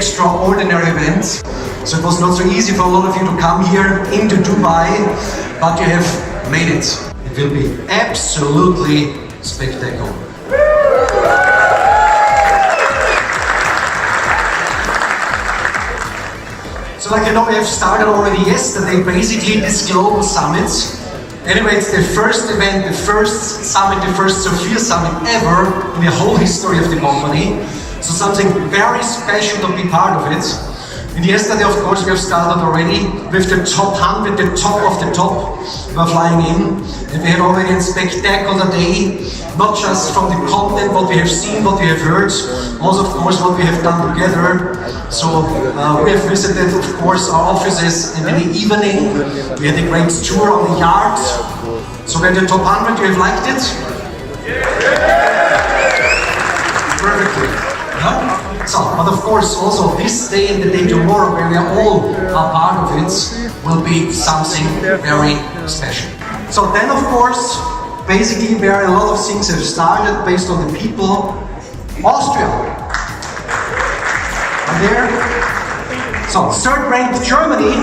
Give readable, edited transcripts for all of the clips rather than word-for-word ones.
extraordinary event. So it was not so easy for a lot of you to come here into Dubai, but you have made it. It will be absolutely spectacular. So like you know, we have started already yesterday, basically this global summit. Anyway, it's the first event, the first summit, the first Safir summit ever in the whole history of the company. So something very special to be part of it. And yesterday, of course, we have started already with the top 100, the top of the top. We are flying in, and we had already a spectacular day, not just from the content, what we have seen, what we have heard, also, of course, what we have done together. So we have visited, of course, our offices, and in the evening, we had a great tour on the yard. So we're in the top 100, you have liked it? Perfectly. Yeah? So, but of course, also this day and the day tomorrow, where we all are part of it, will be something very special. So then, of course, basically, where a lot of things have started based on the people. Austria. And there. So, third-ranked Germany.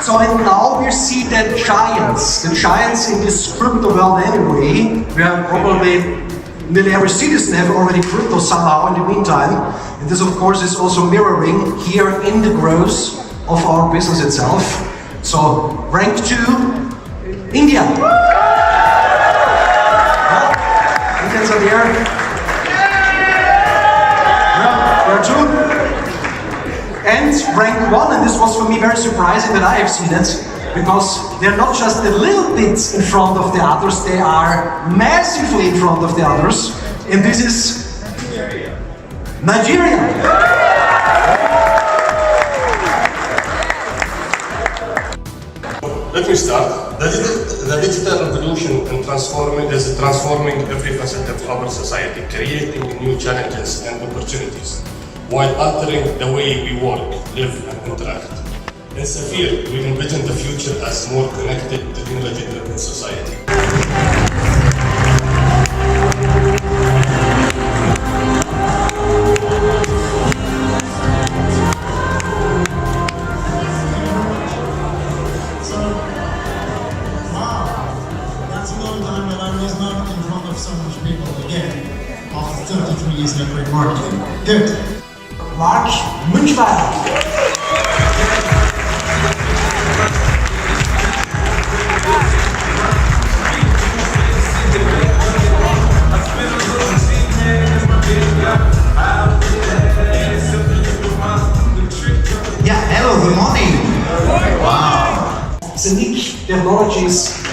So, and now we see the giants in this crypto world anyway. We are probably nearly every citizen have already crypto somehow in the meantime. And this, of course, is also mirroring here in the growth of our business itself. So, rank 2, India. Indians are there. There too. And rank 1, and this was for me very surprising that I have seen it, because they're not just a little bit in front of the others, they are massively in front of the others. And this is Nigeria. Let me start. The digital revolution and is transforming every facet of our society, creating new challenges and opportunities, while altering the way we work, live, and interact. In Safir, we envision the future as more connected, technology-driven society. After 33 years in network marketing. Good. Mark Münchweiler. Yeah, hello, good morning. Wow. Zeniq Technologies.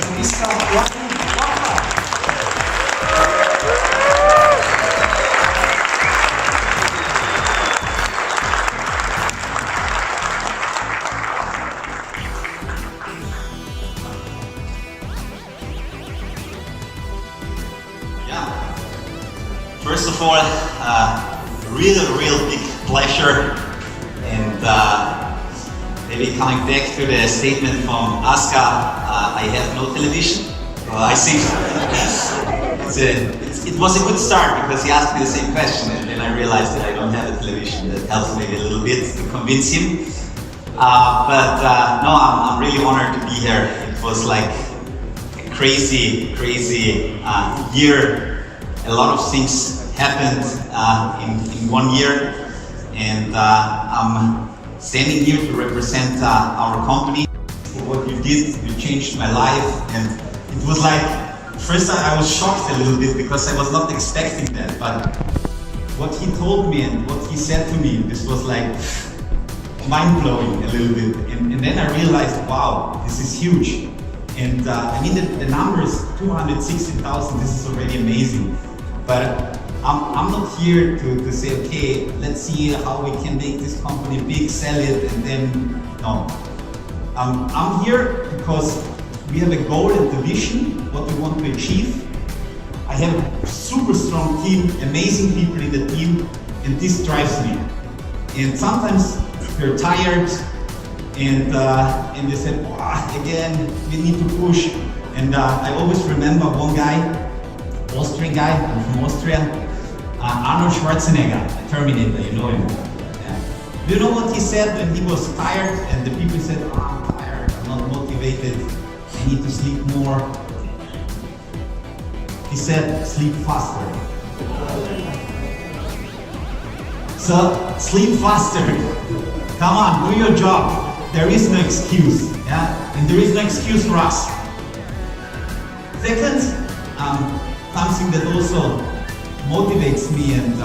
First of all, real big pleasure, and maybe coming back to the statement from Aska, I have no television. I think it was a good start, because he asked me the same question, and then I realized that I don't have a television. That helps maybe a little bit to convince him. No, I'm really honored to be here. It was like a crazy year. A lot of things happened in 1 year, and I'm standing here to represent our company. What you did, you changed my life, and it was like, first I was shocked a little bit, because I was not expecting that, but what he told me and what he said to me, this was like mind-blowing a little bit, and then I realized, wow, this is huge. And I mean, the numbers, 260,000, this is already amazing. But I'm not here to say, okay, let's see how we can make this company big, sell it, and then, no. I'm here because we have a goal and a vision, what we want to achieve. I have a super strong team, amazing people in the team, and this drives me. And sometimes we're tired, and they said, oh, again, we need to push. And I always remember one guy, Austrian guy, I'm from Austria, Arnold Schwarzenegger, the Terminator, you know him. Yeah. Do you know what he said when he was tired and the people said, oh, I'm tired, I'm not motivated, I need to sleep more. He said, sleep faster. So, sleep faster. Come on, do your job. There is no excuse, yeah? And there is no excuse for us. Second, something that also motivates me and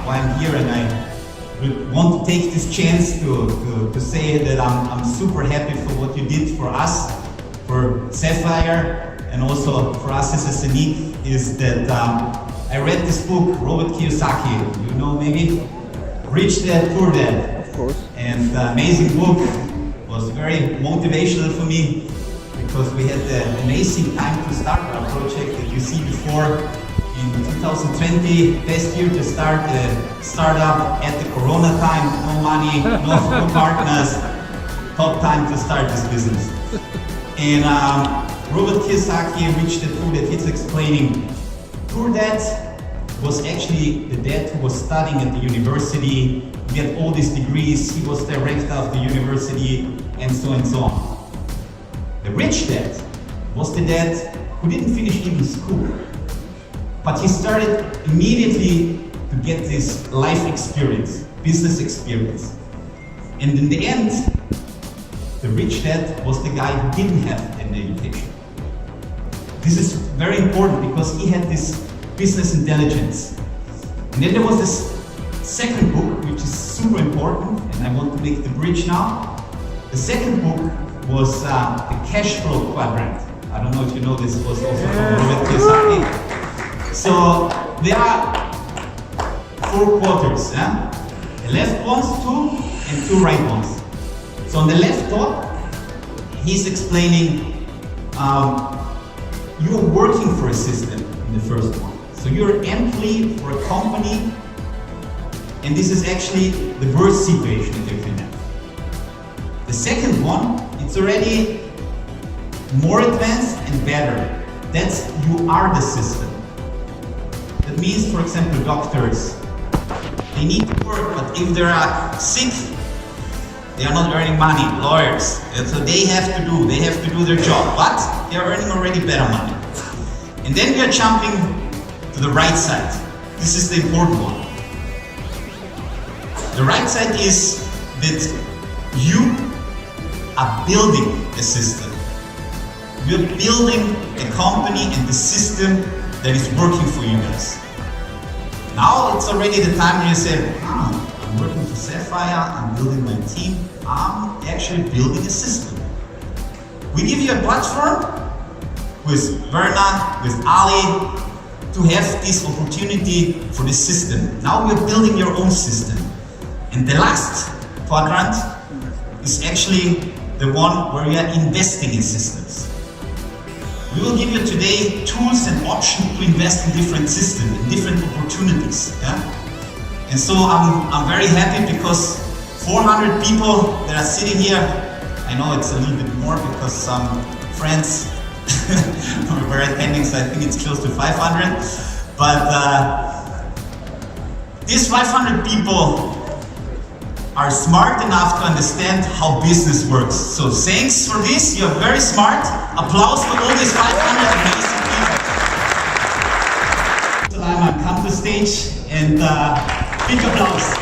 why I'm here, and I want to take this chance to say that I'm super happy for what you did for us, for Safir, and also for us as a Zeniq, is that I read this book, Robert Kiyosaki, you know maybe? Rich Dad, Poor Dad. Of course. And the amazing book was very motivational for me because we had the amazing time to start our project that you see before. In 2020, best year to start a startup at the Corona time, no money, no partners, top time to start this business. And Robert Kiyosaki, Rich Dad, Poor Dad, he's explaining, Poor Dad was actually the dad who was studying at the university, he had all these degrees, he was director of the university, and so on. The rich dad was the dad who didn't finish even school, but he started immediately to get this life experience, business experience. And in the end, the rich dad was the guy who didn't have an education. This is very important because he had this business intelligence. And then there was this second book, which is super important, and I want to make the bridge now. The second book was the cash flow quadrant. I don't know if you know, this was also from Robert Kiyosaki. So there are 4 quarters, yeah? The left ones, 2, and 2 right ones. So on the left top, he's explaining you're working for a system in the first one. So you're an employee for a company, and this is actually the worst situation that you can have. The second one, it's already more advanced and better. That's you are the system. That means, for example, doctors, they need to work, but if they are sick, they are not earning money. Lawyers, and so they have to do their job, but they are earning already better money. And then we are jumping to the right side. This is the important one. The right side is that you are building a system. You're building a company and the system that is working for you guys. Now it's already the time when you say, I'm working for Safir, I'm building my team, I'm actually building a system. We give you a platform with Verna, with Ali, to have this opportunity for the system. Now we're building your own system. And the last quadrant is actually the one where we are investing in systems. We will give you today tools and options to invest in different systems, in different opportunities. Yeah? And so I'm very happy because 400 people that are sitting here, I know it's a little bit more because some friends were attending, so I think it's close to 500. But these 500 people are smart enough to understand how business works. So thanks for this, you're very smart. Applause for all these 500 amazing people. Sulaiman, come to stage and big applause.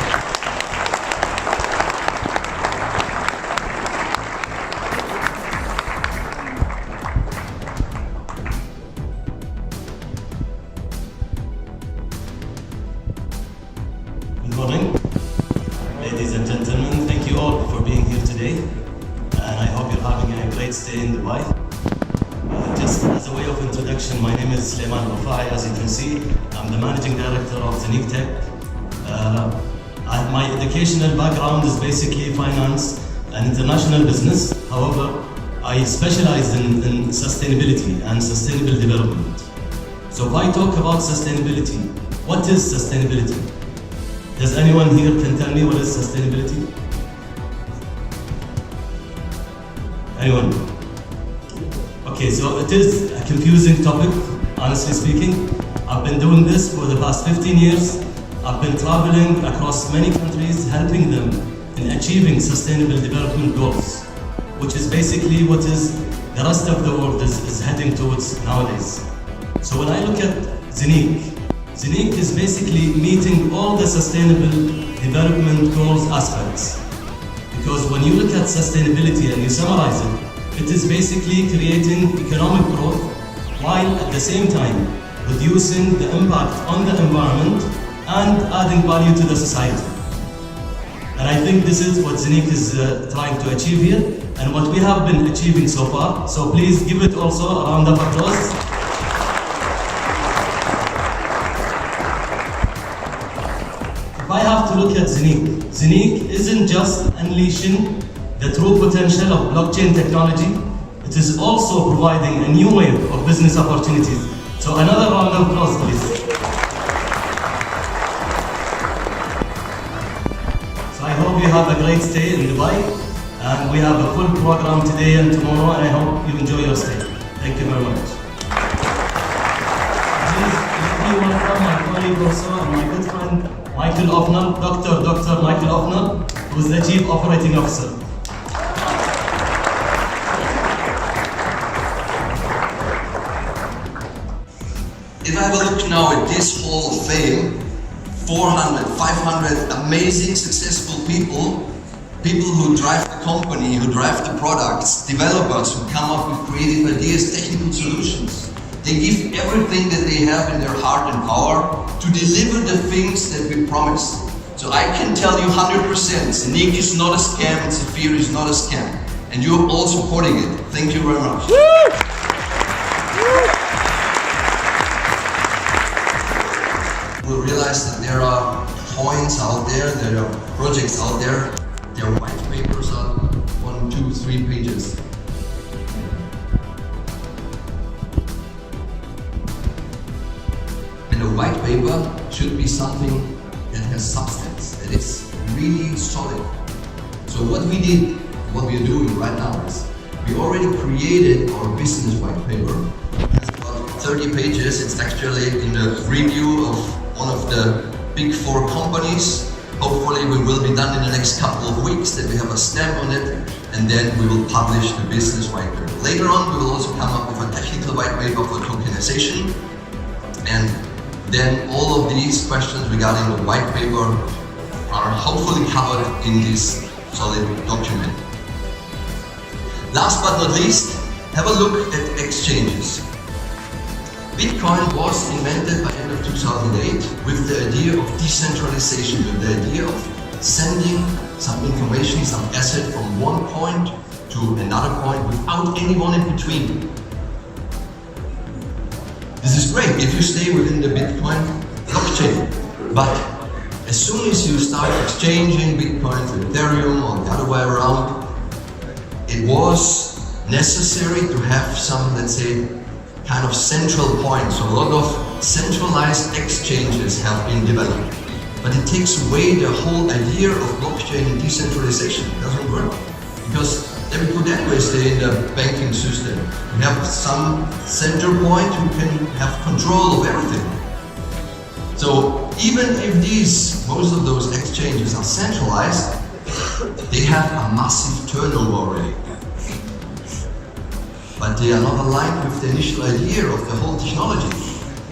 Good morning, ladies and gentlemen. Thank you all for being here today, and I hope you're having a great stay in Dubai. Just as a way of introduction, my name is Sulaiman Rufai. As you can see, I'm the managing director of Zeniq Tech. My educational background is basically finance and international business. However, I specialize in sustainability and sustainable development. So if I talk about sustainability, what is sustainability? Does anyone here can tell me what is sustainability? Anyone? Okay, so it is a confusing topic, honestly speaking. I've been doing this for the past 15 years, I've been traveling across many countries, helping them in achieving sustainable development goals, which is basically what is the rest of the world is heading towards nowadays. So when I look at Zeniq, Zeniq is basically meeting all the sustainable development goals aspects. Because when you look at sustainability and you summarize it, it is basically creating economic growth while at the same time reducing the impact on the environment and adding value to the society. And I think this is what Zeniq is trying to achieve here and what we have been achieving so far. So please give it also a round of applause. If I have to look at Zeniq, Zeniq isn't just unleashing the true potential of blockchain technology, it is also providing a new wave of business opportunities. So another round of applause, please. So I hope you have a great stay in Dubai, and we have a full program today and tomorrow, and I hope you enjoy your stay. Thank you very much. Please, let me welcome my colleague also and my good friend, Michael Offner, Dr. Michael Offner, who is the Chief Operating Officer. If I have a look now at this Hall of Fame, 400, 500 amazing, successful people who drive the company, who drive the products, developers who come up with creative ideas, technical solutions. They give everything that they have in their heart and power to deliver the things that we promise. So I can tell you 100%, Zeniq is not a scam and Safir is not a scam. And you're all supporting it. Thank you very much. We'll realize that there are coins out there are projects out there, their white papers are 1, 2, 3 pages. And a white paper should be something that has substance, that is really solid. So what we did, what we are doing right now is, we already created our business white paper. It's about 30 pages, it's actually in a review of one of the big 4 companies. Hopefully we will be done in the next couple of weeks, that we have a stamp on it, and then we will publish the business white paper. Later on we will also come up with a technical white paper for tokenization, and then all of these questions regarding the white paper are hopefully covered in this solid document. Last but not least, have a look at exchanges. Bitcoin was invented by end of 2008 with the idea of decentralization, with the idea of sending some information, some asset from one point to another point without anyone in between. This is great if you stay within the Bitcoin blockchain, but as soon as you start exchanging Bitcoin to Ethereum or the other way around, it was necessary to have some, let's say, kind of central point. So a lot of centralized exchanges have been developed. But it takes away the whole idea of blockchain and decentralization. It doesn't work. Because then we could anyway stay in the banking system. We have some center point who can have control of everything. So even if most of those exchanges are centralized, they have a massive turnover already. But they are not aligned with the initial idea of the whole technology.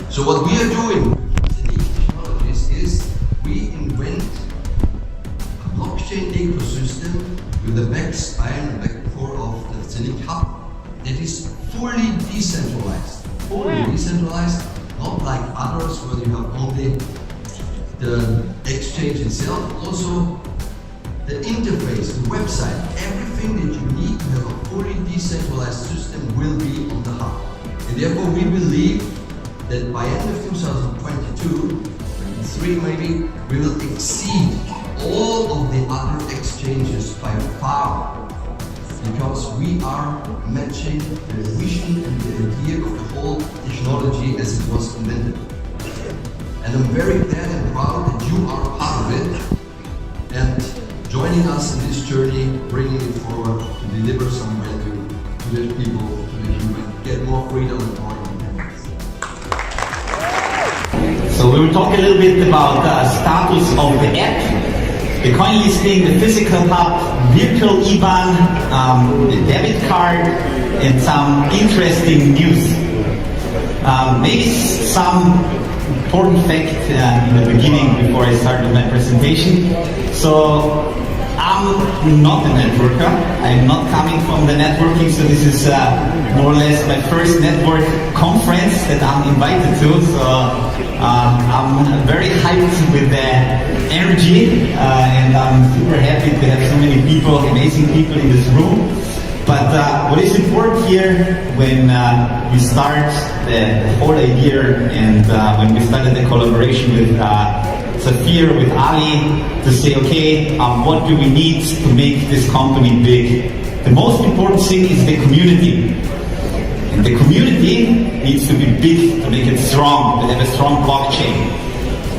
So what we are doing with Zeniq technologies is we invent a blockchain ecosystem with the backspine and backcore of the Zeniq hub that is fully decentralized. Fully decentralized, not like others where you have only the exchange itself, also the interface, the website, everything that you need to have a fully decentralized system will be on the hub. And therefore we believe that by end of 2022, 23 maybe, we will exceed all of the other exchanges by far, because we are matching the vision and the idea of the whole technology as it was invented. And I'm very glad and proud that you are part of it and joining us in this journey, bringing it forward to deliver some value to the people, to the human, get more freedom and more independence. So we will talk a little bit about status of the app, the coin listing, the physical hub, virtual IBAN, the debit card, and some interesting news. Maybe some important fact in the beginning before I start with my presentation. So I'm not a networker. I'm not coming from the networking, so this is more or less my first network conference that I'm invited to. So I'm very hyped with the energy, and I'm super happy to have so many people, amazing people in this room. But what is important here when we start the whole idea and when we started the collaboration with Safir, with Ali, to say, okay, what do we need to make this company big? The most important thing is the community. And the community needs to be big to make it strong, to have a strong blockchain.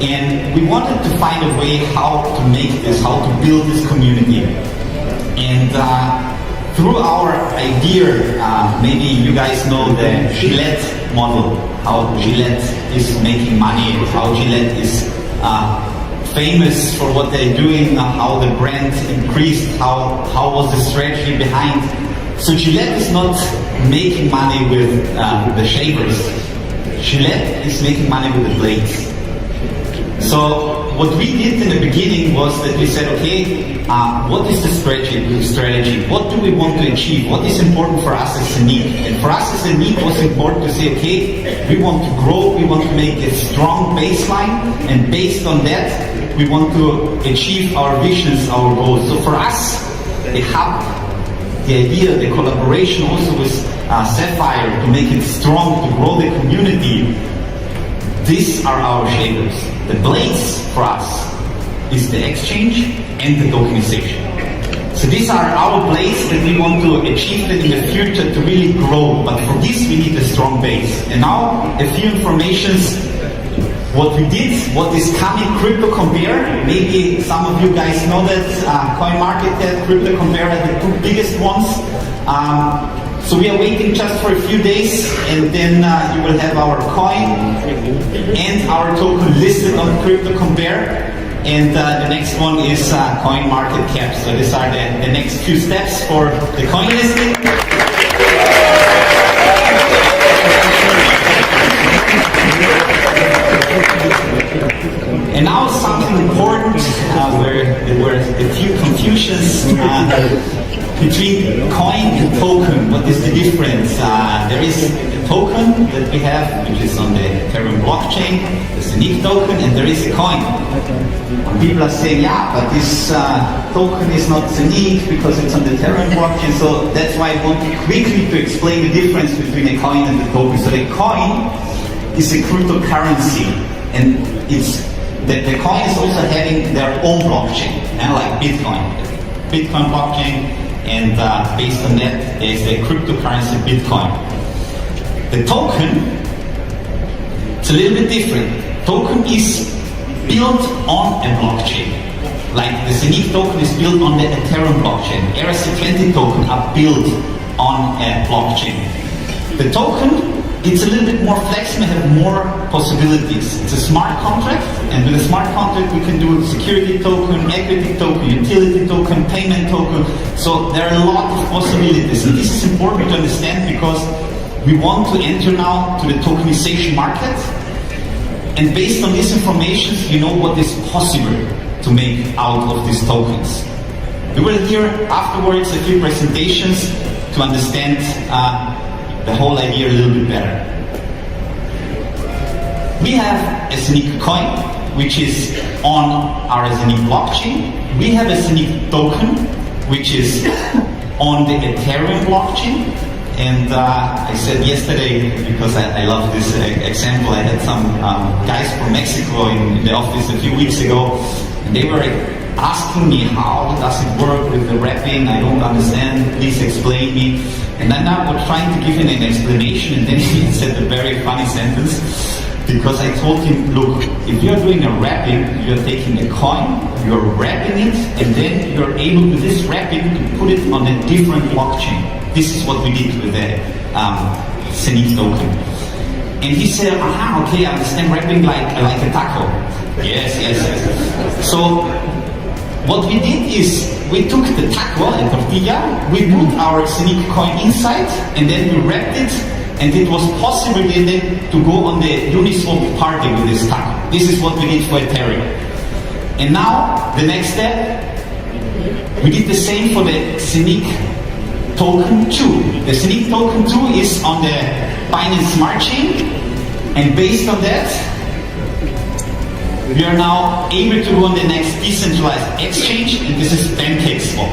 And we wanted to find a way how to make this, how to build this community. And through our idea, maybe you guys know the Gillette model, how Gillette is making money, how Gillette is famous for what they're doing, how the brand increased, how was the strategy behind. So Gillette is not making money with the shavers. Gillette is making money with the blades. So what we did in the beginning was that we said, okay, what is the strategy? What do we want to achieve? What is important for us as Zeniq? And for us as Zeniq, it was important to say, okay, we want to grow, we want to make a strong baseline, and based on that, we want to achieve our visions, our goals. So for us, the hub, the idea, the collaboration also with Safir to make it strong, to grow the community, these are our shavers. The blades for us is the exchange and the tokenization. So these are our blades that we want to achieve that in the future to really grow. But for this we need a strong base. And now a few informations. What we did, what is coming, Crypto Compare. Maybe some of you guys know that CoinMarketCap, Crypto Compare are the two biggest ones. So we are waiting just for a few days, and then you will have our coin and our token listed on Crypto Compare. And the next one is CoinMarketCap. So these are the next few steps for the coin listing. And now something important where there were a few confusions between coin and token. What is the difference? There is a token that we have, which is on the Ethereum blockchain, the Zeniq token, and there is a coin. And people are saying, yeah, but this token is not Zeniq because it's on the Ethereum blockchain. So that's why I want quickly to explain the difference between a coin and the token. So the coin is a cryptocurrency, and the coin is also having their own blockchain, like Bitcoin. Bitcoin blockchain, and based on that is the cryptocurrency Bitcoin. The token, it's a little bit different. Token is built on a blockchain. Like the Zeniq token is built on the Ethereum blockchain. ERC20 token are built on a blockchain. The token, it's a little bit more flexible, have more possibilities. It's a smart contract, and with a smart contract we can do security token, equity token, utility token, payment token. So there are a lot of possibilities, and this is important to understand because we want to enter now to the tokenization market, and based on this information, you know what is possible to make out of these tokens. We will hear afterwards a few presentations to understand the whole idea a little bit better. We have a Zeniq coin, which is on our Zeniq blockchain. We have a Zeniq token, which is on the Ethereum blockchain. And I said yesterday, because I love this example, I had some guys from Mexico in the office a few weeks ago, and they were asking me, how does it work with the wrapping? I don't understand, please explain me. And then I was trying to give him an explanation, and then he said a very funny sentence, because I told him, look, if you're doing a wrapping, you're taking a coin, you're wrapping it, and then you're able with this wrapping to put it on a different blockchain. This is what we did with the Zeniq token. And he said, aha, okay, I understand wrapping like a taco. Yes. So what we did is we took the taco, a tortilla, we put our Zeniq coin inside, and then we wrapped it, and it was possible then to go on the Uniswap party with this taco. This is what we did for Ethereum. And now, the next step, we did the same for the Zeniq token 2. The Zeniq token 2 is on the Binance Smart Chain, and based on that, we are now able to go on the next decentralized exchange, and this is PancakeSwap.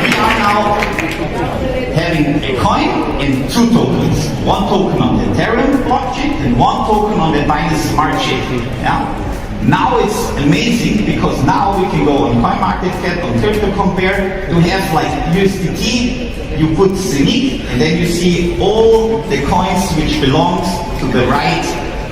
We are now having a coin and 2 tokens. 1 token on the Ethereum blockchain and 1 token on the Binance Smart Chain. Yeah? Now it's amazing because now we can go on CoinMarketCap, on Crypto Compare, to have like USDT, you put Zeniq, and then you see all the coins which belongs to the right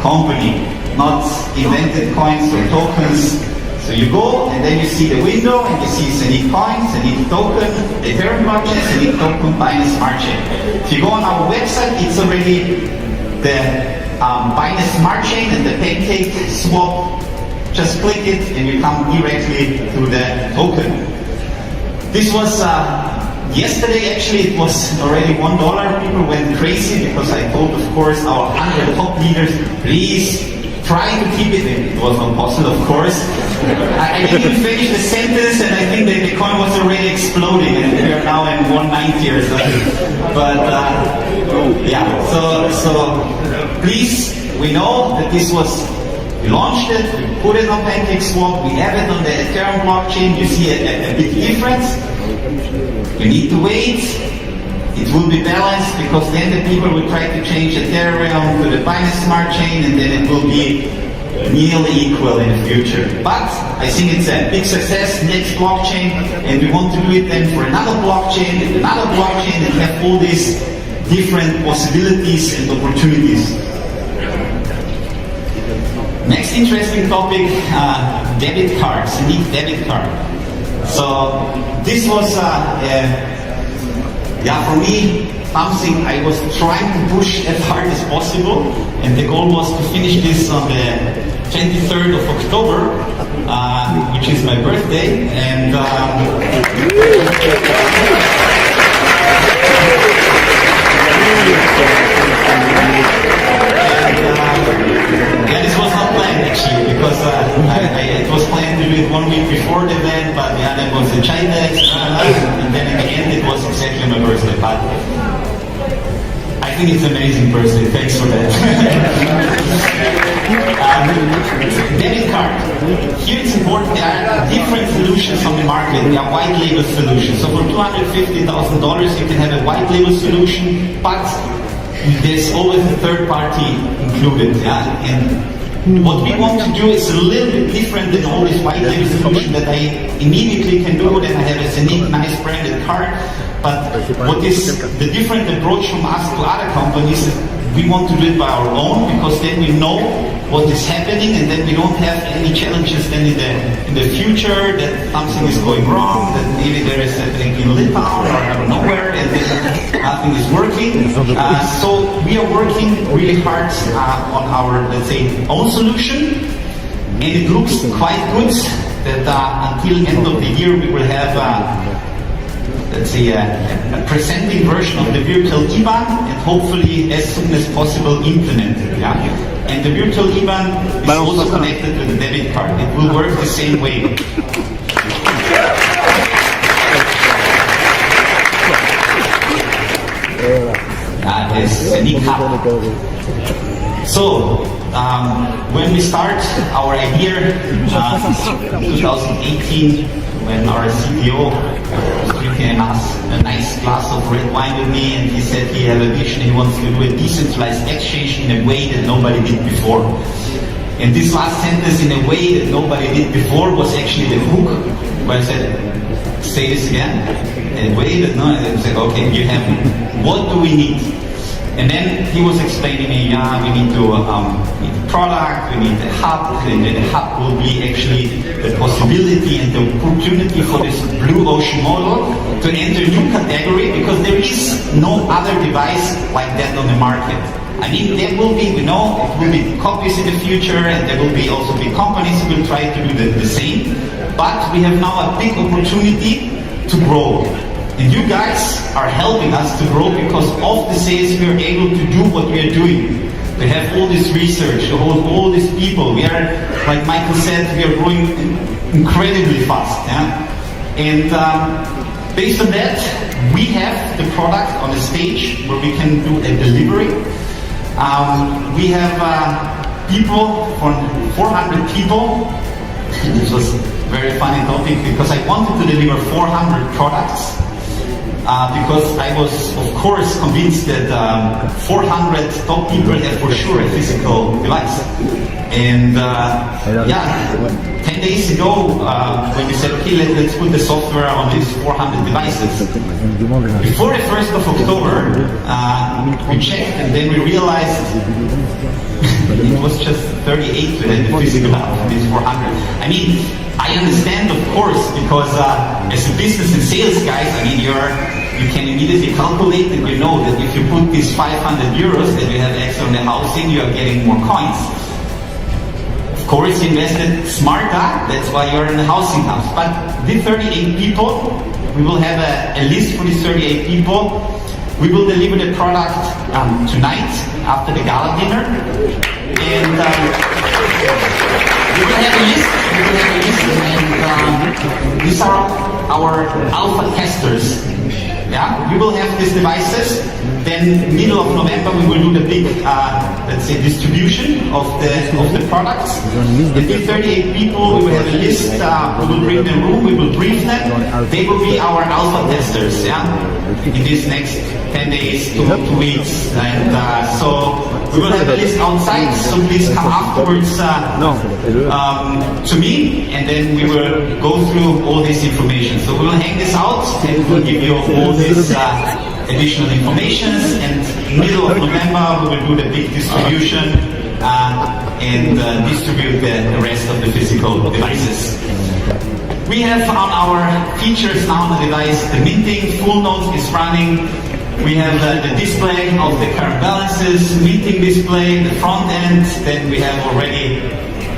company, not invented coins or tokens. So you go and then you see the window and you see Zeniq coin, Zeniq token, Ethereum blockchain, Zeniq token, Binance Smart Chain. If you go on our website, it's already the Binance Smart Chain and the PancakeSwap. Just click it and you come directly to the token. This was yesterday, actually it was already $1. People went crazy because I told, of course, our 100 top leaders, please try to keep it in. It was not possible, of course. I didn't finish the sentence and I think that the coin was already exploding and we are now in 190 or something. But yeah, so please, we know that this was, we launched it, we put it on PancakeSwap, we have it on the Ethereum blockchain, you see a big difference. You need to wait. It will be balanced because then the people will try to change Ethereum to the Binance Smart Chain and then it will be nearly equal in the future. But I think it's a big success, next blockchain, and we want to do it then for another blockchain and have all these different possibilities and opportunities. Next interesting topic, debit cards, Zeniq debit card. So this was, for me, something I was trying to push as hard as possible, and the goal was to finish this on the 23rd of October, which is my birthday, and this was not planned actually, because it was planned to do it 1 week before the event, but then was in China, and then in the end it was exactly my birthday. But I think it's an amazing birthday. Thanks for that. Debit card. Here it's important. There are different solutions on the market. There are white label solutions. So for $250,000, you can have a white label solution, but there's always a third party included. And what we want to do is a little bit different than all this white label solution that I immediately can do. Then I have a Zeniq nice branded card. But what is the different approach from us to other companies? We want to do it by our own because then we know what is happening and then we don't have any challenges then in the future that something is going wrong, that maybe there is a thing in Litauen or out of nowhere and then nothing is working. So we are working really hard on our, let's say, own solution, and it looks quite good that until end of the year we will have let's say a presenting version of the virtual IBAN and hopefully as soon as possible implemented. Yeah? And the virtual IBAN is also connected to the debit card. It will work the same way. So, when we start our idea in 2018, when our CTO was drinking a nice glass of red wine with me, and he said he had a vision, he wants to do a decentralized exchange in a way that nobody did before. And this last sentence, in a way that nobody did before, was actually the hook, where I said, say this again, in a way that no, I said, okay, you have me. What do we need? And then he was explaining me, yeah, we need to need a product, we need a hub, and then the hub will be actually the possibility and the opportunity for this blue ocean model to enter a new category, because there is no other device like that on the market. I mean, there will be, we know, it will be copies in the future, and there will be also big companies who will try to do the same, but we have now a big opportunity to grow. And you guys are helping us to grow because of the sales we are able to do what we are doing. We have all this research, to hold all these people. We are, like Michael said, we are growing incredibly fast. Yeah? And based on that, we have the product on the stage where we can do a delivery. We have people, 400 people. This was a very funny topic because I wanted to deliver 400 products. Because I was, of course, convinced that 400 top people have for sure a physical device. And yeah, 10 days ago, when we said, okay, let's put the software on these 400 devices, before the 1st of October, we checked and then we realized it was just 38 with the physical app of these 400. I mean, I understand, of course, because as a business and sales guys, I mean, you can immediately calculate and you know that if you put these 500 euros that you have extra on the housing, you are getting more coins. Of course, you invested smarter, that's why you're in the housing house. But the 38 people, we will have a list for these 38 people. We will deliver the product tonight after the gala dinner. And we will have a list, and these are our alpha testers. Yeah, we will have these devices. Then middle of November we will do the big, let's say, distribution of the products. And the 38 people, we will have a list. We will bring them room. We will brief them. They will be our alpha testers. Yeah, in these next 10 days, 2 weeks, and so we will have a list outside. So please come afterwards to me, and then we will go through all this information. So we will hang this out, and we'll give you all this additional information. And middle of November, we will do the big distribution and distribute the rest of the physical devices. We have on our features now on the device, the minting, full notes is running. We have the display of the current balances, minting display, the front end. Then we have already,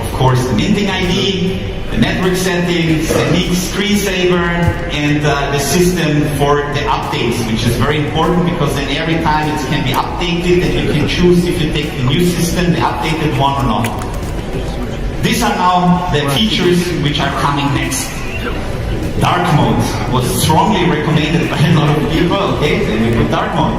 of course, the minting ID, the network settings, the Zeniq screensaver, and the system for the updates, which is very important because then every time it can be updated and you can choose if you take the new system, the updated one or not. These are now the features which are coming next. Dark mode was strongly recommended by a lot of people. Okay, then we put dark mode.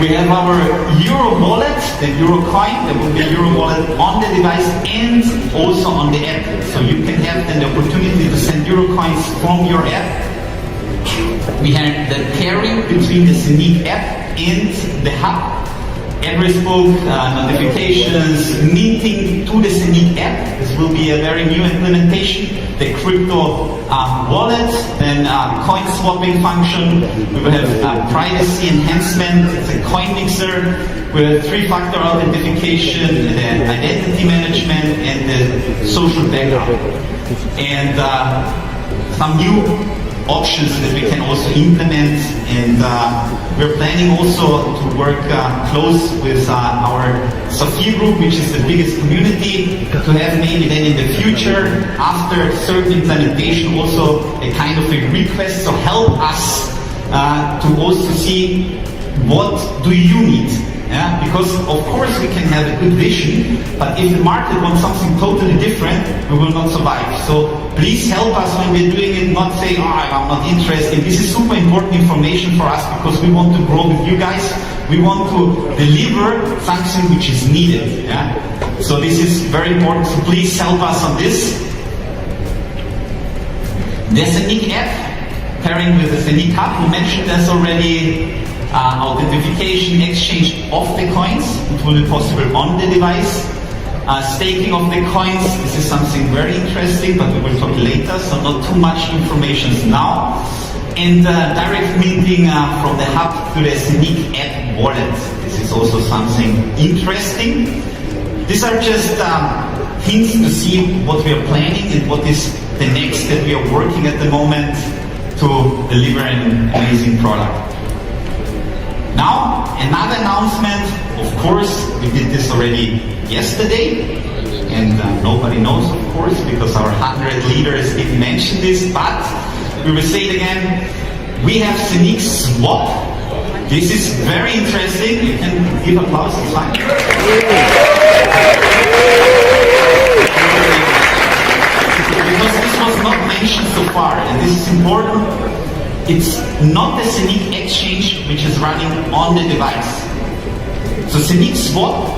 We have our Euro wallet, the Euro coin. There will be a Euro wallet on the device and also on the app. So you can have then the opportunity to send Euro coins from your app. We have the pairing between the Zeniq app and the hub. Address book, notifications, minting to the Zeniq app. This will be a very new implementation. The crypto wallet, then coin swapping function. We will have privacy enhancement. It's a coin mixer. We have 3-factor authentication, the identity management, and the social backup. And some new options that we can also implement, and we're planning also to work close with our Safir group, which is the biggest community, to have maybe then in the future, after certain implementation, also a kind of a request, so help us to also see what do you need. Yeah? Because of course we can have a good vision, but if the market wants something totally different, we will not survive. So please help us when we're doing it, not say, oh, I'm not interested. This is super important information for us because we want to grow with you guys. We want to deliver something which is needed. Yeah? So this is very important, so please help us on this. The Zeniq app, pairing with the Zeniq hub, we mentioned this already. Authentication, exchange of the coins, it will be possible on the device. Staking of the coins, this is something very interesting, but we will talk later, so not too much information now. And direct minting from the hub to the Zeniq app wallet. This is also something interesting. These are just hints to see what we are planning and what is the next that we are working at the moment to deliver an amazing product. Now, another announcement. Of course, we did this already yesterday, and nobody knows, of course, because our 100 leaders didn't mention this, but we will say it again. We have Zeniq Swap. This is very interesting. You can give applause, it's fine. Because this was not mentioned so far, and this is important. It's not the Zeniq exchange which is running on the device. So Zeniq Swap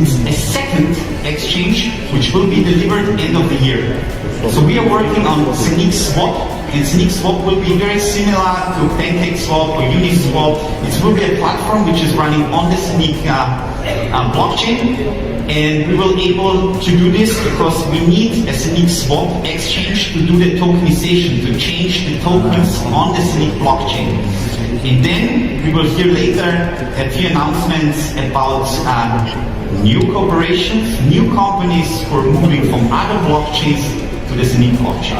is a second exchange which will be delivered end of the year. So we are working on Zeniq Swap, and Zeniq Swap will be very similar to PancakeSwap or Uniswap. It will be a platform which is running on the Zeniq blockchain, and we will be able to do this because we need a Zeniq Swap exchange to do the tokenization, to change the tokens on the Zeniq blockchain. And then we will hear later a few announcements about new corporations, new companies who are moving from other blockchains to the Zeniq blockchain.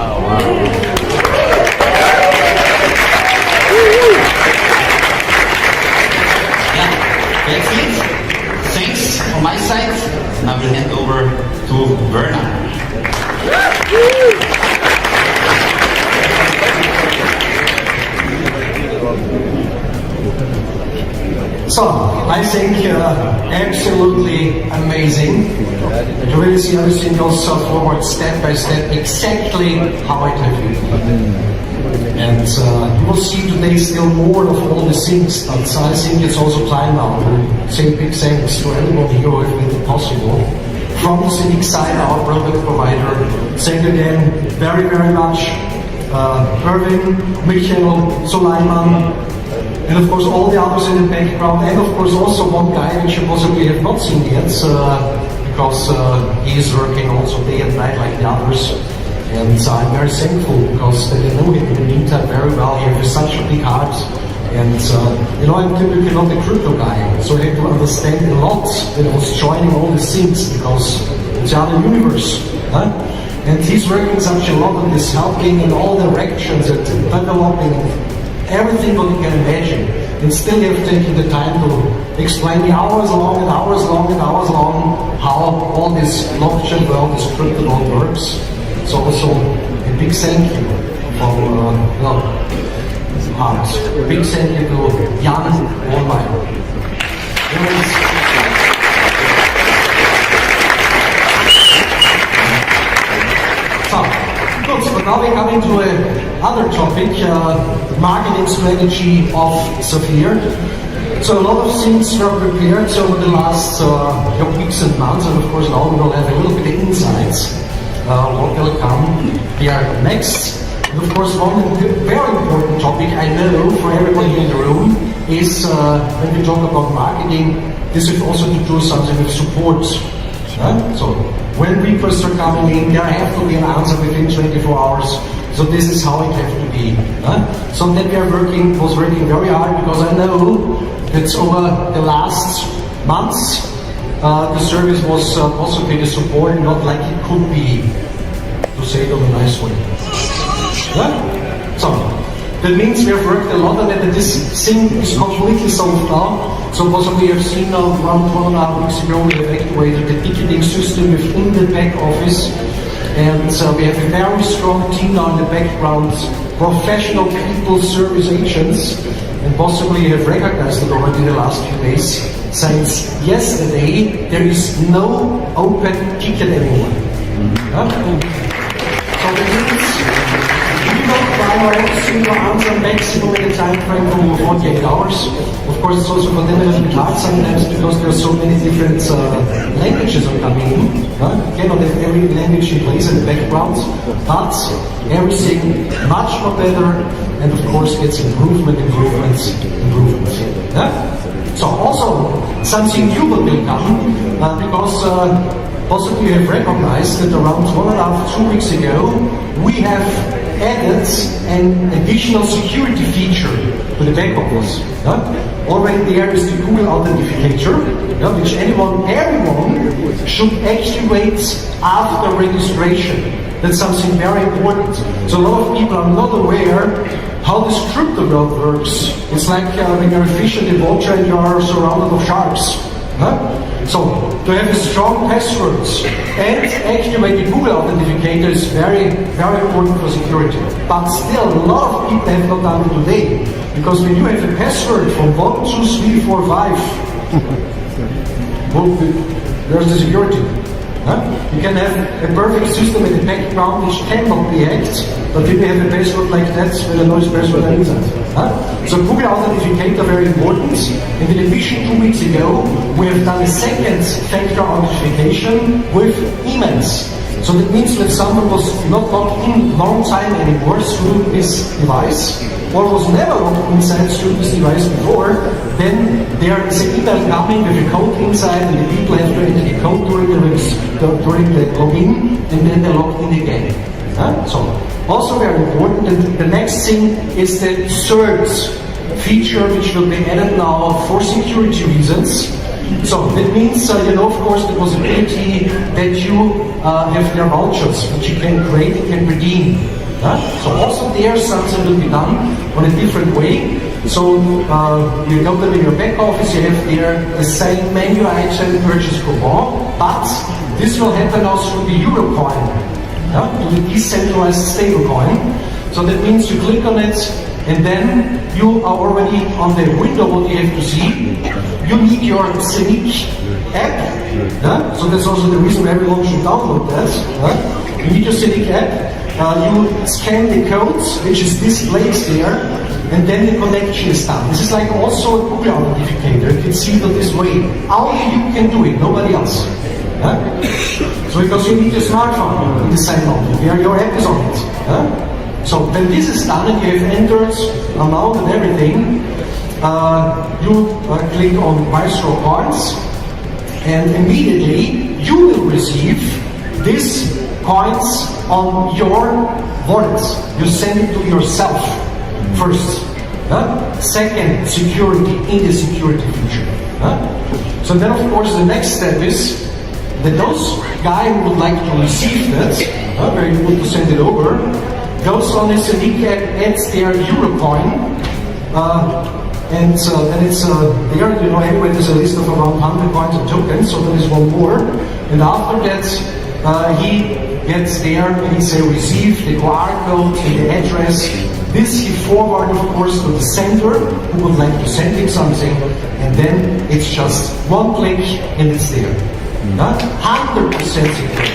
Yeah, that's it. Thanks from my side. And I will hand over to Werner. So, I think absolutely amazing to really see everything goes forward step by step, exactly how it has been. And you will see today still more of all the things, but I think it's also time now to say big thanks to everybody here who have made it possible. From the Zeniq side, our product provider, thank you again very, very much. Irving, Michael, Suleiman, and of course all the others in the background, and of course also one guy which you possibly have not seen yet, because he is working also day and night like the others. And I'm very thankful because I know him in the meantime very well. He has such a big heart. And I'm typically not a crypto guy, so I had to understand a lot when I was joining all these things because it's the other universe. Huh? And he's working such a lot on this, helping in all directions and developing everything what you can imagine. And still you have taken the time to explain me hours long and hours long and hours long how all this blockchain world, this crypto world works. So also a big thank you from heart. A big thank you to Jan Wohlmeier. So, good, but now we come into another topic, marketing strategy of Safir. So a lot of things were prepared over the last weeks and months, and of course now we will have a little bit of insights what will come here next. And of course one very important topic I know for everybody in the room is when we talk about marketing, this is also to do something with support. So when requests are coming in, there have to be an answer within 24 hours. So this is how it has to be. So that we was working very hard because I know that over the last months the service was possibly the support not like it could be, to say it in a nice way. So that means we have worked a lot on it, and this thing is completely solved now. So possibly you have seen now around 1.5 weeks ago we have activated the ticketing system within the back office, and we have a very strong team now in the background, professional people, service agents, and possibly you have recognized it already in the last few days. Since yesterday there is no open ticket anymore. So that means we don't try our single answer maximum in a time frame of 48 hours. Of course, it's also for them a little bit hard sometimes because there are so many different languages are coming in. Cannot have every language in place in the background, but everything much more better, and of course it's improvements. So also something new will come because possibly you have recognized that around 1.5–2 weeks ago, we have added an additional security feature to the back office. Already there is the Google Authenticator, which everyone should activate after registration. That's something very important. So a lot of people are not aware how this crypto world works. It's like when you're a fish in the water and you are surrounded of sharks. So to have a strong password and activate the Google Authenticator is very, very important for security. But still, a lot of people have not done it today. Because when you have a password from 1, 2, 3, 4, 5, well, there's the security. You can have a perfect system in the background which cannot be hacked, but if you have a password like that, with a noise password inside. So Google Authenticator very important. And in addition, 2 weeks ago, we have done a second factor authentication with emails. So that means when someone was not logged in long time anymore through this device, or was never logged inside through this device before, then there is an email coming with a code inside, and the people have to enter the code during the login, and then they're logged in again. So also very important. And the next thing is the third feature, which will be added now for security reasons. So that means, of course, the possibility that you have their vouchers, which you can create and redeem. So also there something will be done on a different way. So you go to your back office, you have there the same menu item purchase coupon, but this will happen also through the Eurocoin, to the decentralized stablecoin. So that means you click on it, and then you are already on the window. What you have to see, you need your Zeniq app. So that's also the reason everyone should download that. You need your Zeniq app. You scan the codes, which is displayed there, and then the connection is done. This is like also a Google Authenticator. You can see it this way. Only you can do it, nobody else. So because you need a smartphone in the same moment, where your app is on it. So when this is done and you have entered amount and everything, you click on Maestro Coins, and immediately you will receive this coins on your wallet. You send it to yourself first. Second, security in the security feature. So then, of course, the next step is that those guy who would like to receive that, very good to send it over, goes on his Zeniq app, adds their Eurocoin, and then it's there. Anyway, there's a list of around 100 coins and tokens. So there is one more, and after that, he gets there and he say receive the QR code and the address. This he forward, of course, to the sender who would like to send him something, and then it's just one click and it's there. 100% secure.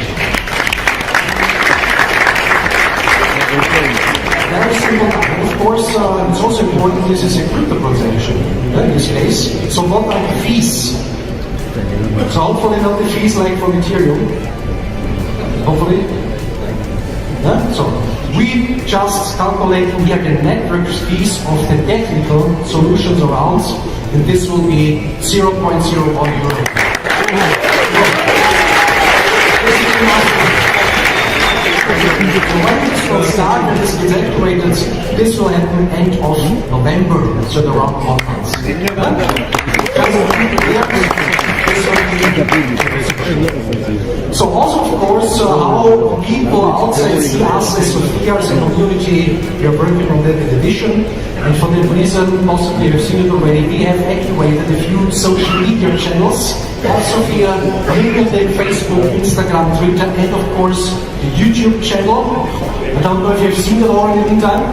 Very simple. And of course, it's also important this is a crypto transaction in this case. So what are the fees? So hopefully not the fees like for Ethereum. Hopefully. So we just calculate here the network fees of the technical solutions around, and this will be 0.01 euro. So when this will start and this is activated, this will happen end of November, so around 1 month. So also, of course, how people outside see us as Safir, as a community, we are working on that in addition. And for that reason, possibly you have seen it already, we have activated a few social media channels at Safir, LinkedIn, Facebook, Instagram, Twitter, and of course, the YouTube channel. I don't know if you have seen it already in the meantime.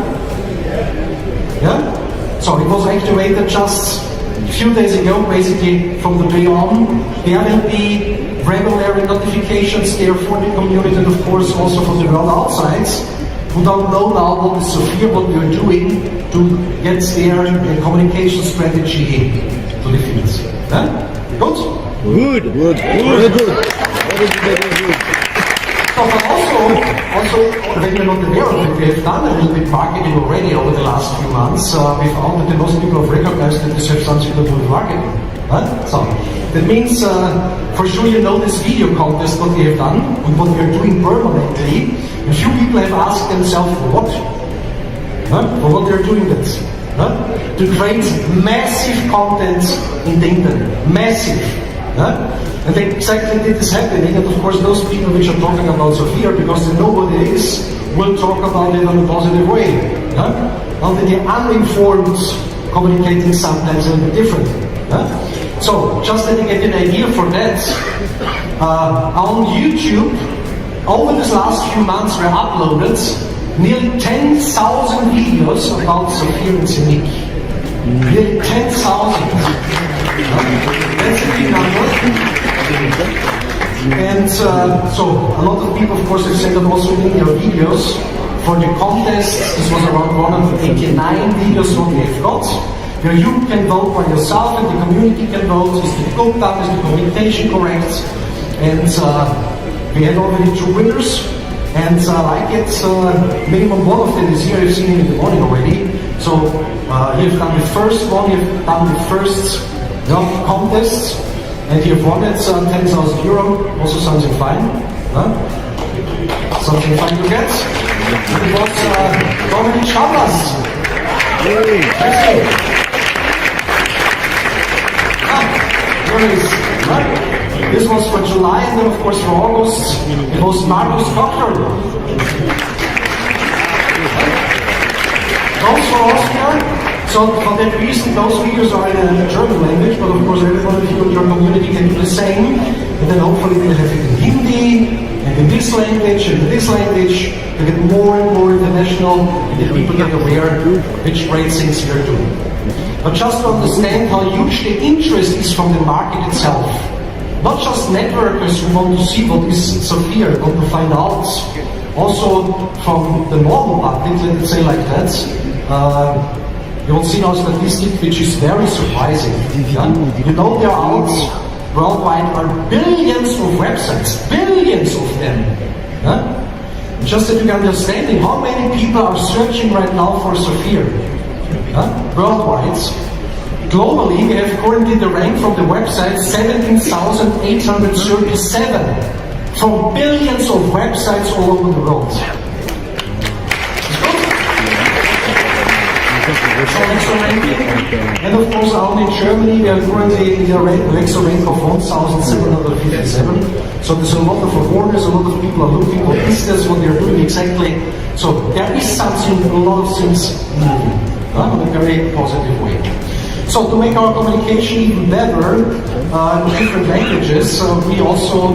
Yeah? So it was activated just a few days ago, basically from the day on. There will be regular notifications there for the community and of course also for the world outside who don't know now what is Safir, what we are doing to get their communication strategy to the fields. Good? Good. So but also when you're not aware of it, we have done a little bit marketing already over the last few months. We found that the most people have recognized that this has something to do with marketing. So that means, for sure you know this video contest what we have done and what we are doing permanently. A few people have asked themselves for what? For what they are doing this? To create massive content in the internet. Massive. And exactly this is happening, and of course those people which are talking about Safir, because they know what it is, will talk about it in a positive way. Only the uninformed communicating sometimes a little bit differently. So, just let me get an idea for that. On YouTube, over these last few months were uploaded nearly 10,000 videos about Safir and Zenik. Nearly 10,000. That's a big number. And so a lot of people, of course, have sent out also in their videos for the contest. This was around 189 videos what we have got. Where you can vote by yourself and the community can vote. Is the good done? Is the communication correct? And we had already 2 winners. And I get minimum one of them is here. I've seen him in the morning already. So you've done the first one. You've done the first contest. And you've won it, 10,000 euro, also something fine. Something fine to get. And it was Dominic Chavas. This was for July, and then of course for August, it was Markus Kocher. Those for Austria. So for that reason, those videos are in the German language, but of course everyone of you in your community can do the same. And then hopefully we'll have it in Hindi, and in this language, and in this language, to get more and more international, and the people get aware which great things we are doing. But just to understand how huge the interest is from the market itself. Not just networkers who want to see what is Safir, want to find out. Also from the normal public, let's say like that. You will see now a statistic which is very surprising. You know there are out worldwide are billions of websites, billions of them. Just that you can understand how many people are searching right now for Safir. Worldwide. Globally, we have currently the rank from the website 17,837 from billions of websites all over the world. And of course, out in Germany, we are currently in the rank of 1,757. So there's a lot of awareness, a lot of people are looking what is this, what they're doing exactly. So there is something, a lot of things moving in a very positive way. So to make our communication even better in different languages, we also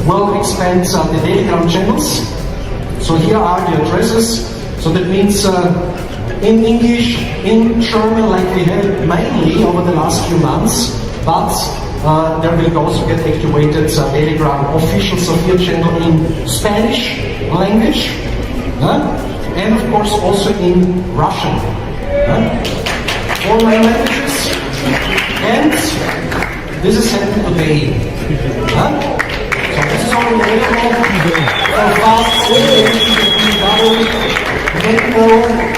will expand the Telegram channels. So here are the addresses. So that means in English, in German, like we had mainly over the last few months, but there will also get activated Telegram official Safir channel in Spanish language, and of course also in Russian. 4 main languages, and this is happening today. So this is all available for fast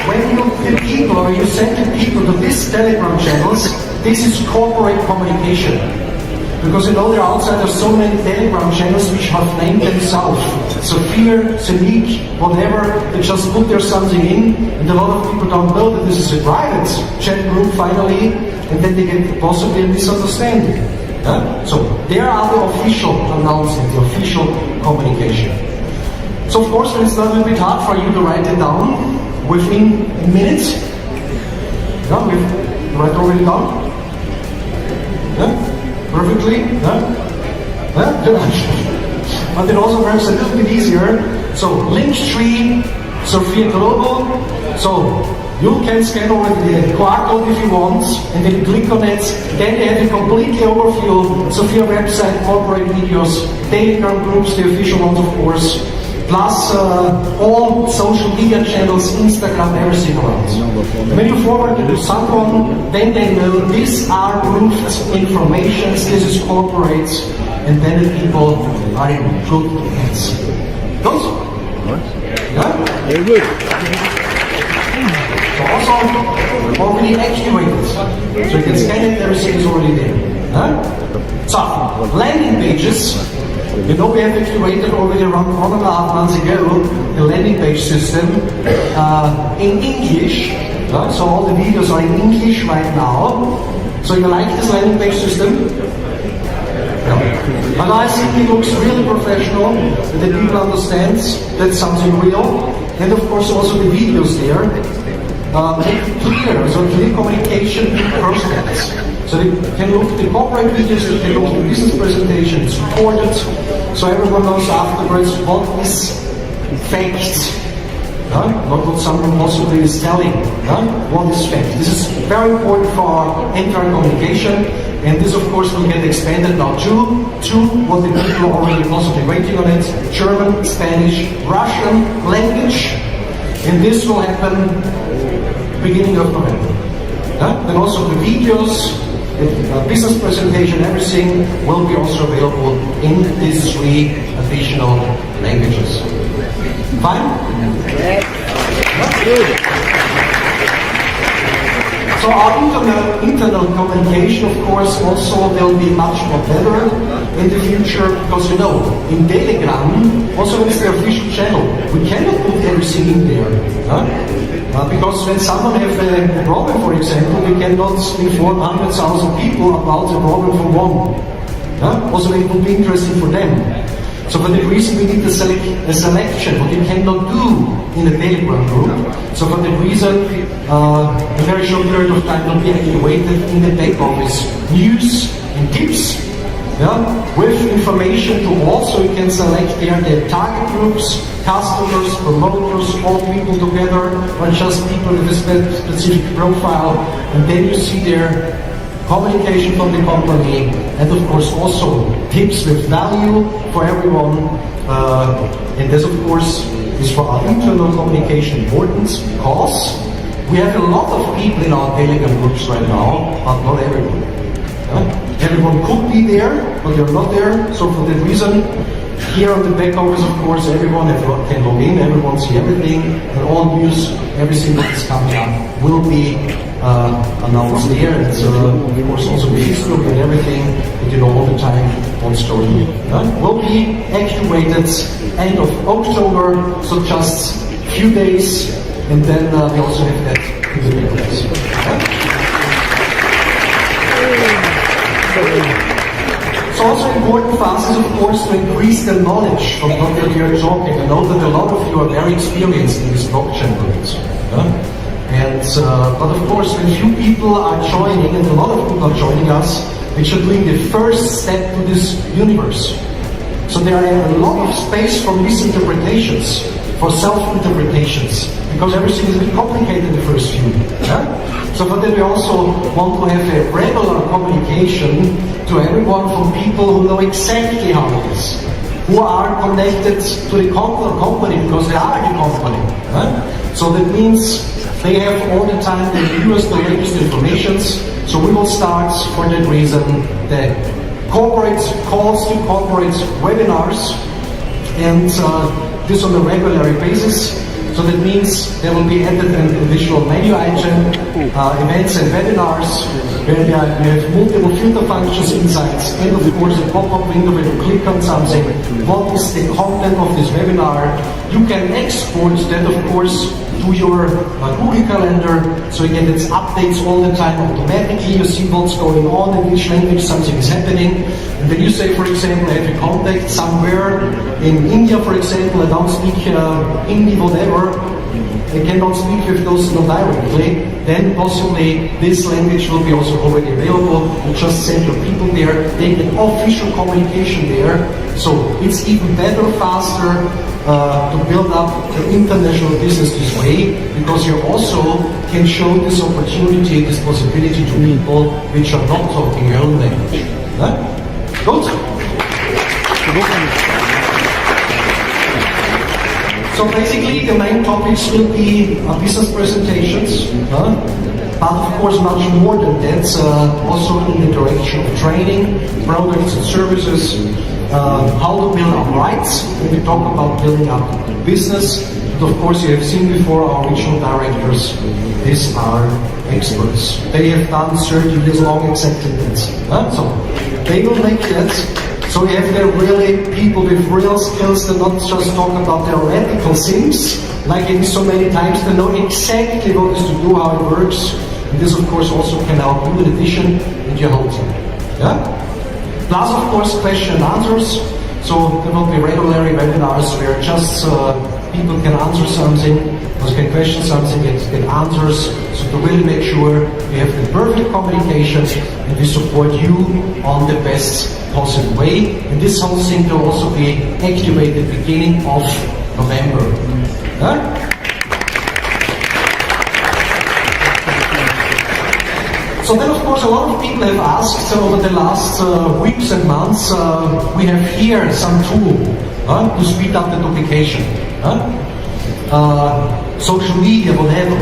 when you the people or you send the people to these Telegram channels, this is corporate communication. Because you know there are outside there's so many Telegram channels which have named themselves Safir, Zeniq, whatever, they just put there something in, and a lot of people don't know that this is a private chat group finally, and then they get possibly a misunderstanding. So there are the official announcements, the official communication. So of course it's a little bit hard for you to write it down within a minute. We've write already down? Perfectly? But it also works a little bit easier. So Linktree, Safir Global. So you can scan already the QR code if you want, and then click on it. Then they have a completely overview. Safir website, corporate videos, Telegram groups, the official ones of course. Plus all social media channels, Instagram, everything around. When you forward it to someone, then they know these are proofed information, this is corporate, and then the people are in good hands. Good? Yeah? Very good. So also already activated. So you can scan it, everything is already there. Huh? So, landing pages. You know we have activated already around 1.5 months ago the landing page system in English. So all the videos are in English right now. So you like this landing page system? And I think it looks really professional, that people understand that's something real. And of course also the videos there make it clear, so clear communication with prospects. So they can look at the corporate videos, they can look at the business presentations, recorded, so everyone knows afterwards what is fact. Not what someone possibly is telling. What is fact? This is very important for our entire communication, and this of course will get expanded now to what the people are already possibly waiting on it: German, Spanish, Russian language, and this will happen beginning of November. Then also the videos, the business presentation, everything will be also available in these 3 additional languages. Fine? So our internal communication, of course, also will be much more better in the future, because you know, in Telegram, also it's the official channel, we cannot put everything in there. Because when someone has a problem, for example, we cannot inform 100,000 people about the problem for one. Also it would be interesting for them. So for that reason we need a selection, what you cannot do in a Telegram group. So for that reason, a very short period of time will be activated in the back office. News and tips, with information to all, so you can select there the target groups, customers, promoters, all people together, or just people with a specific profile, and then you see there communication from the company, and of course also tips with value for everyone. And this of course is for our internal communication important, because we have a lot of people in our Telegram groups right now, but not everyone. Everyone could be there, but they're not there. So for that reason, here on the back office, of course, everyone can log in, everyone see everything, and all news, everything that is coming up will be announced there, and of course also Facebook and everything, that you know all the time what's going on. Will be activated end of October, so just few days, and then we also have that in the database. It's also important for us is, of course, to increase the knowledge from what we are talking. I know that a lot of you are very experienced in this blockchain world. But of course, when few people are joining, and a lot of people are joining us, which are doing the first step to this universe. So there are a lot of space for misinterpretations, for self-interpretations, because everything is a bit complicated in the first few. So for that we also want to have a regular communication to everyone, from people who know exactly how it is, who are connected to the company because they are the company. So that means they have all the time the newest, the latest informations. So we will start for that reason the corporate calls to corporate webinars, and this on a regular basis. So that means there will be added an additional menu item, events and webinars, where you have multiple filter functions, insights, and of course a pop-up window where you click on something. What is the content of this webinar? You can export that, of course, to your Google Calendar, so you get its updates all the time automatically. You see what's going on, in which language something is happening. And then you say, for example, I have a contact somewhere in India, for example, I don't speak Hindi, whatever, I cannot speak with those directly, then possibly this language will be also already available. You just send your people there, they get official communication there. So it's even better, faster to build up the international business this way, because you also can show this opportunity, this possibility to people which are not talking your own language. Good? So basically the main topics will be business presentations, but of course much more than that, also in the direction of training, products and services, how to build up rights. When we talk about building up business, but of course you have seen before our regional directors, these are experts. They have done 30 years long exactly that. So they will make that. So you have there really people with real skills that not just talk about theoretical things, like it is so many times. They know exactly what is to do, how it works. And this of course also can help you in addition and your whole team. Yeah? Plus of course question and answers. So there will be regular webinars where just people can answer something, or can question something, and get answers. So to really make sure we have the perfect communication and we support you on the best possible way. And this whole thing will also be activated beginning of November. So then of course a lot of people have asked over the last weeks and months, we have here some tool to speed up the duplication. Social media, whatever.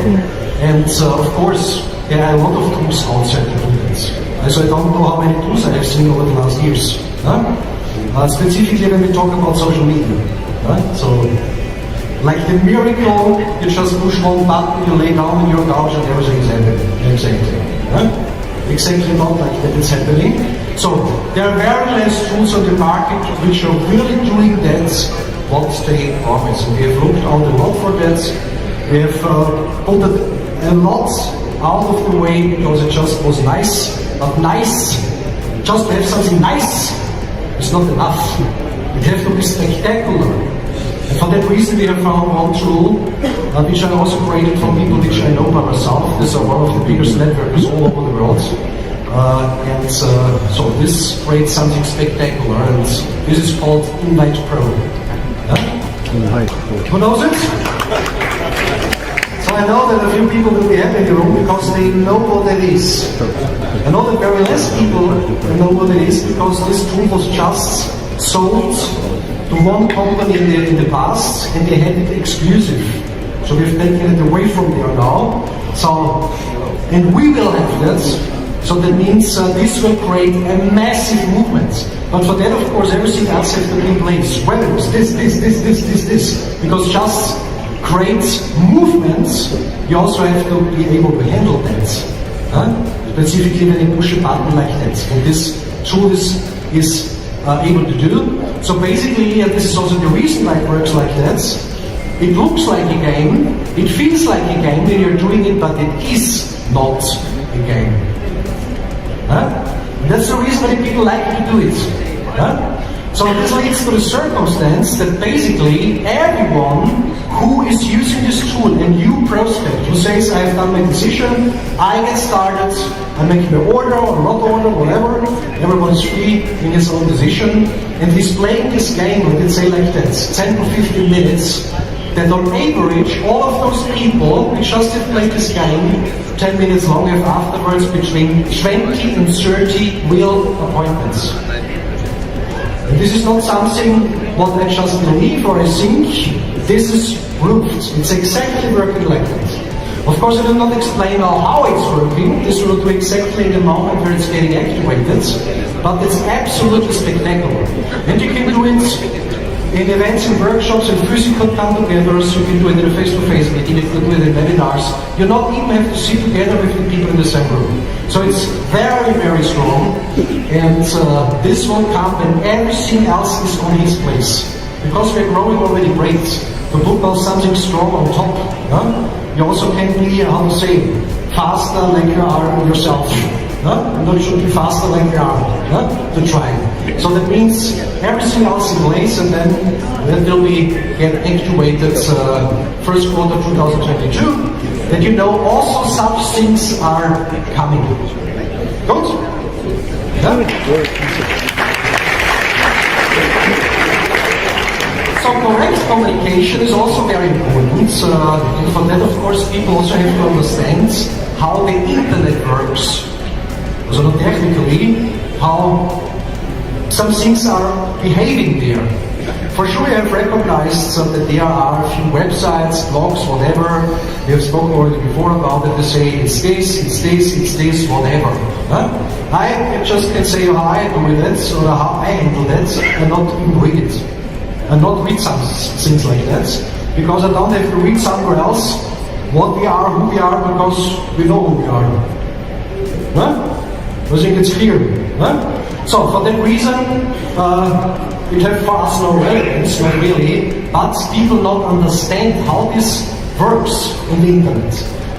And of course there are a lot of tools outside to do this. So I don't know how many tools I have seen over the last years. Specifically when we talk about social media. So, like the miracle, you just push one button, you lay down on your couch and everything is happening. Exactly. Exactly not like that it's happening. So, there are very less tools on the market which are really doing that what they promise. And we have looked out a lot for that. We have put a lot out of the way because it just was nice. But nice, just to have something nice is not enough. It has to be spectacular. And for that reason we have found one tool, which I also created from people which I know by myself. These are one of the biggest networks all over the world. So this creates something spectacular, and this is called Invite Pro. Who knows it? So I know that a few people will be happy in the room because they know what it is. I know that very less people know what it is because this tool was just sold to one company in the past and they had it exclusive. So we've taken it away from there now. So, and we will have that. So that means this will create a massive movement. But for that, of course, everything else has to be in place. Whether it's this. Because just create movements, you also have to be able to handle that. Specifically when you push a button like that. And this tool is able to do. So basically, and this is also the reason why it works like that, it looks like a game, it feels like a game when you're doing it, but it is not a game. That's the reason why people like to do it. So this leads to the circumstance that basically everyone who is using this tool, a new prospect who says, I've done my decision, I get started, I make an order or not order, whatever, everyone's free in his own decision, and he's playing this game, let's say like that, 10 to 15 minutes, that on average, all of those people who just have played this game 10 minutes long have afterwards between 20 and 30 real appointments. And this is not something what I just believe or I think, this is proved. It's exactly working like that. Of course I will not explain how it's working, this will do exactly in the moment where it's getting activated, but it's absolutely spectacular. And you can do it in events and workshops and physical come-togethers, you can do it in a face-to-face meeting, you can do it in webinars. You not even have to sit together with the people in the same room. So it's very, very strong, and this will come when everything else is on its place. Because we're growing already great, to put now something strong on top, you also can be, how to say, faster like you are yourself. Not should be faster like you are, to try. So that means everything else in place, and then that will be get activated first quarter 2022. That you know also such things are coming. Good? So correct communication is also very important. And for that, of course, people also have to understand how the internet works. So not technically, how some things are behaving there. For sure you have recognized that there are a few websites, blogs, whatever. We have spoken already before about it. They say it's this, whatever. Huh? I just can say how I do it, or how I handle that, and not even read it. And not read some things like that. Because I don't have to read somewhere else what we are, who we are, because we know who we are. Huh? I think it's clear. Huh? So for that reason, it has for us no relevance, not really, but people not understand how this works in the internet.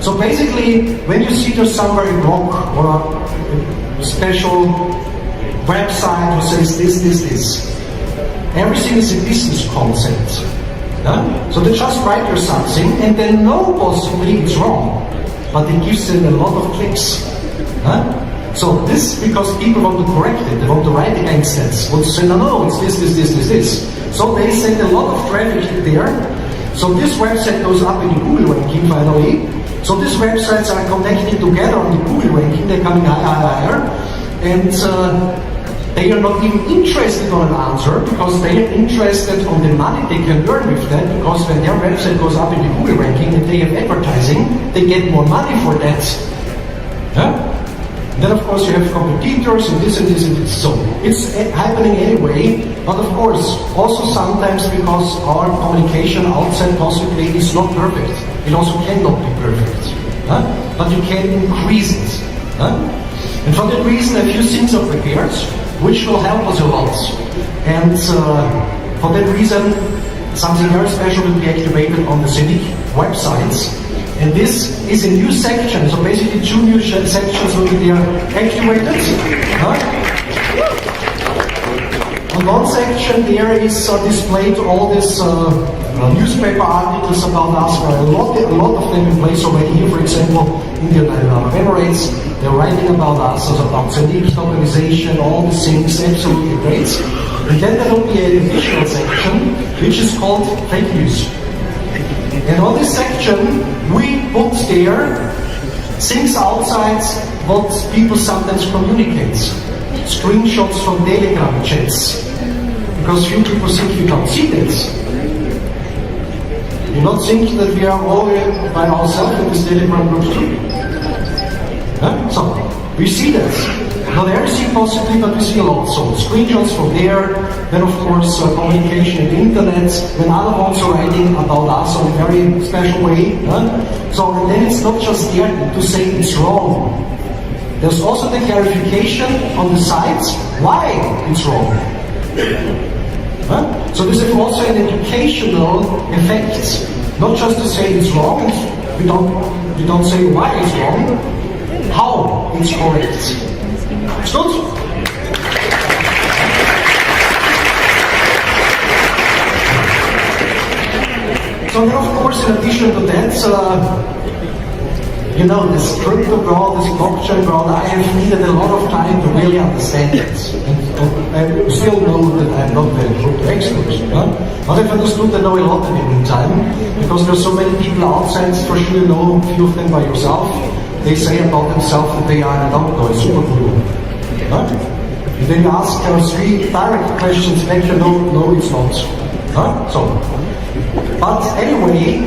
So basically, when you see there's somewhere a blog or a special website who says this, everything is a business concept. Yeah? So they just write there something and they know possibly it's wrong, but it gives them a lot of clicks. Huh? So this because people want to correct it, they want to write against that, want to say no, it's this. So they send a lot of traffic there. So this website goes up in the Google ranking finally. So these websites are connecting together on the Google ranking, they're coming higher, and they are not even interested on an answer because they are interested on the money they can earn with that, because when their website goes up in the Google ranking and they have advertising, they get more money for that. Yeah? Then of course you have competitors and this and this and this. So it's happening anyway, but of course also sometimes because our communication outside possibly is not perfect. It also cannot be perfect. Huh? But you can increase it. Huh? And for that reason a few things are prepared, which will help us a lot. And for that reason something very special will be activated on the Zeniq websites. And this is a new section, so basically 2 new sections will be there activated. Huh? On one section there is displayed all these newspaper articles about us, where a lot of them in place already here, for example, in the United Arab Emirates. They're writing about us, about Zeniq organization, all these things, absolutely great. And then there will be an additional section, which is called fake news. And on this section, we put there things outside what people sometimes communicate. Screenshots from Telegram chats. Because few people think we don't see that. You not think that we are all by ourselves in this Telegram group too? Huh? So, we see that. Not everything possibly, but we see a lot. So, screenshots from there, then of course communication in the internet, when other ones are writing about us in a very special way. Huh? So, and then it's not just there to say it's wrong. There's also the clarification on the sites why it's wrong. Huh? So this is also an educational effect. Not just to say it's wrong, we don't say why it's wrong, how it's correct. It's good? So then of course in addition to that, this crypto world, this blockchain world, I have needed a lot of time to really understand it. And I still know that I'm not a crypto expert. But I've understood I know a lot in the meantime, because there's so many people outside, for sure you know a few of them by yourself. They say about themselves that they are an adopter, a super guru. And then you ask 3 direct questions back, no it's not. But anyway,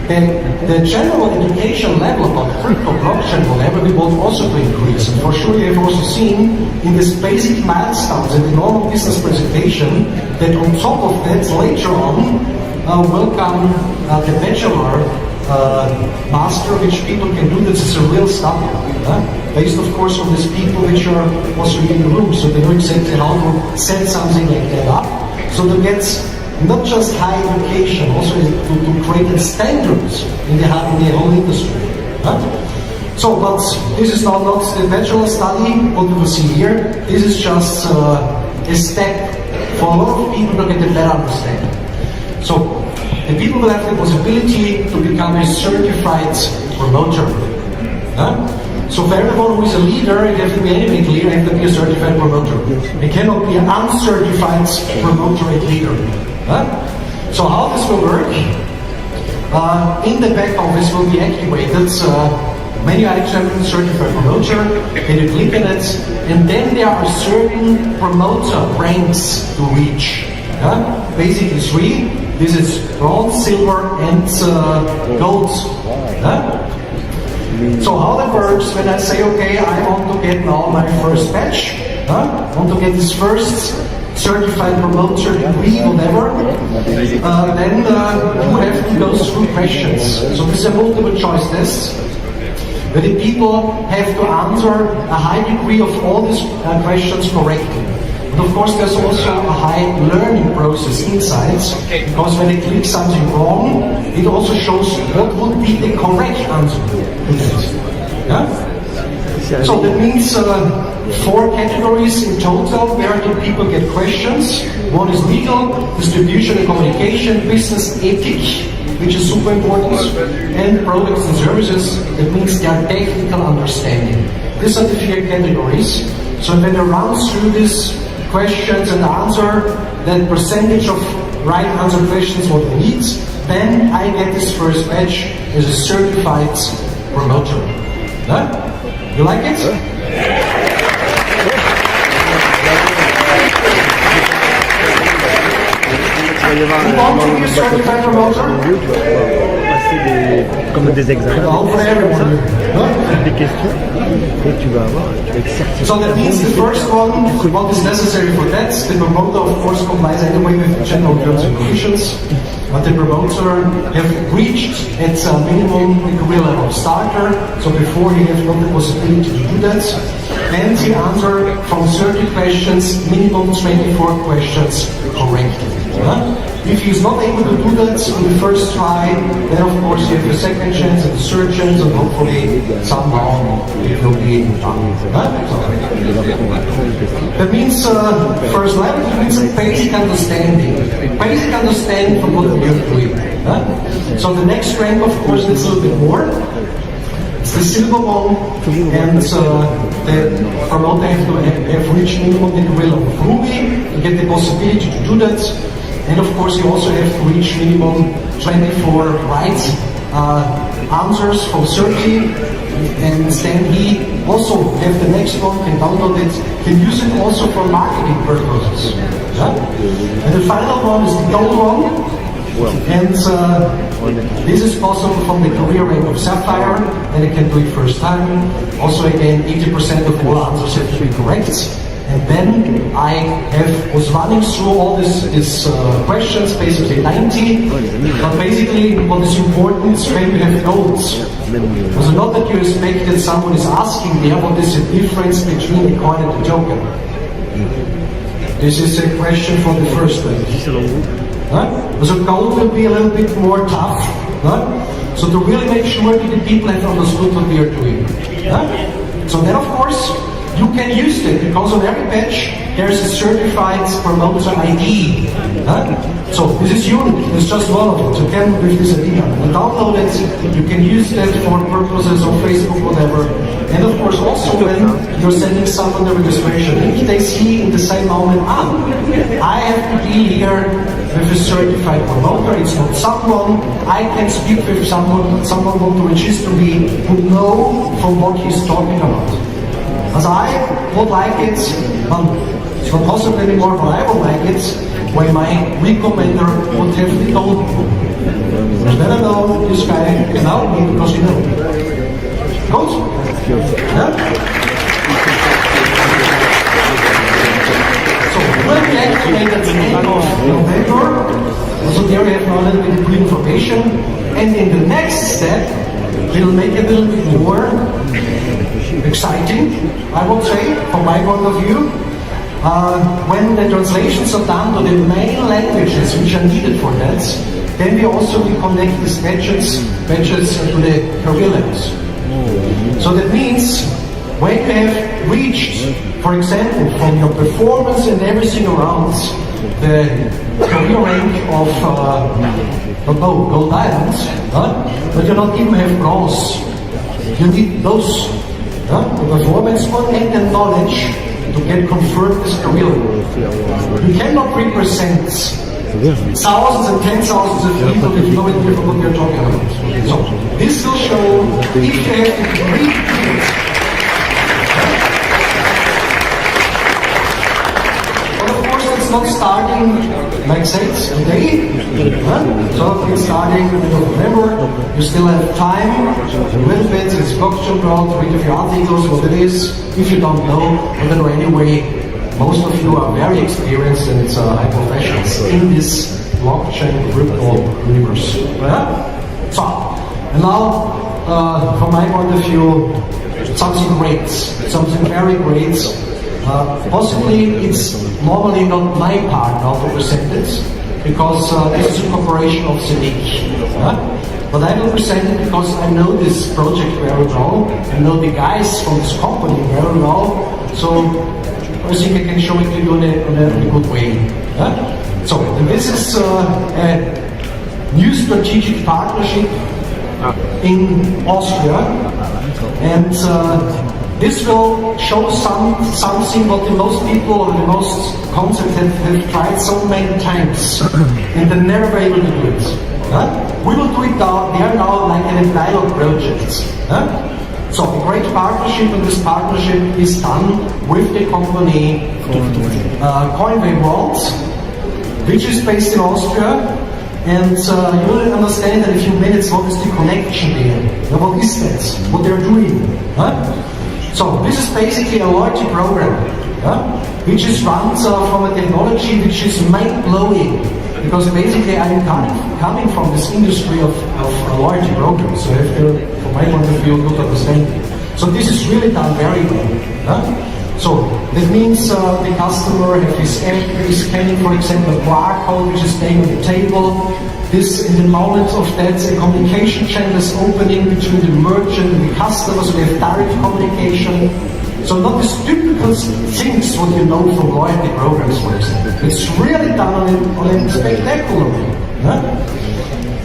the general education level about crypto, blockchain, whatever, we want also to increase. And for sure you have also seen in this basic milestones in the normal business presentation that on top of that later on will come the bachelor master, which people can do. This is a real study, based of course on these people which are also in the room, so they know exactly how to set something like that up. So they get not just high education, also to create standards in the whole industry. So, but this is not the bachelor study, what we will see here. This is just a step for a lot of people to get a better understanding. So, the people will have the possibility to become a certified promoter. So for everyone who is a leader, you have to be any leader, you have to be a certified promoter. You cannot be an uncertified promoter and leader. So how this will work? In the back office will be activated. Many are actually certified promoter, they click on it, and then there are certain promoter ranks to reach. Basically 3. This is bronze, silver, and gold. So how that works when I say, okay, I want to get now my first badge, I want to get this first certified promoter degree, whatever, then you have to go through questions. So this is a multiple choice test, where the people have to answer a high degree of all these questions correctly. But of course there's also a high learning process inside, because when they click something wrong, it also shows what would be the correct answer to this. So that means 4 categories in total where the people get questions. One is legal, distribution and communication, business ethics, which is super important, and products and services. That means their technical understanding. These are the 4 categories. So when they run through these questions and answer that percentage of right answer questions what they need, then I get this first badge as a certified promoter. You like it? Who wants to be a certified promoter? Comme des examens. Des questions et tu vas être certifié. So that means the first one, what is necessary for that? The promoter of course complies anyway with general terms and conditions. But the promoter have reached at a minimum degree level starter, so before he has not the possibility to do that. And he answered from 30 questions, minimum 24 questions correctly. If he's not able to do that on the first try, then of course you have the second chance and the third chance, and hopefully somehow it will be done. That means first level, it means basic understanding. Basic understanding from what you're doing. So the next rank, of course, is a little bit more. It's the silver one, and the promoter have reached minimum degree of Huobi to get the possibility to do that. And of course you also have to reach minimum 24 right answers from 30, and then he also have the next one, can download it, can use it also for marketing purposes. And the final one is the gold one. And this is possible from the career rank of Safir, and it can do it first time. Also again, 80% of all answers have to be correct. And then I was running through all these questions, basically 90. But basically what is important is when you have goals. So not that you expect that someone is asking there what is the difference between a coin and a token. This is a question for the first one. So gold will be a little bit more tough. So to really make sure that the people have understood what we are doing. So then of course, you can use it, because on every badge there's a certified promoter ID. So this is unique, it's just one of it. You can with this ID, you download it, you can use that for purposes of Facebook, whatever. And of course also when you're sending someone the registration link, they see in the same moment, I have to be here with a certified promoter. It's not someone, I can speak with someone want to register me who know from what he's talking about. As I would like it, it's not possible anymore, but I would like it when my recommender would have told me. And then I know this guy can help me because he knows. Good? Yeah? So we'll be activated at the end of November. So there we have now a little bit of information. And in the next step, we'll make it a little bit more exciting, I would say, from my point of view. When the translations are done to the main languages which are needed for that, then we also will connect these badges to the career levels. So that means when you have reached, for example, from your performance and everything around, the career rank of gold diamond, but you don't even have bronze. You need those, the performance one and the knowledge to get confirmed as career. You cannot represent thousands and 10,000s of people if you know what you're talking about. So this will show if you have to read it. But of course it's not starting like said, today. So it's starting in the middle of November. You still have time, a little bit, it's blockchain world, read a few articles, what it is. If you don't know anyway, most of you are very experienced and it's high professionals in this blockchain crypto universe. So, and now, from my point of view, something great, something very great. Possibly it's normally not my part now to present it, because this is a corporation of Zeniq. But I will present it because I know this project very well, I know the guys from this company very well, so I think I can show it to you in a good way. So, this is a new strategic partnership in Austria, and this will show something what the most people or the most concepts have tried so many times and they're never able to do it. We will do it now, they are now like in a dialogue project. So a great partnership, and this partnership is done with the company Coinway World, which is based in Austria. And you will understand in a few minutes what is the connection there. What is that? What they're doing? So this is basically a loyalty program, which is run from a technology which is mind-blowing. Because basically I'm coming from this industry of loyalty programs, so I have to, from my point of view, good understanding. So this is really done very well. So that means the customer has his app, is scanning, for example, a QR code which is staying on the table. This, in the moment of that, a communication channel is opening between the merchant and the customer, so we have direct communication. So not these typical things what you know from loyalty programs, for example. It's really done on a spectacular way.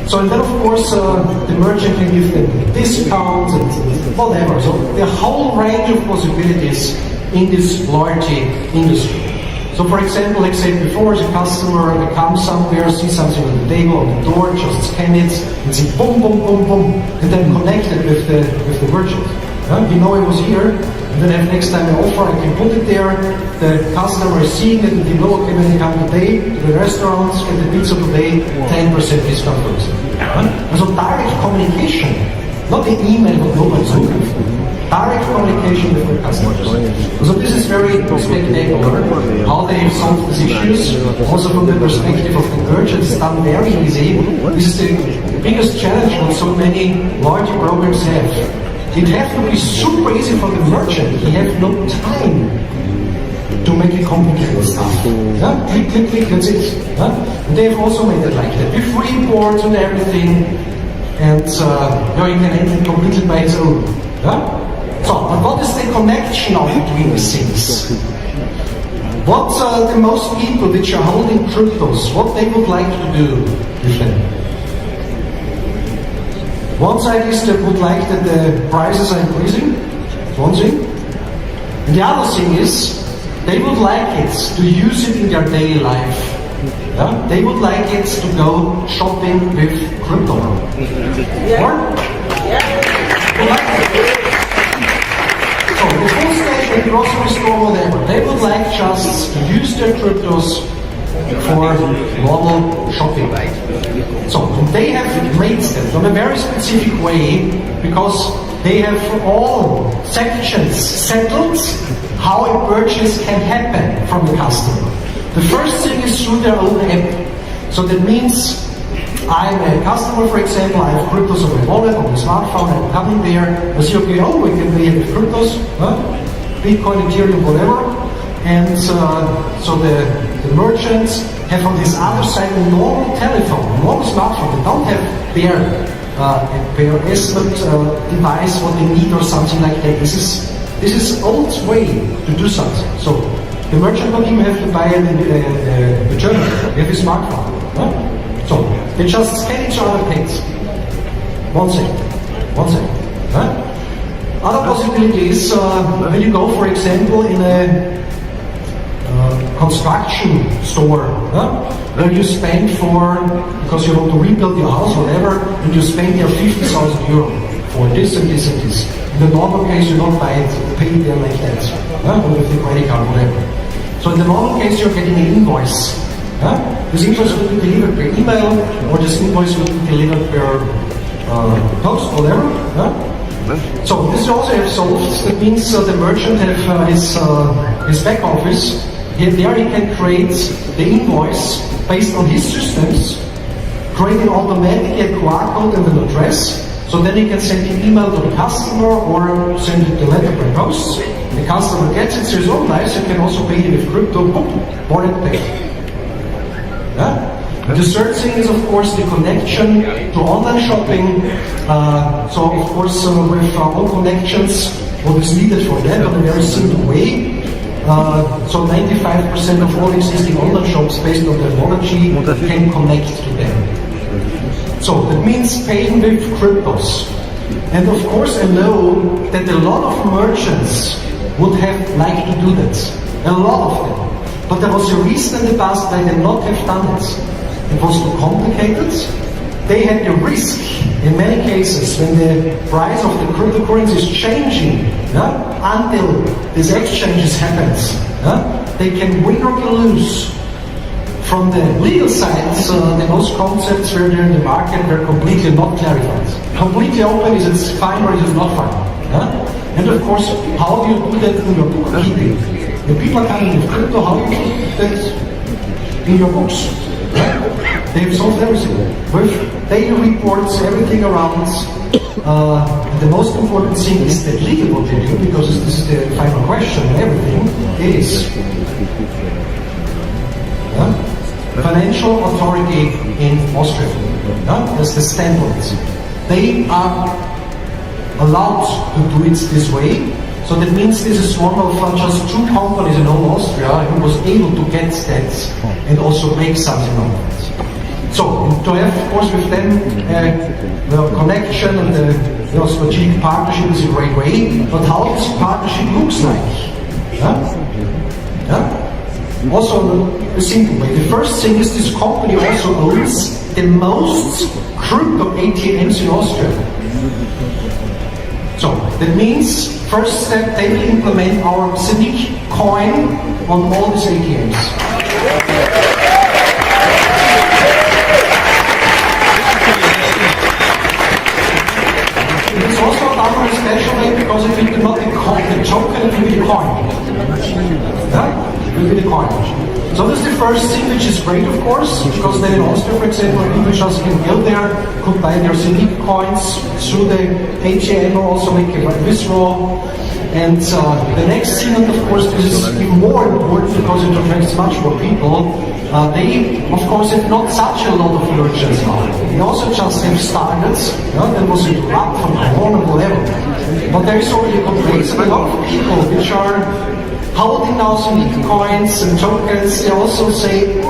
So and then of course the merchant can give them discounts and whatever. So the whole range of possibilities in this loyalty industry. So for example, like I said before, the customer comes somewhere, sees something on the table, on the door, just scan it, and say boom, boom, boom, boom, and then connect it with the merchant. You know it was here, and then next time I offer, I can put it there, the customer is seeing it, and you know, okay, when they come today to the restaurants, get the pizza today, 10% discount for example. And so direct communication, not the email what nobody's looking for. Direct communication with the customers. So this is very spectacular, how they have solved these issues, also from the perspective of the merchant. It's done very easy. This is the biggest challenge that so many loyalty programs have. It has to be super easy for the merchant. He has no time to make it complicated stuff. Click, click, click, that's it. And they have also made it like that, with reports and everything, and you can enter it completely by its own. So, but what is the connection now between these things? What the most people which are holding cryptos, what they would like to do with them? One side is they would like that the prices are increasing, one thing. And the other thing is, they would like it to use it in their daily life. They would like it to go shopping with crypto. So the full stage, the grocery store, whatever, they would like just to use their cryptos for normal shopping. So they have made them in a very specific way, because they have all sections settled how a purchase can happen from the customer. The first thing is through their own app. So that means I'm a customer, for example, I have cryptos on my wallet, on my smartphone, I'm coming there, I say, okay, we can pay with cryptos, Bitcoin, Ethereum, whatever. And so the merchants have on this other side a normal telephone, a normal smartphone. They don't have their estimate device, what they need or something like that. This is old way to do something. So the merchant don't even have to buy a terminal. They have a smartphone. So they just scan each other pays. One second. Other possibility is when you go, for example, in a construction store, where you spend because you want to rebuild your house, whatever, and you spend there 50,000 euro for this and this and this. In the normal case, you don't buy it, pay it there like that, or with the credit card, whatever. So in the normal case, you're getting an invoice. This invoice will be delivered per email, or this invoice will be delivered per post, whatever. So this also have solved. That means the merchant have his back office. There he can create the invoice based on his systems, creating automatically a QR code and an address. So then he can send the email to the customer or send it the letter per post. The customer gets it, says, oh nice, you can also pay it with crypto, boom, bought it paid. The third thing is, of course, the connection to online shopping. So, of course, with our own connections, what is needed for that in a very simple way. So 95% of all existing online shops based on technology can connect to them. So that means paying with cryptos. And of course I know that a lot of merchants would have liked to do that. A lot of them. But there was a reason in the past why they not have done it. It was too complicated. They had the risk, in many cases, when the price of the cryptocurrency is changing, until this exchanges happens, they can win or lose. From the legal side, the most concepts where they're in the market were completely not clarified. Completely open, is it fine or is it not fine? And of course, how do you do that in your bookkeeping? The people are coming with crypto, how do you do that in your books? They have solved everything. With daily reports, everything around. And the most important thing is that legal what they do, because this is the final question and everything, is financial authority in Austria. That's the standard. They are allowed to do it this way. So that means this is one of just 2 companies in all Austria who was able to get that and also make something of it. So to have, of course, with them the connection and the strategic partnership is a great way. But how this partnership looks like? Also a simple way. The first thing is this company also owns the most crypto ATMs in Austria. So that means, first step, they will implement our Zeniq coin on all these ATMs. It's also done in a special way because it will be not the token, it will be the coin. It will be the coin. So this is the first thing, which is great, of course, because then in Austria, for example, people just can go there, could buy their Zeniq coins through the ATM or also make a withdrawal. And the next thing, and of course, this is even more important because it attracts much more people. They, of course, have not such a lot of merchants now. They also just have started. There was a rap from Horn or whatever. But there is already a good base and a lot of people which are holding now some coins and tokens. They also say,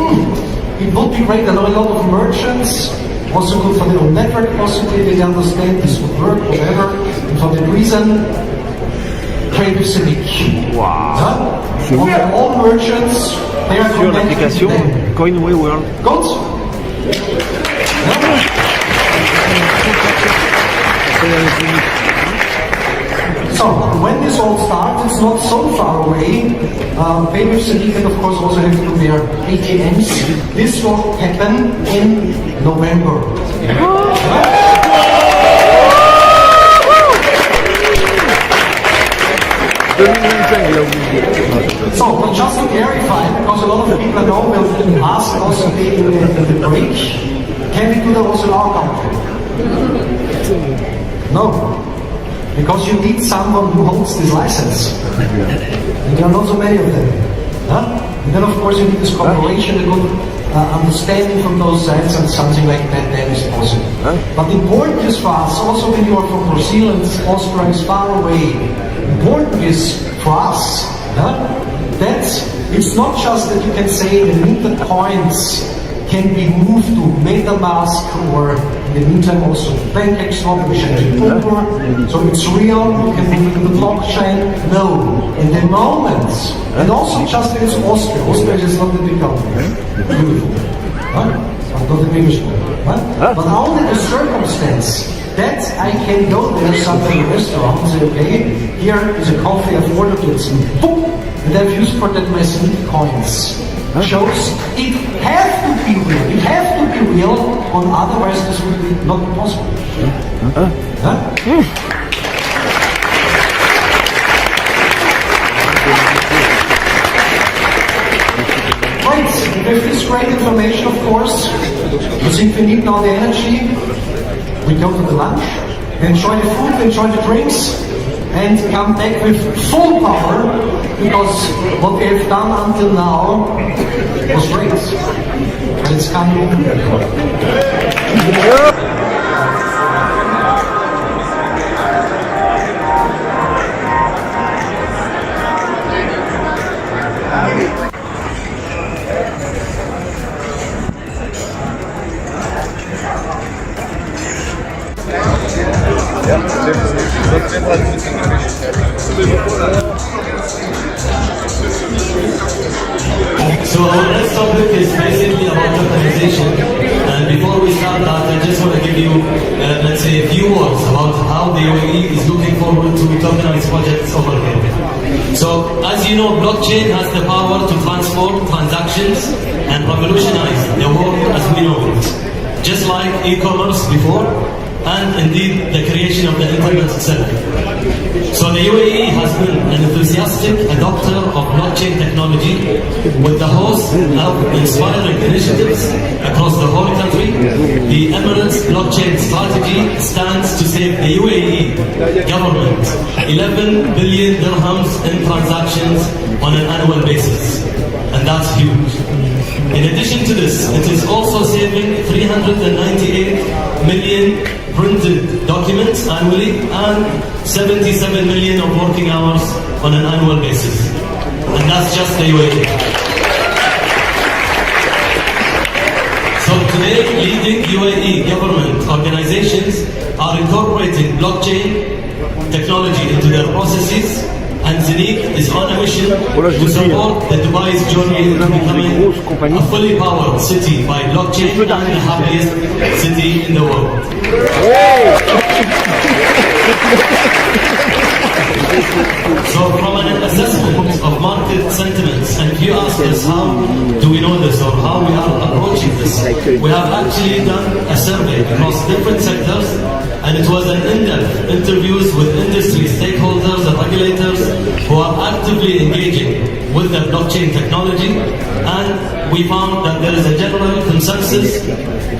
it would be great. I know a lot of merchants, also good for their own network possibly. They understand this would work, whatever. And for that reason, trade with Zeniq. Wow. All merchants, they are sur l'application Coinway World. Good. So, when this all starts, it's not so far away. Pay with Zeniq and of course also have to their ATMs. This will happen in November. So, but just to clarify, because a lot of people I know will ask also in the break, can we do that also in our country? No. Because you need someone who holds this license. And there are not so many of them. And then of course you need this cooperation, a good understanding from those sides, and something like that then is possible. But important is for us, also when you are from Brazil and Austria is far away, important is for us that it's not just that you can say the minted coins can be moved to MetaMask or in the meantime also to PancakeSwap, which is over. So it's real, you can move it to the blockchain. No, in the moment, and also just in Austria. Austria is not the big country. Beautiful. Not the biggest one. But only the circumstance that I can go there, something in a restaurant, and say, okay, here is a coffee, I've ordered it, and I've used for that my Zeniq coins. shows it has to be real. It has to be real, or otherwise this would be not possible. Right, with this great information, of course, I think we need now the energy. We go to the lunch, we enjoy the food, we enjoy the drinks, and come back with full power, because what we have done until now was great. And it's coming. So our next topic is basically about tokenization, and before we start that, I just want to give you, let's say, a few words about how the UAE is looking forward to tokenized projects over here. So, as you know, blockchain has the power to transform transactions and revolutionize the world as we know it, just like e-commerce before, and indeed the creation of the internet itself. So the UAE has been an enthusiastic adopter of blockchain technology with the host of inspiring initiatives across the whole country. The Emirates blockchain strategy stands to save the UAE government 11 billion dirhams in transactions on an annual basis. And that's huge. In addition to this, it is also saving 398 million printed documents annually and 77 million of working hours on an annual basis. And that's just the UAE. So today, leading UAE government organizations are incorporating blockchain technology into their processes, and Zeniq is on a mission to support the Dubai's journey into becoming a fully powered city by blockchain and the happiest city in the world. So from an assessment of market sentiments, and if you ask us how do we know this or how we are approaching this, we have actually done a survey across different sectors, and it was an in-depth interviews with industry stakeholders and regulators who are actively engaging with the blockchain technology, and we found that there is a general consensus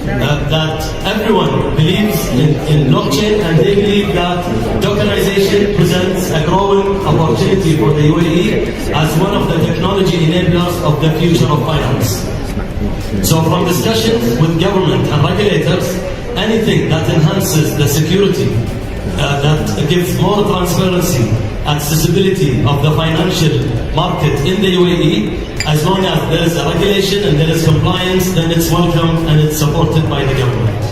that everyone believes in blockchain, and they believe that tokenization presents a growing opportunity for the UAE as one of the technology enablers of the future of finance. So from discussions with government and regulators, anything that enhances the security, that gives more transparency, accessibility of the financial market in the UAE, as long as there is a regulation and there is compliance, then it's welcome and it's supported by the government.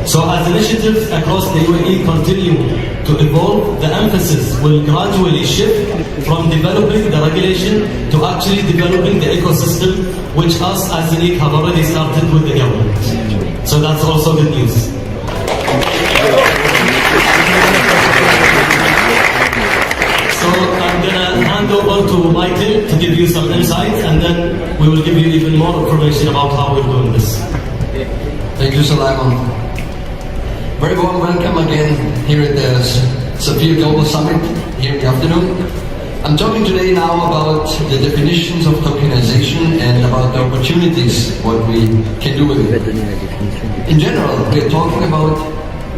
So as initiatives across the UAE continue to evolve, the emphasis will gradually shift from developing the regulation to actually developing the ecosystem, which us as Zeniq have already started with the government. So that's also good news. So I'm going to hand over to Michael to give you some insights, and then we will give you even more information about how we're doing this. Thank you, Sulaiman. Very warm welcome again here at the Safir Global Summit here in the afternoon. I'm talking today now about the definitions of tokenization and about the opportunities, what we can do with it. In general, we're talking about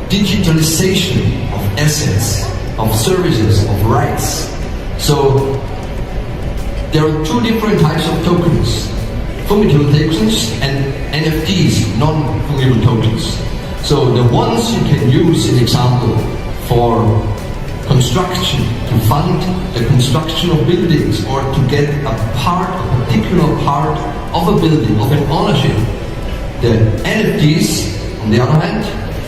digitalization of assets, of services, of rights. So there are two different types of tokens: fungible tokens and NFTs, non-fungible tokens. So the ones you can use, in example, for construction, to fund the construction of buildings, or to get a particular part of a building, of an ownership. The NFTs, on the other hand,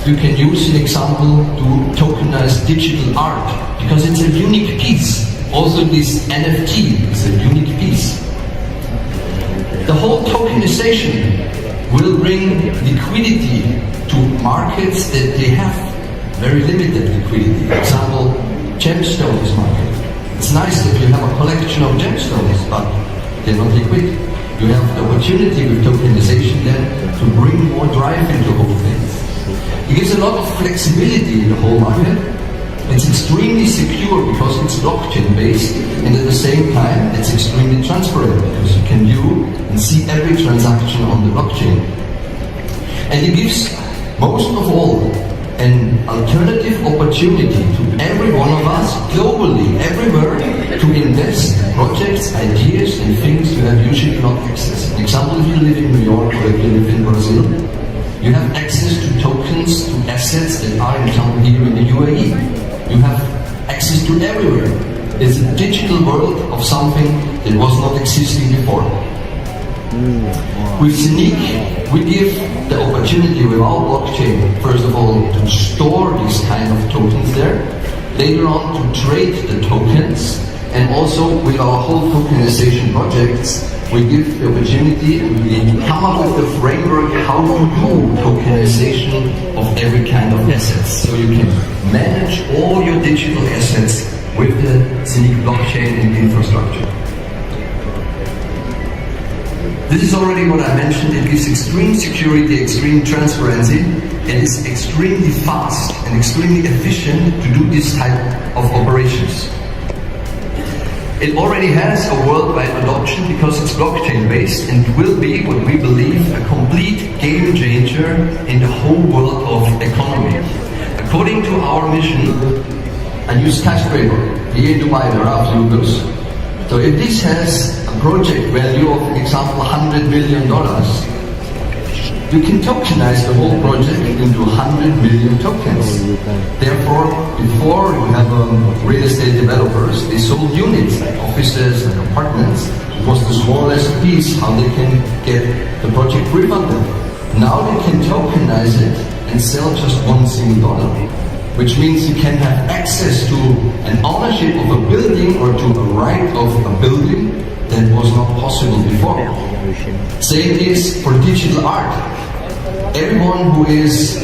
you can use, in example, to tokenize digital art, because it's a unique piece. Also this NFT is a unique piece. The whole tokenization will bring liquidity to markets that they have very limited liquidity. For example, gemstones market. It's nice if you have a collection of gemstones, but they're not liquid. You have the opportunity with tokenization then to bring more drive into whole things. It gives a lot of flexibility in the whole market. It's extremely secure because it's blockchain based, and at the same time it's extremely transparent because you can view and see every transaction on the blockchain. And it gives, most of all, an alternative opportunity to every one of us, globally, everywhere, to invest projects, ideas, and things you have usually not access. For example, if you live in New York or if you live in Brazil, you have access to tokens, to assets that are, for example, here in the UAE. You have access to everywhere. It's a digital world of something that was not existing before. With Zeniq, we give the opportunity with our blockchain, first of all, to store these kind of tokens there, later on to trade the tokens, and also with our whole tokenization projects, we give the opportunity to come up with the framework how to do tokenization of every kind of assets. So you can manage all your digital assets with the Zeniq blockchain and infrastructure. This is already what I mentioned. It gives extreme security, extreme transparency, and is extremely fast and extremely efficient to do this type of operations. It already has a worldwide adoption because it's blockchain based and will be, what we believe, a complete game changer in the whole world of economy. According to our mission, a new skyscraper here in Dubai, there are a few goods. So if this has a project value of, for example, $100 million, you can tokenize the whole project into 100 million tokens. Therefore, before you have real estate developers, they sold units like offices and apartments. It was the smallest piece how they can get the project refunded. Now they can tokenize it and sell just $1 single, which means you can have access to an ownership of a building or to a right of a building that was not possible before. Same is for digital art. Everyone who is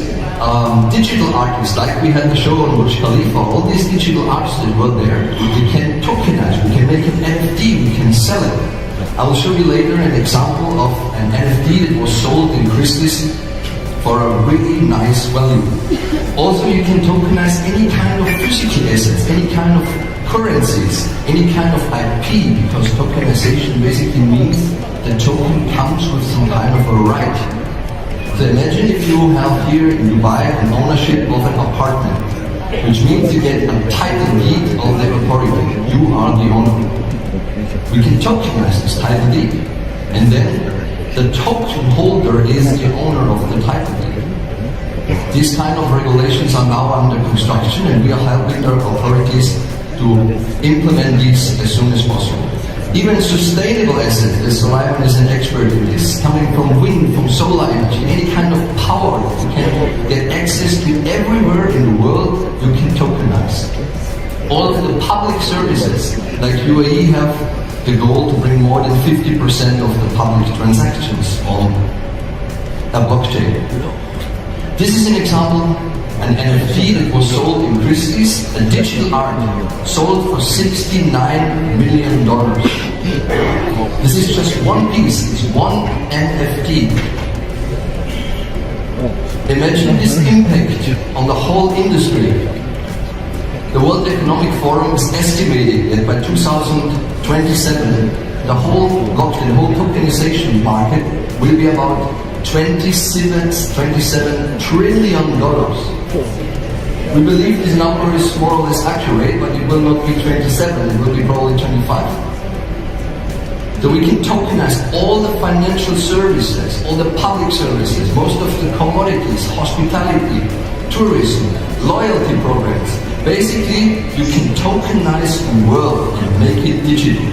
digital artist, like we had the show on Burj Khalifa, all these digital artists that were there, we can tokenize, we can make an NFT, we can sell it. I will show you later an example of an NFT that was sold in Christie's for a really nice value. Also, you can tokenize any kind of physical assets, any kind of currencies, any kind of IP, because tokenization basically means the token comes with some kind of a right. So imagine if you have here in Dubai an ownership of an apartment, which means you get a title deed of the authority. You are the owner. We can tokenize this title deed, and then the token holder is the owner of the title deed. These kind of regulations are now under construction, and we are helping the authorities to implement these as soon as possible. Even sustainable assets, as Solomon is an expert in this, coming from wind, from solar energy, any kind of power, you can get access to everywhere in the world, you can tokenize. All of the public services, like UAE have the goal to bring more than 50% of the public transactions on a blockchain. This is an example, an NFT that was sold in Christie's, a digital art, sold for $69 million. This is just one piece, it's one NFT. Imagine this impact on the whole industry. The World Economic Forum is estimating that by 2027, the whole blockchain, the whole tokenization market will be about $27 trillion. We believe this number is more or less accurate, but it will not be 27, it will be probably 25. So we can tokenize all the financial services, all the public services, most of the commodities, hospitality, tourism, loyalty programs. Basically, you can tokenize the world and make it digital.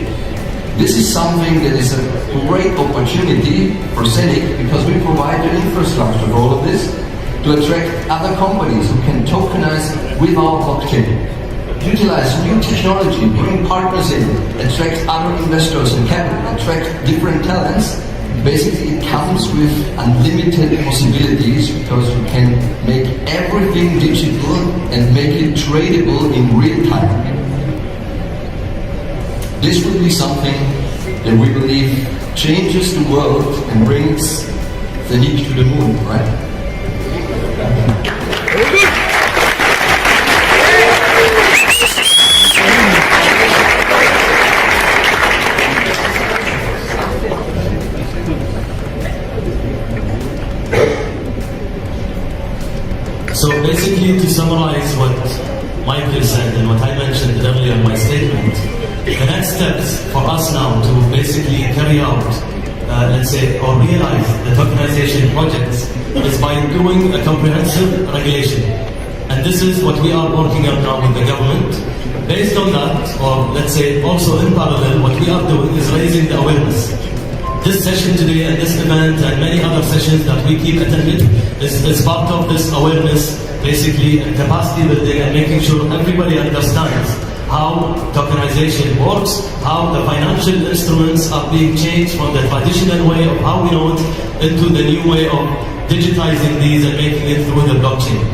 This is something that is a great opportunity for Zeniq because we provide the infrastructure for all of this to attract other companies who can tokenize with our blockchain. Utilize new technology, bring partners in, attract other investors and capital, attract different talents. Basically, it comes with unlimited possibilities because you can make everything digital and make it tradable in real time. This will be something that we believe changes the world and brings Zeniq to the moon, right? So basically, to summarize what Michael said and what I mentioned earlier in my statement, the next steps for us now to basically carry out, let's say, or realize the tokenization projects is by doing a comprehensive regulation. And this is what we are working on now with the government. Based on that, or let's say also in parallel, what we are doing is raising the awareness. This session today and this event and many other sessions that we keep attending is part of this awareness, basically, and capacity building and making sure everybody understands how tokenization works, how the financial instruments are being changed from the traditional way of how we know it into the new way of digitizing these and making it through the blockchain.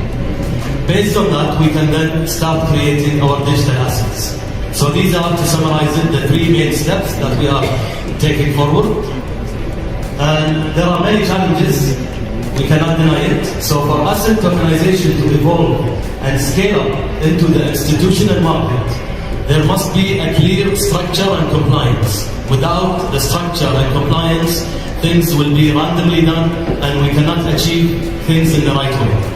Based on that, we can then start creating our digital assets. So these are, to summarize it, the three main steps that we are taking forward. And there are many challenges, we cannot deny it. So for asset tokenization to evolve and scale up into the institutional market, there must be a clear structure and compliance. Without the structure and compliance, things will be randomly done and we cannot achieve things in the right way.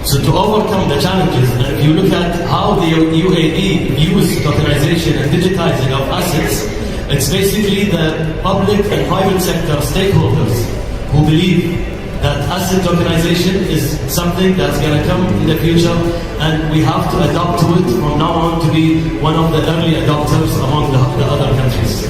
So to overcome the challenges, and if you look at how the UAE views tokenization and digitizing of assets, it's basically the public and private sector stakeholders who believe that asset tokenization is something that's going to come in the future and we have to adapt to it from now on to be one of the early adopters among the other countries.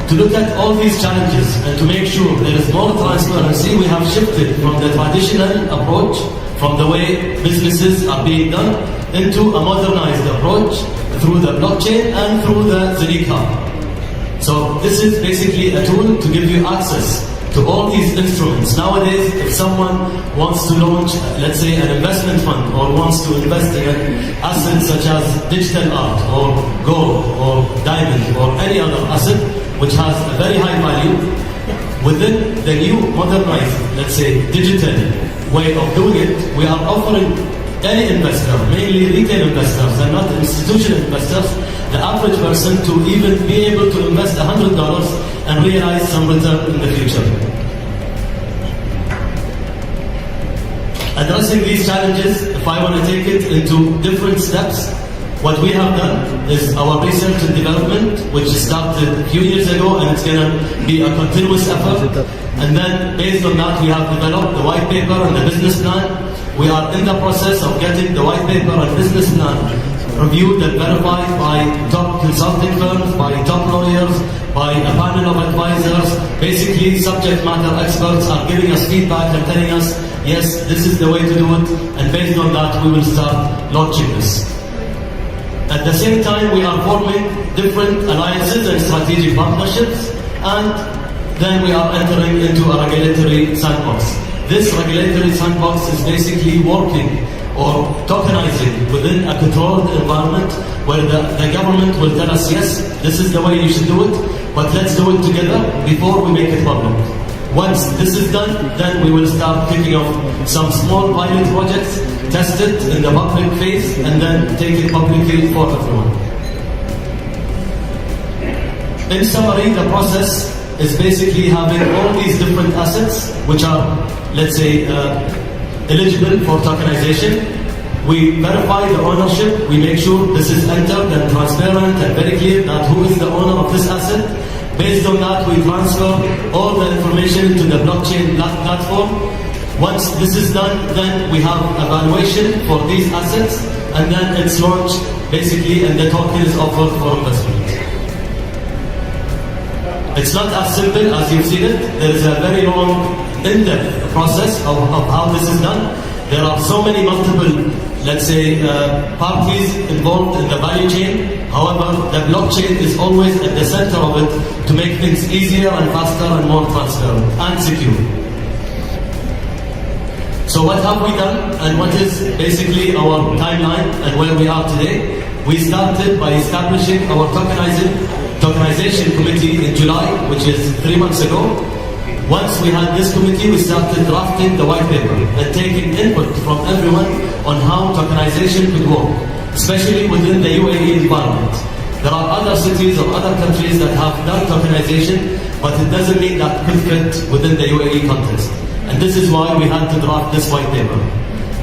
To look at all these challenges and to make sure there is more transparency, we have shifted from the traditional approach, from the way businesses are being done, into a modernized approach through the blockchain and through the Zeniq Hub. So this is basically a tool to give you access to all these instruments. Nowadays, if someone wants to launch, let's say, an investment fund or wants to invest in an asset such as digital art or gold or diamond or any other asset which has a very high value, within the new modernized, let's say, digital way of doing it, we are offering any investor, mainly retail investors and not institutional investors, the average person to even be able to invest $100 and realize some return in the future. Addressing these challenges, if I want to take it into different steps, what we have done is our research and development, which started a few years ago and it's going to be a continuous effort. And then based on that, we have developed the white paper and the business plan. We are in the process of getting the white paper and business plan reviewed and verified by top consulting firms, by top lawyers, by a panel of advisors. Basically, subject matter experts are giving us feedback and telling us, yes, this is the way to do it, and based on that, we will start launching this. At the same time, we are forming different alliances and strategic partnerships, and then we are entering into a regulatory sandbox. This regulatory sandbox is basically working or tokenizing within a controlled environment where the government will tell us, yes, this is the way you should do it, but let's do it together before we make it public. Once this is done, then we will start kicking off some small pilot projects, test it in the public phase, and then take it publicly for everyone. In summary, the process is basically having all these different assets which are, let's say, eligible for tokenization. We verify the ownership, we make sure this is entered and transparent and very clear that who is the owner of this asset. Based on that, we transfer all the information to the blockchain platform. Once this is done, then we have evaluation for these assets, and then it's launched basically, and the token is offered for investment. It's not as simple as you've seen it. There is a very long, in-depth process of how this is done. There are so many multiple, let's say, parties involved in the value chain. However, the blockchain is always at the center of it to make things easier and faster and more transparent and secure. So what have we done, and what is basically our timeline and where we are today? We started by establishing our tokenization committee in July, which is 3 months ago. Once we had this committee, we started drafting the white paper and taking input from everyone on how tokenization could work, especially within the UAE environment. There are other cities or other countries that have done tokenization, but it doesn't mean that could fit within the UAE context. And this is why we had to draft this white paper.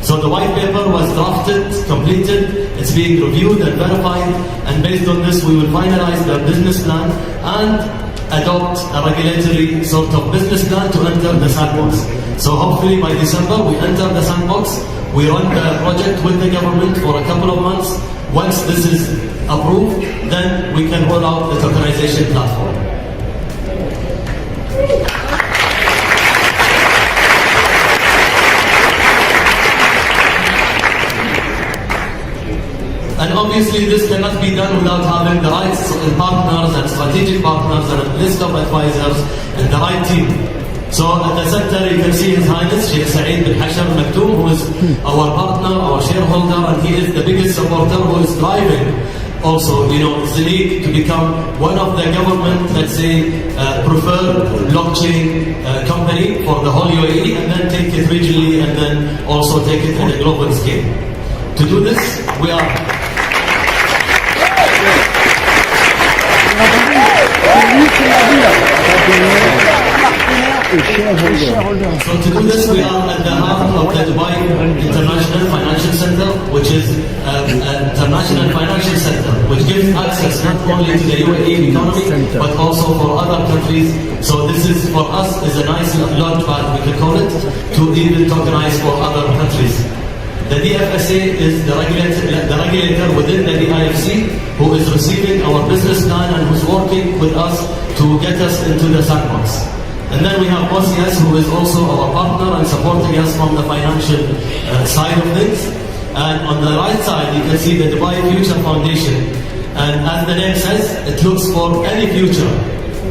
So the white paper was drafted, completed, it's being reviewed and verified, and based on this we will finalize the business plan and adopt a regulatory sort of business plan to enter the sandbox. So hopefully by December we enter the sandbox, we run the project with the government for a couple of months. Once this is approved, then we can roll out the tokenization platform. And obviously this cannot be done without having the right partners and strategic partners and a list of advisors and the right team. So at the center you can see His Highness Sheikh Saeed bin Hasham Maktoum, who is our partner, our shareholder, and he is the biggest supporter who is driving also, Zeniq to become one of the government, let's say, preferred blockchain company for the whole UAE, and then take it regionally and then also take it on a global scale. To do this, we are... So to do this, we are at the heart of the Dubai International Financial Center, which is an international financial center, which gives access not only to the UAE economy, but also for other countries. So this is, for us, is a nice launchpad, we can call it, to even tokenize for other countries. The DFSA is the regulator within the DIFC, who is receiving our business plan and who's working with us to get us into the sandbox. And then we have WazirX, who is also our partner and supporting us from the financial side of things. And on the right side, you can see the Dubai Future Foundation. And as the name says, it looks for any future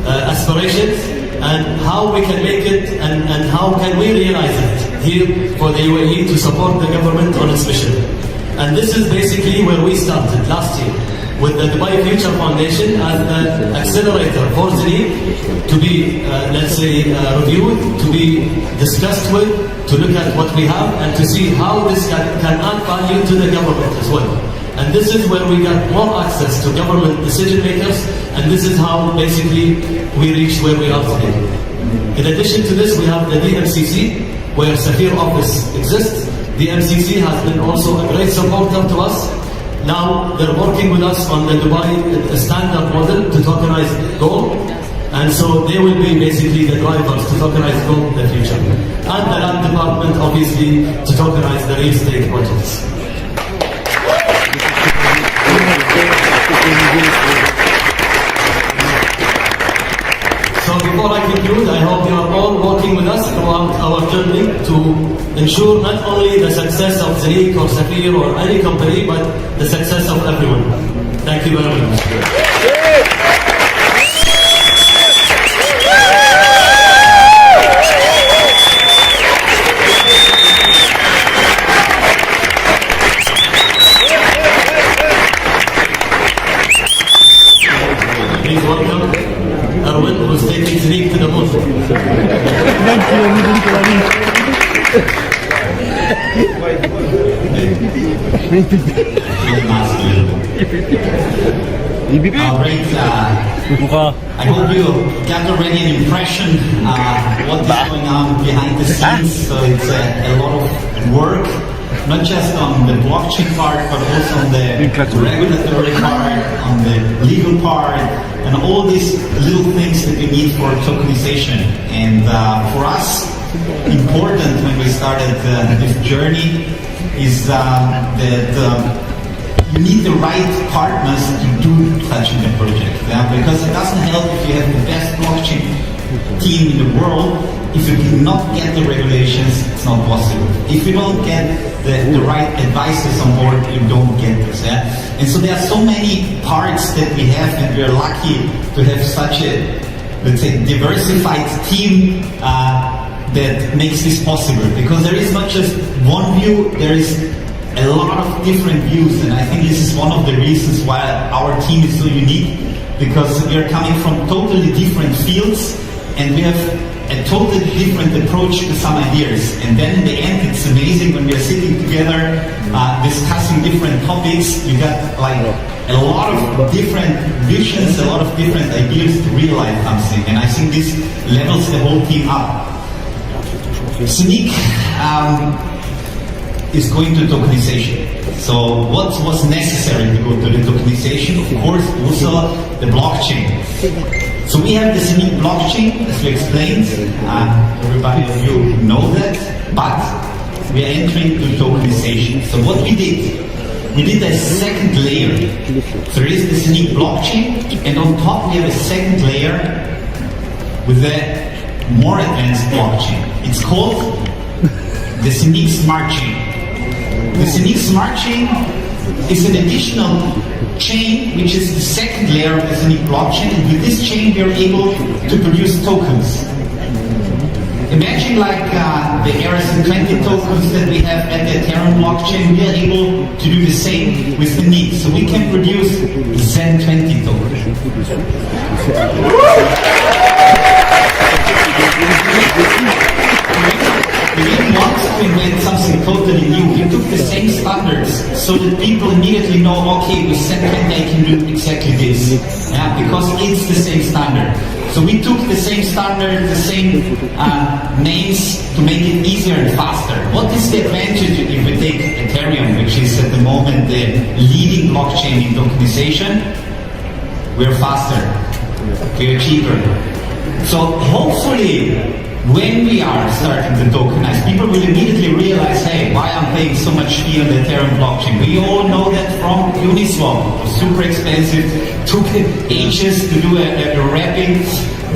aspirations and how we can make it and how can we realize it here for the UAE to support the government on its mission. And this is basically where we started last year, with the Dubai Future Foundation as the accelerator for Zeniq to be, let's say, reviewed, to be discussed with, to look at what we have and to see how this can add value to the government as well. And this is where we got more access to government decision makers, and this is how basically we reached where we are today. In addition to this, we have the DMCC, where Safir office exists. The MCC has been also a great supporter to us. Now they're working with us on the Dubai standard model to tokenize gold, and so they will be basically the drivers to tokenize gold in the future. And the land department, obviously, to tokenize the real estate projects. So before I conclude, I hope you are all working with us throughout our journey to ensure not only the success of Zeniq or Safir or any company, but the success of everyone. Thank you very much. Please welcome Erwin, who is taking Zeniq to the moon. I hope you got already an impression what is going on behind the scenes. So it's a lot of work, not just on the blockchain part, but also on the regulatory part, on the legal part, and all these little things that we need for tokenization. And for us, important when we started this journey is that you need the right partners to do such a project. Because it doesn't help if you have the best blockchain team in the world. If you cannot get the regulations, it's not possible. If you don't get the right advisors on board, you don't get this. And so there are so many parts that we have, and we are lucky to have such a, let's say, diversified team that makes this possible, because there is not just one view, there is a lot of different views, and I think this is one of the reasons why our team is so unique, because we are coming from totally different fields and we have a totally different approach to some ideas. And then in the end, it's amazing when we are sitting together discussing different topics. You got like a lot of different visions, a lot of different ideas to realize something, and I think this levels the whole team up. Zeniq is going to tokenization. So what was necessary to go to the tokenization? Of course, also the blockchain. So we have the Zeniq blockchain, as we explained. Everybody of you know that, but we are entering to tokenization. So what we did a second layer. There is the Zeniq blockchain, and on top we have a second layer with a more advanced blockchain. It's called the Zeniq Smart Chain. The Zeniq Smart Chain is an additional chain, which is the second layer of the Zeniq blockchain, and with this chain we are able to produce tokens. Imagine like the ERC20 tokens that we have at the Ethereum blockchain, we are able to do the same with the Zeniq. So we can produce Zen20 tokens. We didn't want to invent something totally new. We took the same standards so that people immediately know, okay, with Zen20 I can do exactly this. Yeah, because it's the same standard. So we took the same standard, the same names to make it easier and faster. What is the advantage if we take Ethereum, which is at the moment the leading blockchain in tokenization? We're faster, we're cheaper. So hopefully, when we are starting to tokenize, people will immediately realize, hey, why I'm paying so much fee on the Ethereum blockchain? We all know that from Uniswap. It was super expensive, took ages to do a wrapping.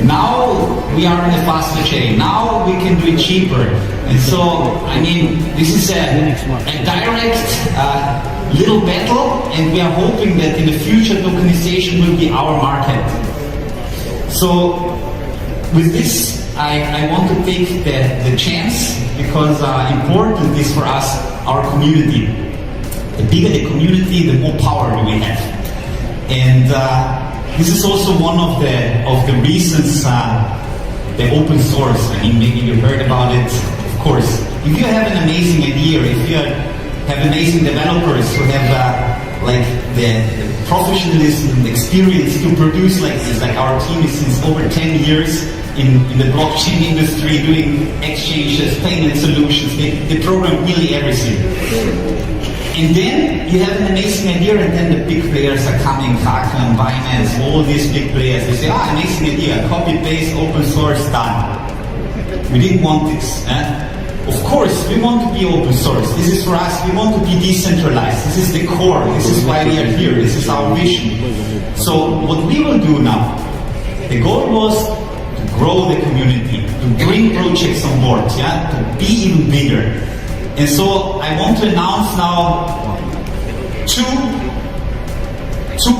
Now we are in a faster chain. Now we can do it cheaper. And so, I mean, this is a direct little battle, and we are hoping that in the future tokenization will be our market. So, with this, I want to take the chance, because important is for us our community. The bigger the community, the more power we have. And this is also one of the reasons the open source. I mean, maybe you heard about it. Of course, if you have an amazing idea, if you have amazing developers who have like the professionalism and experience to produce like this, like our team is since over 10 years in the blockchain industry, doing exchanges, payment solutions, they program nearly everything. And then you have an amazing idea, and then the big players are coming, Kraken, Binance, all these big players. They say, amazing idea, copy, paste, open source, done. We didn't want this. Of course, we want to be open source. This is for us, we want to be decentralized. This is the core. This is why we are here. This is our vision. So what we will do now, the goal was to grow the community, to bring projects on board, to be even bigger. And so I want to announce now two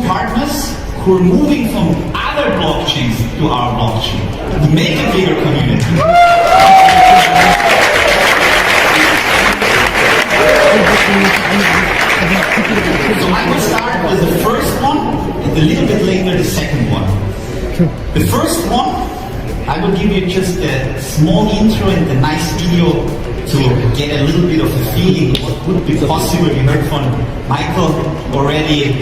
partners who are moving from other blockchains to our blockchain to make a bigger community. So I will start with the first one, and a little bit later the second one. The first one, I will give you just a small intro and a nice video to get a little bit of a feeling of what would be possible. You heard from Michael already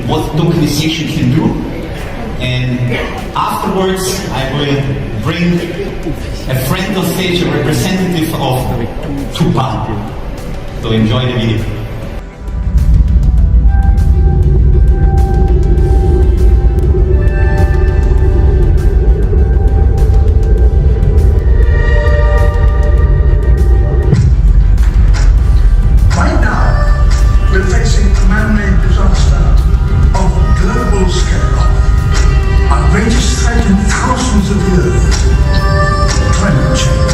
what tokenization can do. And afterwards, I will bring a friend on stage, a representative of Tupa. So enjoy the video. Right now, we're facing a man-made disaster of global scale, our greatest threat in thousands of years, climate change.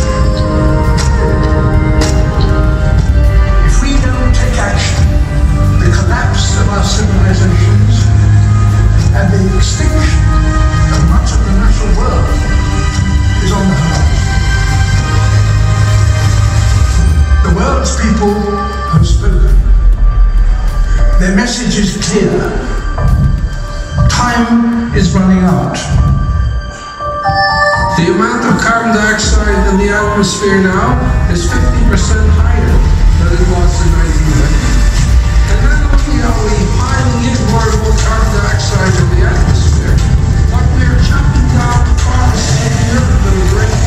If we don't take action, their message is clear. Time is running out. The amount of carbon dioxide in the atmosphere now is 50% higher than it was in 1990. And not only are we piling in more and more carbon dioxide in the atmosphere, but we are chopping down forests in Europe that are great.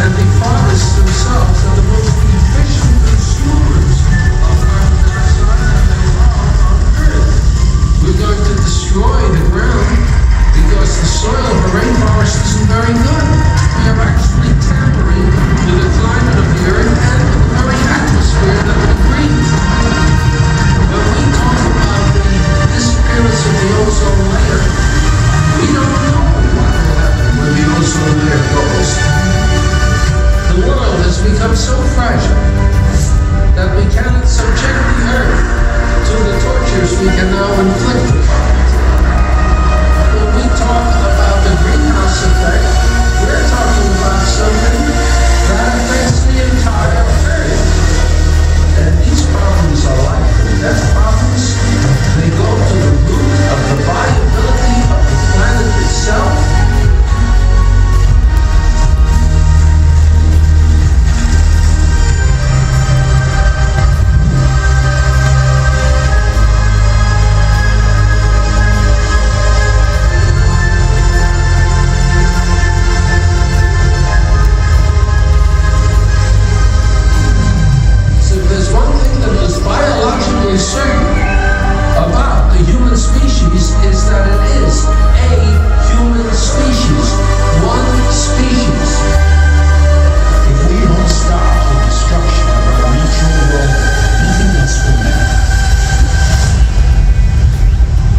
And the forests themselves are the most efficient consumers of carbon dioxide that there are on Earth. We're going to destroy the ground because the soil of the rainforest isn't very good. We are actually tampering with the climate of the Earth and with the very atmosphere that we breathe. When we talk about the disappearance of the ozone layer, we don't know what will happen when the ozone layer goes. The world has become so fragile that we cannot subject the Earth to the tortures we can now inflict upon it. When we talk about the greenhouse effect, we're talking about something that affects the entire Earth. And these problems are life and death problems. They go to the root of the viability of the planet itself. Biologically certain about the human species is that it is a human species, one species. If we don't stop the destruction of our natural world, nothing else will matter.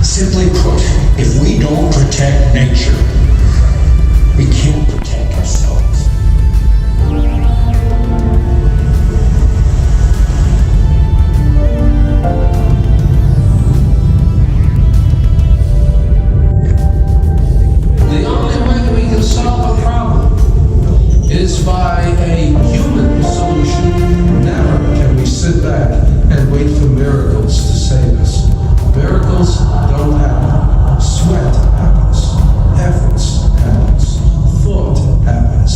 Simply put, if we don't protect nature, we can't protect ourselves. Solve a problem is by a human solution. Never can we sit back and wait for miracles to save us. Miracles don't happen. Sweat happens. Efforts happens. Thought happens.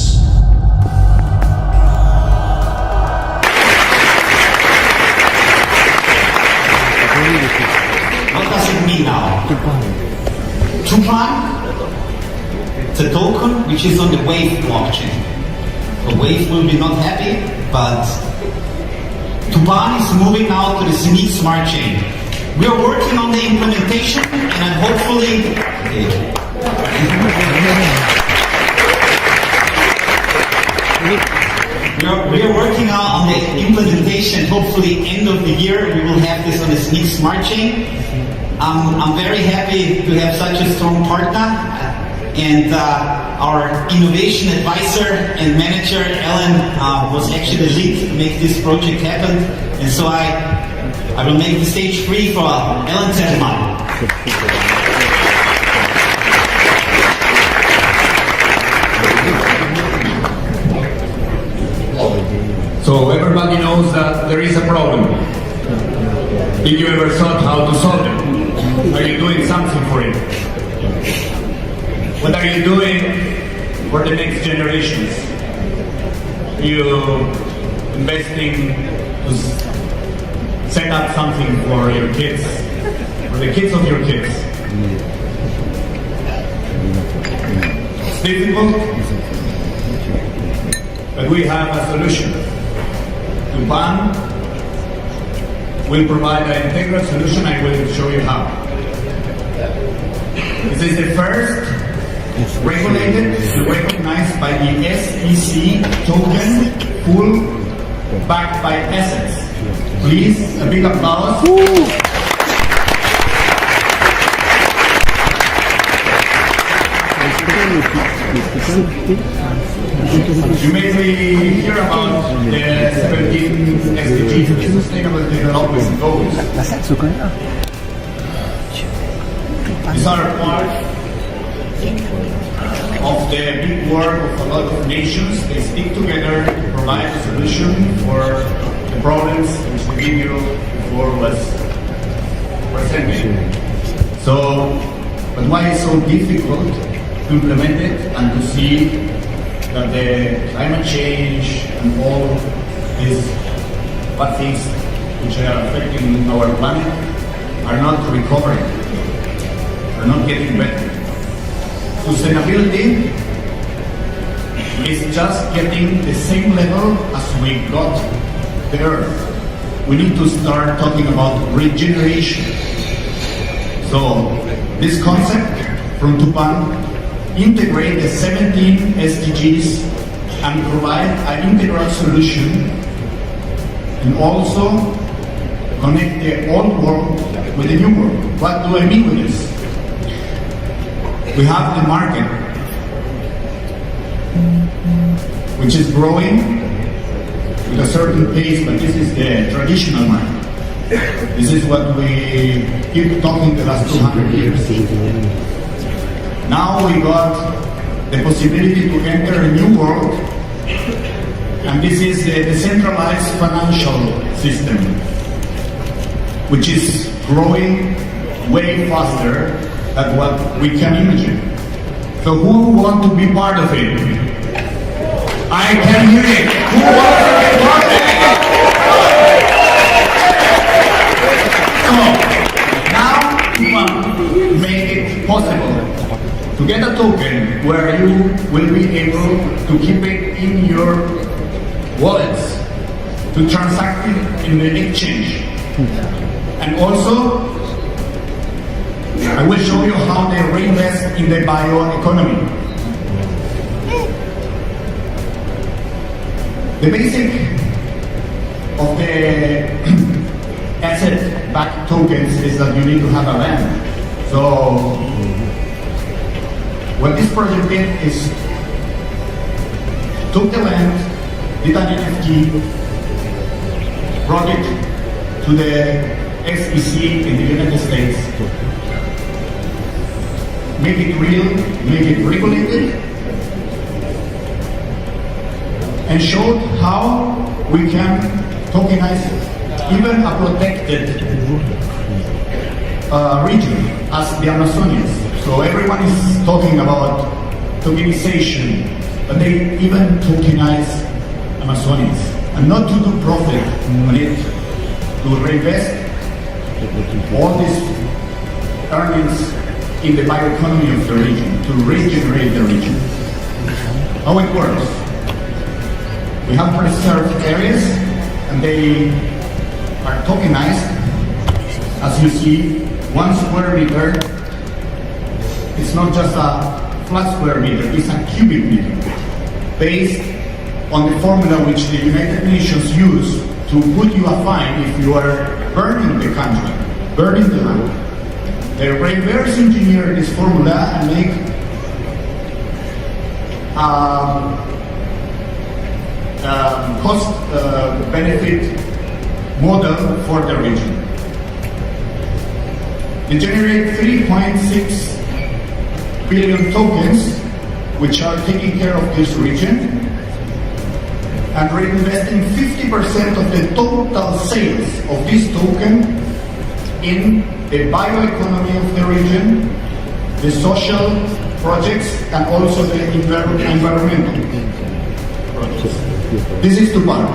What does it mean now? Tupan? It's a token which is on the Wave blockchain. The Wave will be not happy, but Tupan is moving now to the Zeniq smart chain. We are working on the implementation and hopefully we are working on the implementation. Hopefully end of the year we will have this on the Zeniq smart chain. I'm very happy to have such a strong partner. And our innovation advisor and manager, Ellen, was actually the lead to make this project happen. And so I will make the stage free for Ellen Zettelmann. So everybody knows that there is a problem. Did you ever thought how to solve it? Are you doing something for it? What are you doing for the next generations? You investing to set up something for your kids, for the kids of your kids. It's difficult, but we have a solution. Tupan will provide an integral solution. I will show you how. This is the first regulated and recognized by the SEC token, full backed by assets. Please, a big applause. You may hear about the 17 SDGs, the Sustainable Development Goals. These are part of the big work of a lot of nations. They stick together to provide a solution for the problems which the video before was presented. So, but why is so difficult to implement it and to see that the climate change and all these bad things which are affecting our planet are not recovering, are not getting better. Sustainability is just getting the same level as we got the Earth. We need to start talking about regeneration. So this concept from Tupan integrate the 17 SDGs and provide an integral solution, and also connect the old world with the new world. What do I mean with this? We have the market, which is growing with a certain pace, but this is the traditional market. This is what we keep talking the last 200 years. Now we got the possibility to enter a new world, and this is the decentralized financial system, which is growing way faster than what we can imagine. So who want to be part of it? I can hear it. Who wants to be part of it? So now we want to make it possible to get a token where you will be able to keep it in your wallets, to transact it in the exchange. And also, I will show you how they reinvest in the bioeconomy. The basic of the asset-backed tokens is that you need to have a land. So what this project did is took the land, did an NFT, brought it to the SEC in the United States, make it real, make it regulated, and showed how we can tokenize even a protected region as the Amazonians. So everyone is talking about tokenization, but they even tokenize Amazonians, and not to do profit on it, to reinvest all these earnings in the bioeconomy of the region, to regenerate the region. How it works? We have preserved areas, and they are tokenized. As you see, 1 square meter, it's not just a flat square meter, it's a cubic meter, based on the formula which the United Nations use to put you a fine if you are burning the country, burning the land. They reverse engineer this formula and make cost-benefit model for the region. They generate 3.6 billion tokens, which are taking care of this region, and reinvesting 50% of the total sales of this token in the bioeconomy of the region, the social projects, and also the environmental projects. This is Tupan.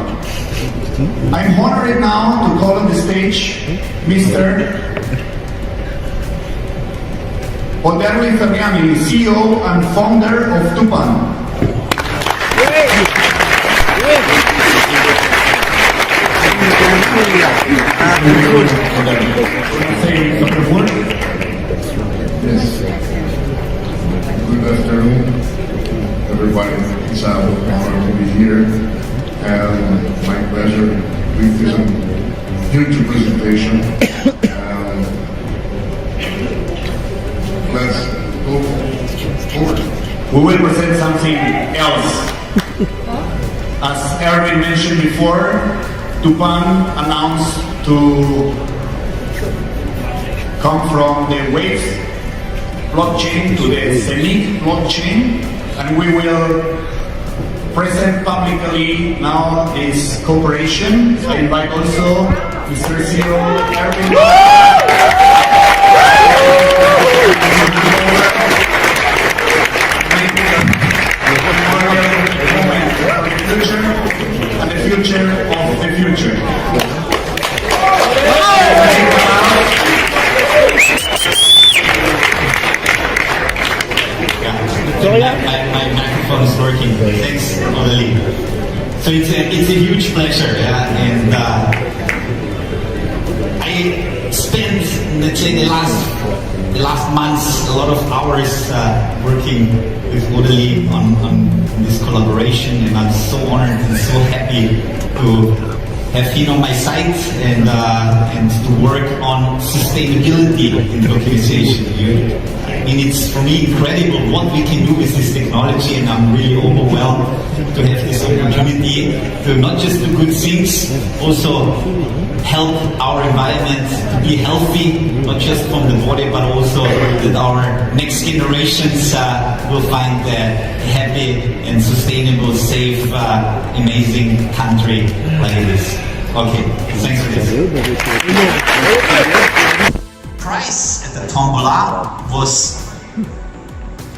I'm honored now to call on the stage Mr. Enrique, CEO and founder of Tupan. Yes. Good afternoon, everybody. It's an honor to be here, and my pleasure with this huge presentation. Let's go forward. We will present something else. As Erwin mentioned before, Tupan announced to come from the Waves blockchain to the Zeniq blockchain, and we will present publicly now this cooperation. I invite also Mr. CEO Erwin. say the last months, a lot of hours working with Whatapp on this collaboration, and I'm so honored and so happy to have him on my side and to work on sustainability in tokenization. I mean, it's for me incredible what we can do with this technology, and I'm really overwhelmed to have this opportunity to not just do good things, also help our environment to be healthy, not just from the body, but also that our next generations will find a happy and sustainable, safe, amazing country like this. Okay, thanks for this. Price at the tombola was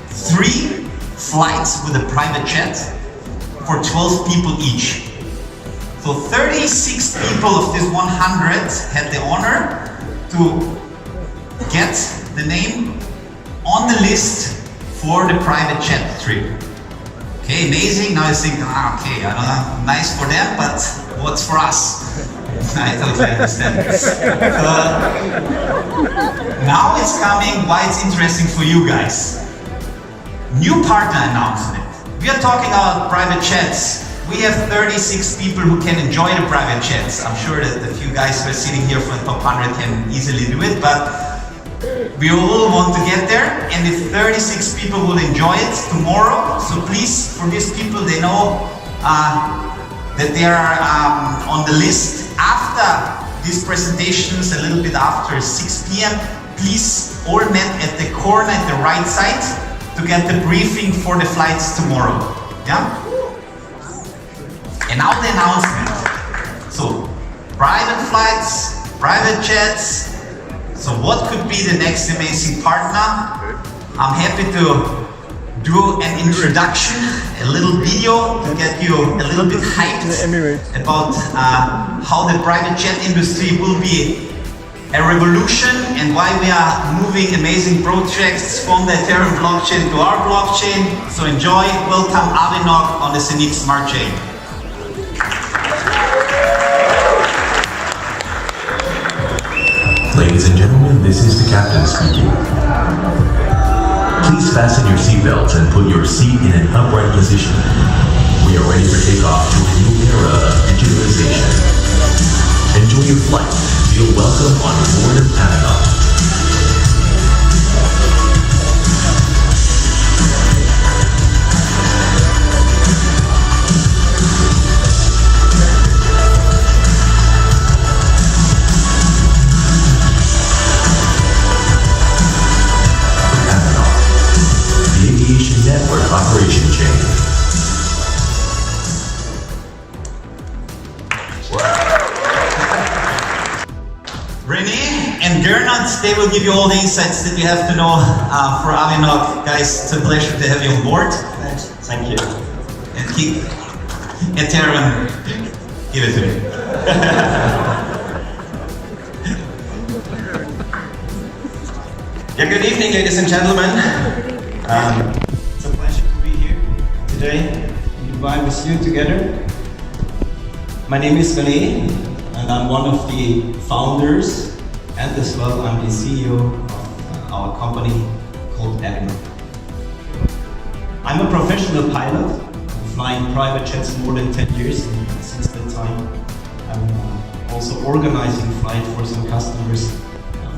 3 flights with a private jet for 12 people each. So 36 people of this 100 had the honor to get the name on the list for the private jet trip. Okay, amazing. Now you think, okay, I don't know, nice for them, but what's for us? I totally understand. Now it's coming, why it's interesting for you guys. New partner announcement. We are talking about private jets. We have 36 people who can enjoy the private jets. I'm sure that the few guys who are sitting here for the top 100 can easily do it, but we all want to get there, and if 36 people will enjoy it tomorrow, so please, for these people, they know that they are on the list. After these presentations, a little bit after 6 p.m., please all meet at the corner at the right side to get the briefing for the flights tomorrow. Yeah? And now the announcement. So, private flights, private jets. So what could be the next amazing partner? I'm happy to do an introduction, a little video to get you a little bit hyped about how the private jet industry will be a revolution and why we are moving amazing projects from the Ethereum blockchain to our blockchain. So enjoy, welcome Abhinav on the Zeniq Smart Chain. Ladies and gentlemen, this is the captain speaking. Please fasten your seatbelts and put your seat in an upright position. We are ready for takeoff to a new era of digitalization. Enjoy your flight. Feel welcome on board of Abhinav. Network operation chain. Renee and Gernot, they will give you all the insights that you have to know for Abhinav. Guys, it's a pleasure to have you on board. Thanks. Thank you. And keep Ethereum, give it to me. Yeah, good evening, ladies and gentlemen. It's a pleasure to be here today in Dubai with you together. My name is Zenik, and I'm one of the founders, and as well I'm the CEO of our company called Abhinav. I'm a professional pilot, flying private jets more than 10 years, and since that time I'm also organizing flight for some customers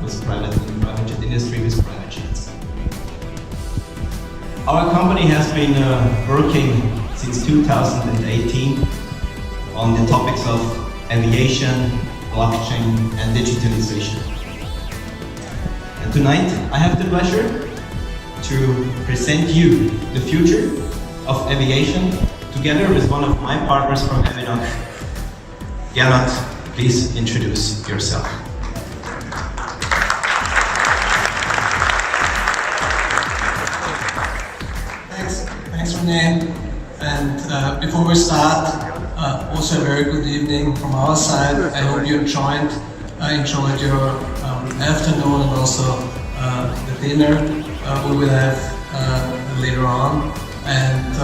with private jet industry with private jets. Our company has been working since 2018 on the topics of aviation, blockchain, and digitalization. And tonight I have the pleasure to present you the future of aviation together with one of my partners from Abhinav. Gernot, please introduce yourself. Thanks, Renee. And before we start, also a very good evening from our side. I hope you enjoyed your afternoon and also the dinner we will have later on. And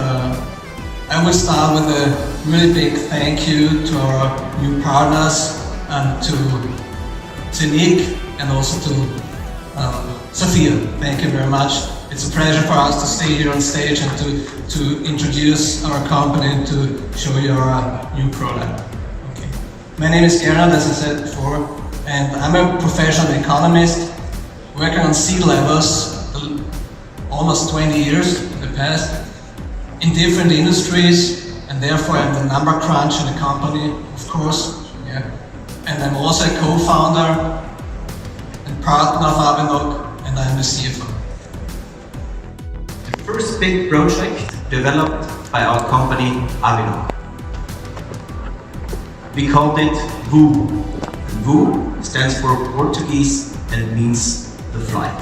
I will start with a really big thank you to our new partners, to Zeniq and also to Safir, thank you very much. It's a pleasure for us to stay here on stage and to introduce our company and to show you our new product. Okay. My name is Gerhard, as I said before, and I'm a professional economist working on C-levels almost 20 years in the past in different industries, and therefore I'm the number crunch in the company, of course. Yeah. And I'm also a co-founder and partner of Abhinav, and I'm the CFO. The first big project developed by our company Abhinav. We called it Whoo. Whoo stands for Portuguese and means the flight.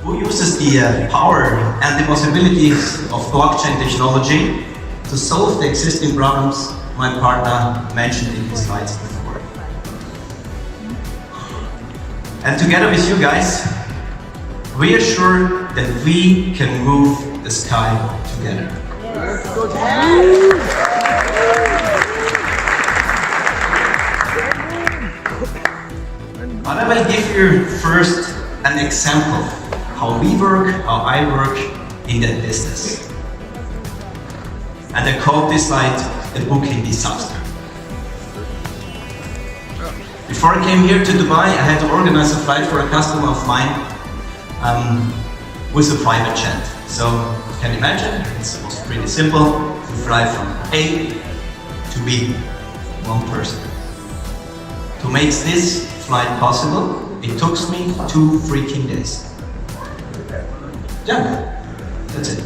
Who uses the power and the possibilities of blockchain technology to solve the existing problems my partner mentioned in his slides before. And together with you guys, we are sure that we can move the sky together. But I will give you first an example how we work, how I work in that business. And I called this slide the booking disaster. Before I came here to Dubai, I had to organize a flight for a customer of mine with a private jet. So you can imagine, it was pretty simple to fly from A to B, one person. To make this flight possible, it took me 2 freaking days. Yeah, that's it.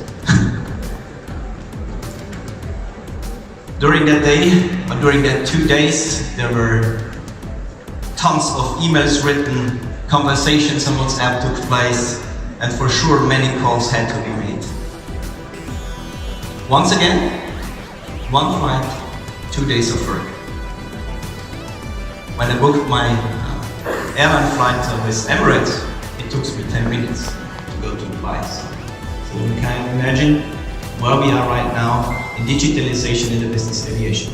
During that day, or during that 2 days, there were tons of emails written, conversations on WhatsApp took place, and for sure many calls had to be made. Once again, 1 flight, 2 days of work. When I booked my airline flight with Emirates, it took me 10 minutes to go to Dubai. So you can imagine where we are right now in digitalization in the business aviation.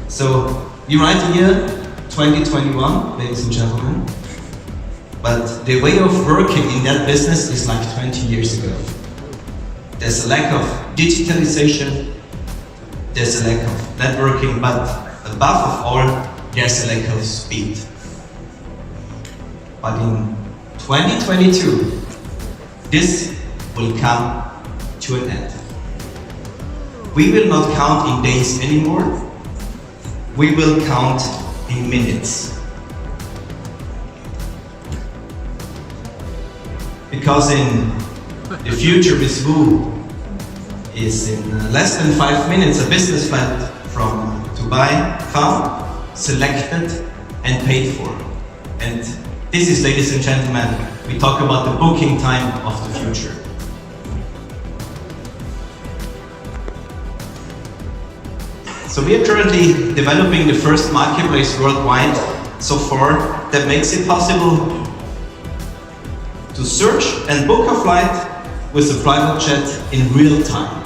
So we write here 2021, ladies and gentlemen, but the way of working in that business is like 20 years ago. There's a lack of digitalization, there's a lack of networking, but above all, there's a lack of speed. But in 2022, this will come to an end. We will not count in days anymore, we will count in minutes. Because in the future with Woo is in less than 5 minutes a business flight from Dubai found, selected and paid for. And this is, ladies and gentlemen, we talk about the booking time of the future. So we are currently developing the first marketplace worldwide so far that makes it possible to search and book a flight with a private jet in real time.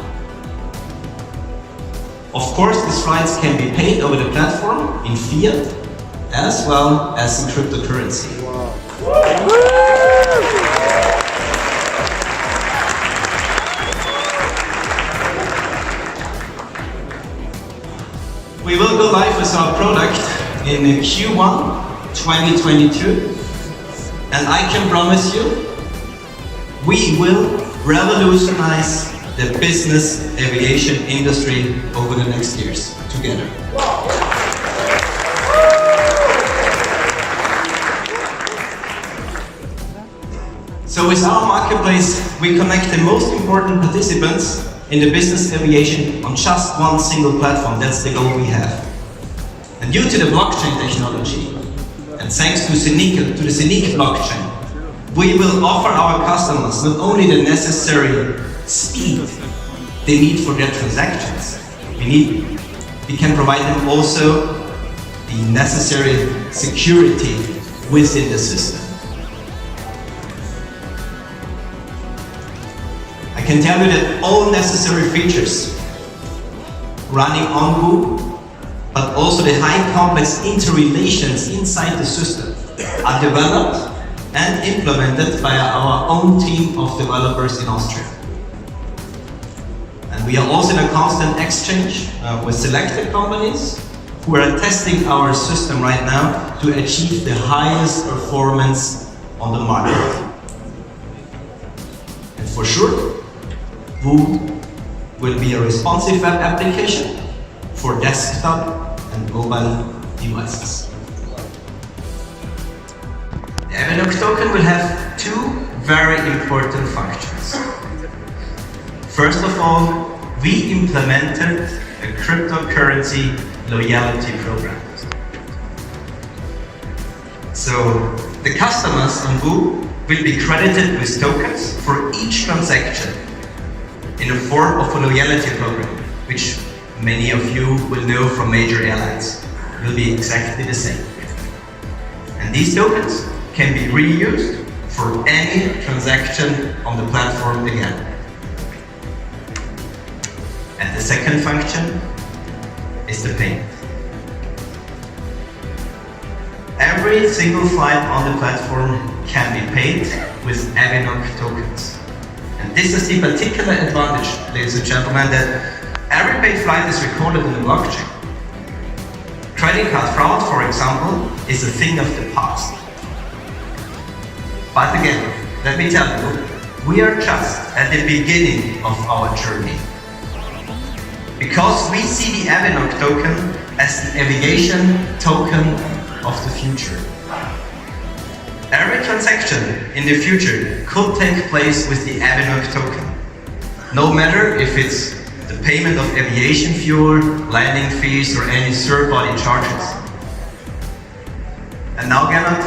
Of course, these flights can be paid over the platform in fiat as well as in cryptocurrency. We will go live with our product in Q1 2022, and I can promise you, we will revolutionize the business aviation industry over the next years together. So with our marketplace, we connect the most important participants in the business aviation on just one single platform. That's the goal we have. And due to the blockchain technology, and thanks to Zeniq, to the Zeniq blockchain, we will offer our customers not only the necessary speed they need for their transactions, we can provide them also the necessary security within the system. I I can tell you that all necessary features running on Who, but also the high complex interrelations inside the system are developed and implemented by our own team of developers in Austria. And we are also in a constant exchange with selected companies who are testing our system right now to achieve the highest performance on the market. And for sure, Who will be a responsive web application for desktop and mobile devices. The Abhinav token will have two very important functions. First of all, we implemented a cryptocurrency loyalty program. So the customers on Who will be credited with tokens for each transaction in the form of a loyalty program, which many of you will know from major airlines. It will be exactly the same. And these tokens can be reused for any transaction on the platform again. And the second function is the payment. Every single flight on the platform can be paid with Abhinav tokens. And this is the particular advantage, ladies and gentlemen, that every paid flight is recorded in the blockchain. Credit card fraud, for example, is a thing of the past. But again, let me tell you, we are just at the beginning of our journey. Because we see the Abhinav token as the aviation token of the future. Every transaction in the future could take place with the Abhinav token. No matter if it's the payment of aviation fuel, landing fees, or any third-party charges. And now, Gernot,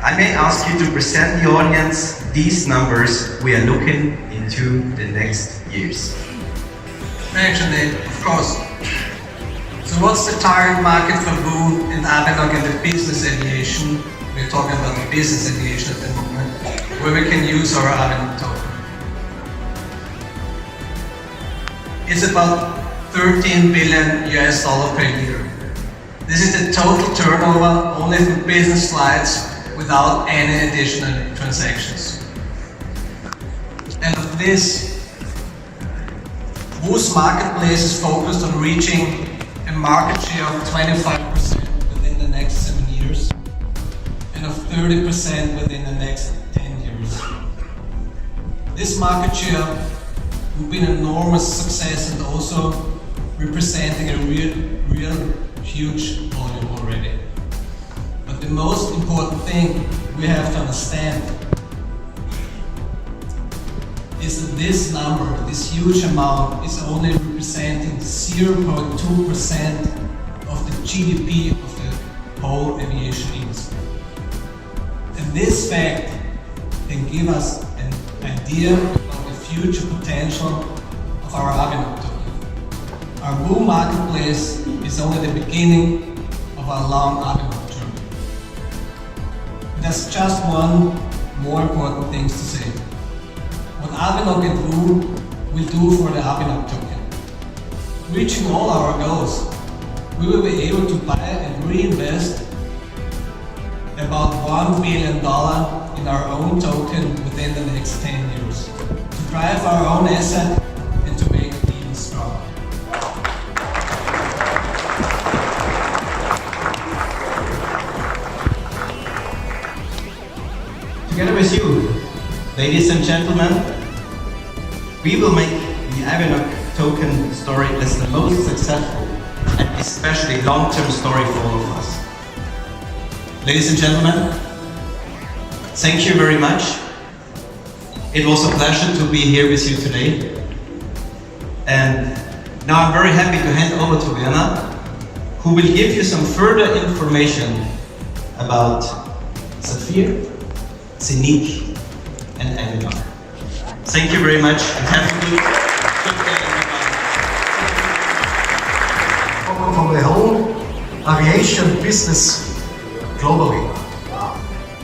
I may ask you to present the audience these numbers we are looking into the next years. Actually, of course. So what's the target market for Who and Abhinav in the business aviation? We're talking about the business aviation at the moment, where we can use our Abhinav token. It's about $13 billion per year. This is the total turnover only for business flights without any additional transactions. And of this, Who's marketplace is focused on reaching a market share of 25% within the next 7 years and of 30% within the next 10 years. This market share will be an enormous success and also representing a real huge volume already. But the most important thing we have to understand is that this number, this huge amount, is only representing 0.2% of the GDP of the whole aviation industry. And this fact can give us an idea about the future potential of our Abhinav token. Our Who marketplace is only the beginning of our long Abhinav journey. There's just one more important thing to say. What Abhinav and Who will do for the Abhinav token. Reaching all our goals, we will be able to buy and reinvest about $1 billion in our own token within the next 10 years, to drive our own asset and to make it even stronger. Together with you, ladies and gentlemen, we will make the Abhinav token story as the most successful and especially long-term story for all of us. Ladies and gentlemen, thank you very much. It was a pleasure to be here with you today. And now I'm very happy to hand over to Werner, who will give you some further information about Safir, Zeniq, and Abhinav. Thank you very much and have a good day, everybody. From the whole aviation business globally.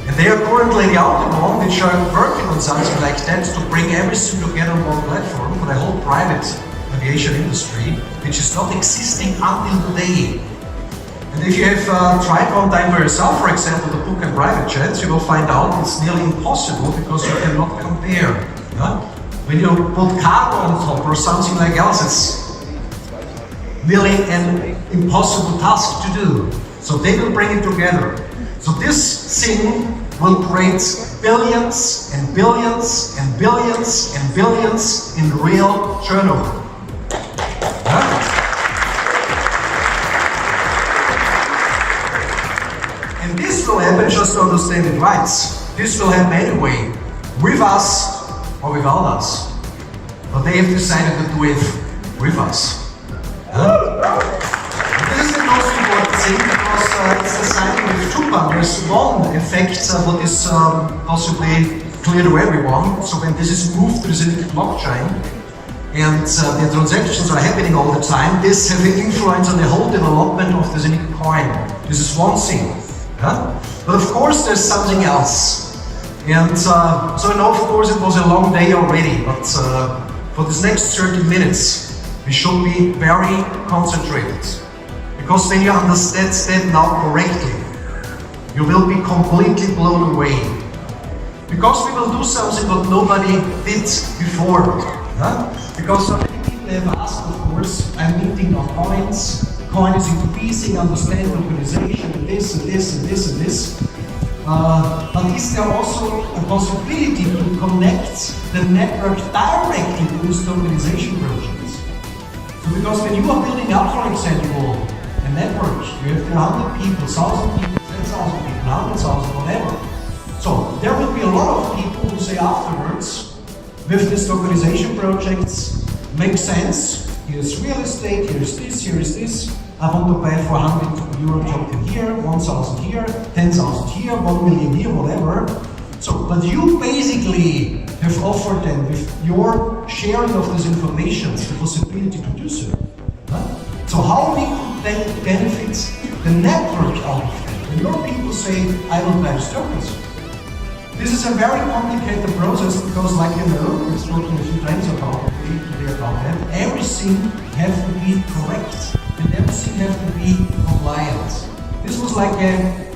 And they are currently the only one which which are working on something like that to bring everything together on one platform for the whole private aviation industry, which is not existing until today. And if you have tried one time for yourself, for example, to book a private jet, you will find out it's nearly impossible because you cannot compare. Yeah? When you put cargo on top or something like else, it's really an impossible task to do. So they will bring it together. So this thing will create billions and billions and billions and billions in real turnover. Yeah? And this will happen, just to understand it right. This will happen anyway, with us or without us. But they have decided to do it with us. This is the most important thing because it's the sign with two bundles. One effect what is possibly clear to everyone. So when this is moved to the Zeniq blockchain and the transactions are happening all the time, this has an influence on the whole development of the Zeniq coin. This is one thing. Yeah? But of course there's something else. And so I know of course it was a long day already, but for this next 30 minutes we should be very concentrated. Because when you understand that now correctly, you will be completely blown away. Because we will do something what nobody did before. Yeah? Because so many people have asked, of course, I'm minting of coins, coin is increasing, understand organization, and this and this and this and this. But is there also a possibility to connect the network directly to this tokenization projects? So because when you are building up, for example, a network, you have 100 people, 1,000 people, 10,000 people, 100,000, whatever. So there will be a lot of people who say afterwards, with this tokenization projects, makes sense, here's real estate, here's this, here is this, I want to pay for 100 euro token here, 1,000 here, 10,000 here, 1 million here, whatever. So, but you basically have offered them with your sharing of this information the possibility to do so. Huh? So how we could then benefit the network out of that? When your people say, I will buy tokens. This is a very complicated process because, like you know, we've spoken a few times about that, everything has to be correct. And everything has to be compliant. This was like an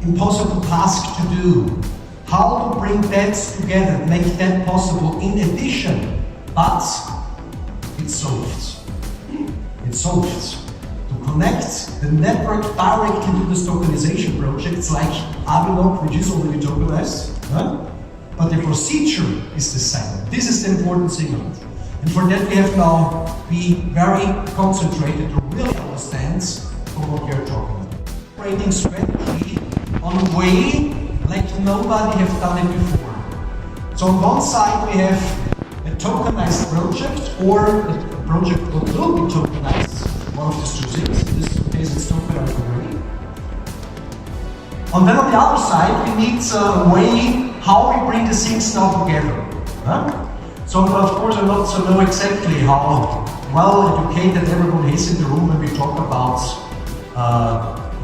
impossible task to do. How to bring that together, make that possible in addition, but it's solved. It's solved. To connect the network directly to this tokenization projects like Abhinav, which is already tokenized, but the procedure is the same. This is the important thing. And for that we have now be very concentrated to really understand what we are talking about. Operating strategy on a way like nobody have done it before. So on one side we have a tokenized project or a project that will be tokenized, one of these two things, in this case it's tokenized already. And then on the other side we need a way how we bring the things now together. So of course I not so know exactly how well educated everyone is in the room when we talk about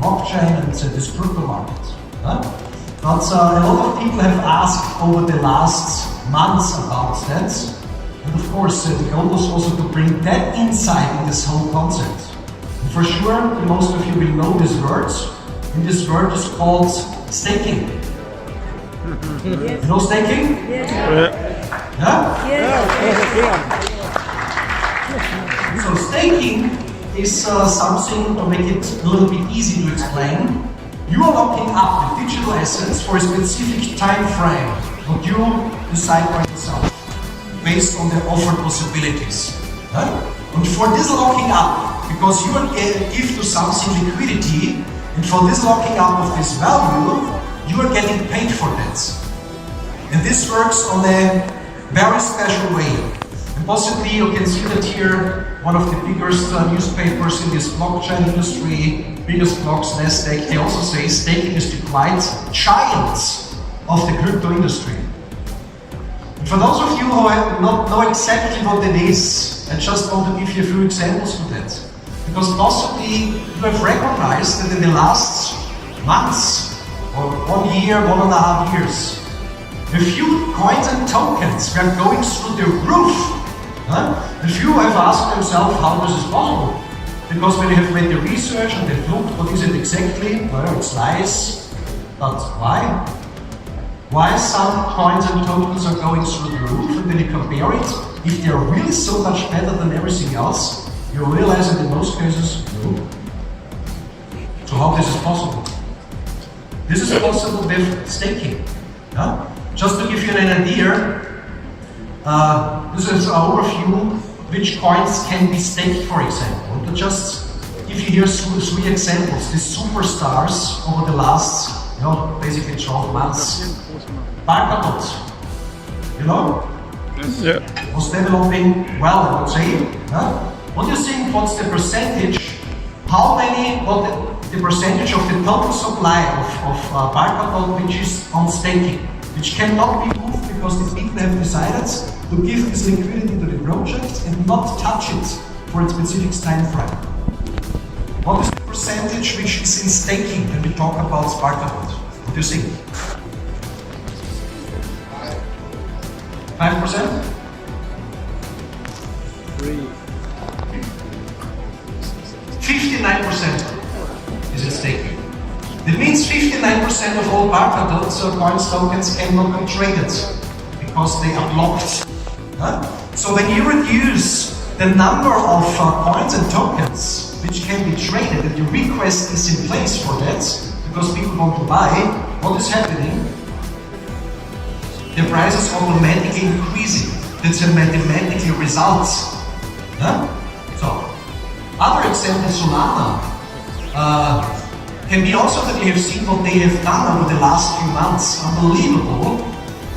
blockchain and this crypto market. But a lot of people have asked over the last months about that. And of course the goal was also to bring that insight in this whole concept. And for sure most of you will know this word. And this word is called staking. Yes. You know staking? Yeah. Yeah? Yeah. So staking is something to make it a little bit easy to explain. You are locking up the digital assets for a specific time frame, what you decide by yourself, based on the offered possibilities. And for this locking up, because you will give to something liquidity, and for this locking up of this value, you are getting paid for that. And this works on a very special way. And possibly you can see that here, one of the biggest newspapers in this blockchain industry, biggest blocks, Nasdaq, they also say staking is the quiet child of the crypto industry. And for those of you who not know exactly what it is, I just want to give you a few examples for that. Because possibly you have recognized that in the last months, or 1 year, 1.5 years, A few coins and tokens were going through the roof. A few have asked themselves how this is possible. Because when they have made the research and they've looked, what is it exactly? Well, it's lies. But why? Why some coins and tokens are going through the roof, and when you compare it, if they're really so much better than everything else, you realize that in most cases, no. So how this is possible? This is possible with staking. Just to give you an idea, this is an overview which coins can be staked, for example. But just if you hear three examples, these superstars over the last, basically 12 months. Polkadot, was developing well, I would say. What do you think? What's the percentage? The percentage of the total supply of Polkadot which is on staking, which cannot be moved because the people have decided to give this liquidity to the project and not touch it for a specific time frame. What is the percentage which is in staking when we talk about Polkadot? What do you think? 5%? 59% is at staking. That means 59% of all Polkadot coins tokens cannot be traded because they are blocked. So when you reduce the number of coins and tokens which can be traded, and the request is in place for that, because people want to buy, what is happening? The price is automatically increasing. That's a mathematical result. So, other example, Solana, can be also that we have seen what they have done over the last few months. Unbelievable.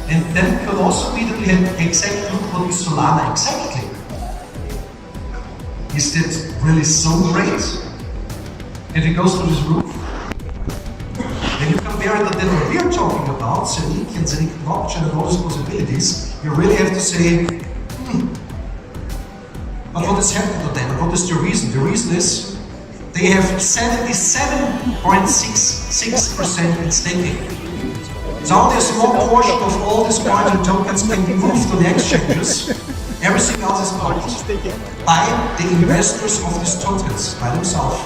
And then could also be that we have exactly look what is Solana exactly. Is that really so great? If it goes to this roof, when you compare it to what we are talking about, Zeniq and Zeniq blockchain and all those possibilities, you really have to say, but what has happened to them and what is the reason? The reason is they have 77.66% in staking. So only a small portion of all these coins and tokens can be moved to the exchanges. Everything else is blocked by the investors of these tokens, by themselves.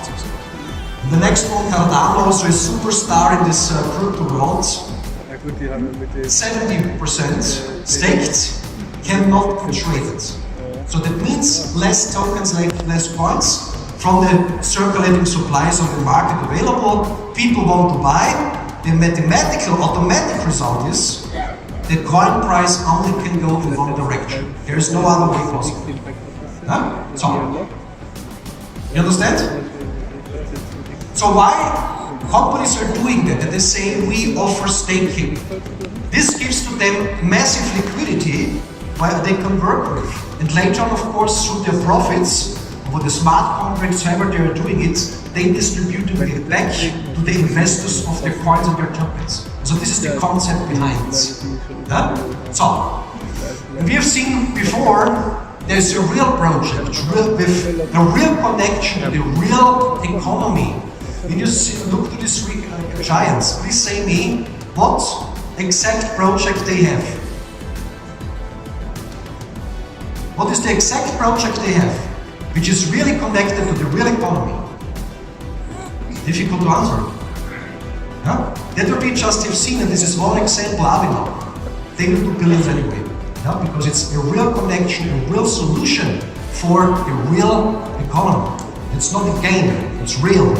The next one, Cardano, also a superstar in this crypto world. 70% staked, cannot be traded. So that means less tokens, less coins from the circulating supplies on the market available. People want to buy. The mathematical, automatic result is the coin price only can go in one direction. There is no other way possible. So, you understand? So why companies are doing that? And they say we offer staking. This gives to them massive liquidity while they can work with. And later on, of course, through their profits, with the smart contracts, however they are doing it, they distribute it back to the investors of their coins and their tokens. So this is the concept behind it. So, we have seen before, there's a real project with a real connection to the real economy. When you look to these three giants, please say me what exact project they have. What is the exact project they have, which is really connected to the real economy? Difficult to answer. That will be just, you've seen, and this is one example, Abhinav. They will do billions anyway. Because it's a real connection, a real solution for the real economy. It's not a game, it's real.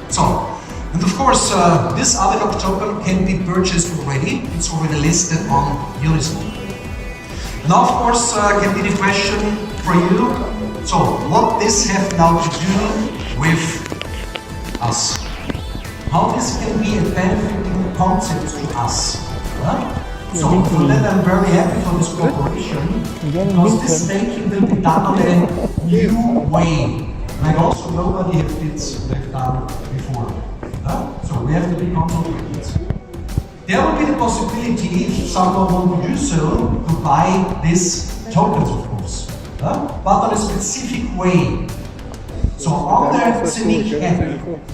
So, and of course, this Abhinav token can be purchased already. It's already listed on Uniswap. Now, of course, can be the question for you. So, what this have now to do with us? How this can be a benefiting concept to us? So, for that I'm very happy for this cooperation, because this staking will be done on a new way, like also nobody has done before. So we have to be consulted. There will be the possibility, if someone wants to do so, to buy these tokens, of course, but on a specific way. So on the Zeniq app,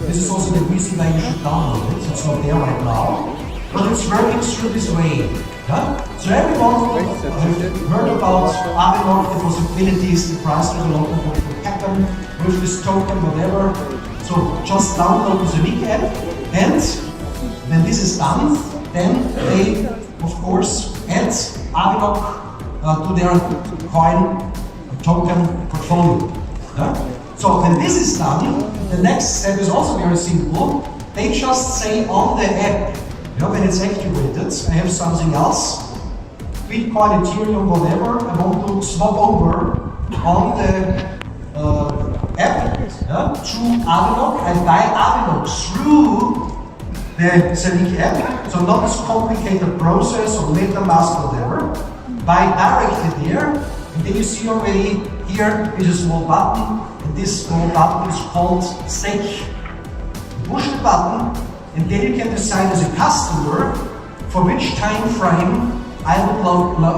this is also the reason why you should download it, it's not there right now. but it's working through this way. Yeah? So everyone have heard about Abhinav, the possibilities, the price development, what will happen with this token, whatever. So just download the Zenik app, and when this is done, then they, of course, add Abhinav to their coin token portfolio. Yeah? So when this is done, the next step is also very simple. They just say on the app, when it's activated, I have something else, Bitcoin, Ethereum, whatever, I want to swap over on the app through Abhinav. I buy Abhinav through the Zenik app, so not this complicated process or MetaMask, whatever. Buy directly there, and then you see already here is a small button, and this small button is called stake. Push the button, and then you can decide as a customer for which time frame I would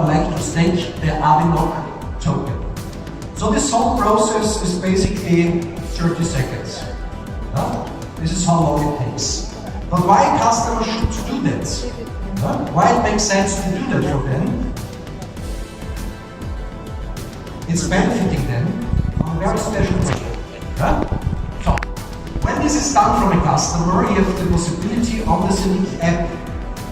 like to stake the Abhinav token. So this whole process is basically 30 seconds. This is how long it takes. But why customers should do that? Why it makes sense to do that for them? It's benefiting them on a very special way. So, when this is done from a customer, you have the possibility on the Zenik app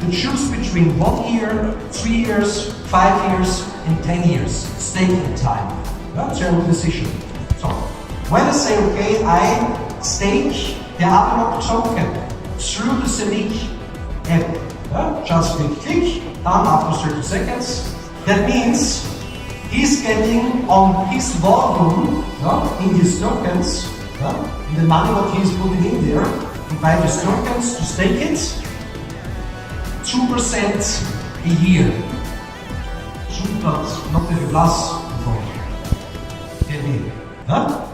to choose between 1 year, 3 years, 5 years, and 10 years staking time. That's your decision. So, when I say, okay, I stake the Abhinav token through the Zenik app, just click, done after 30 seconds. That means he's getting on his volume, in his tokens, in the money what he's putting in there, to buy these tokens, to stake it, 2% a year. 2 plus, not the plus before.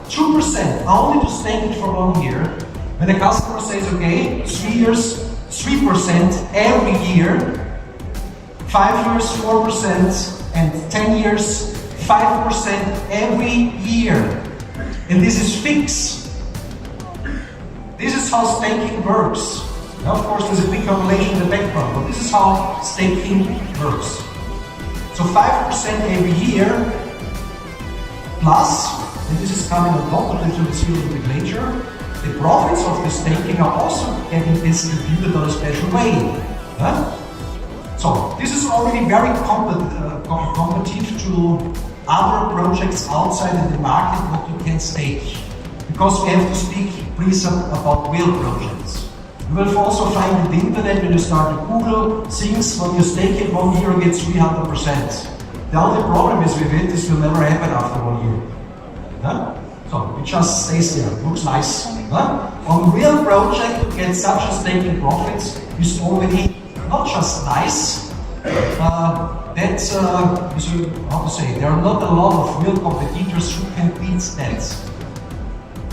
2%, only to stake it for 1 year. When the customer says, okay, 3 years, 3% every year, 5 years, 4%, and 10 years, 5% every year. And this is fixed. This is how staking works. Now, of course, there's a big calculation in the background, but this is how staking works. So 5% every year, plus, and this is coming on top, but we'll see a little bit later, the profits of the staking are also getting distributed on a special way. So, this is already very competitive to other projects outside in the market what you can stake. Because we have to speak, please, about real projects. You will also find in the internet when you start to Google things when you stake it 1 year you get 300%. The only problem is with it, this will never happen after 1 year. So it just stays there, looks nice. On real project to get such a staking profits is already not just nice, that's, how to say, there are not a lot of real competitors who can beat that.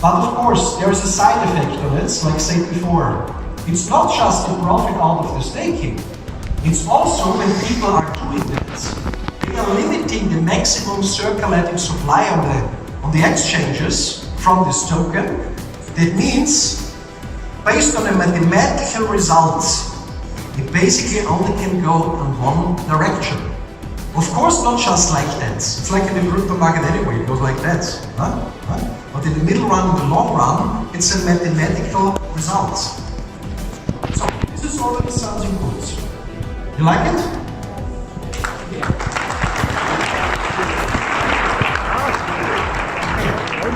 But of course, there is a side effect of it, like I said before. It's not just the profit out of the staking, it's also when people are doing that, they are limiting the maximum circulating supply on the exchanges from this token. That means, based on a mathematical result, it basically only can go in one direction. Of course, not just like that. It's like in the crypto market anyway, it goes like that. But in the middle run, in the long run, it's a mathematical result. So, this is already something good. You like it?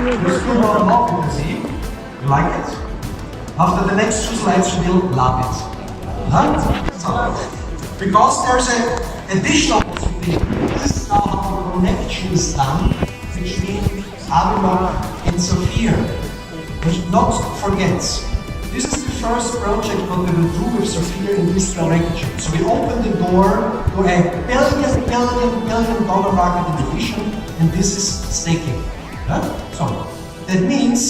There's still more love, you can see. You like it? After the next 2 slides, you will love it. Because there's an additional possibility. This is now how the connection is done between Abhinav and Safir. But not forget, this is the first project what we will do with Safir in this direction. So we open the door to a billion dollar market innovation, and this is staking. So that means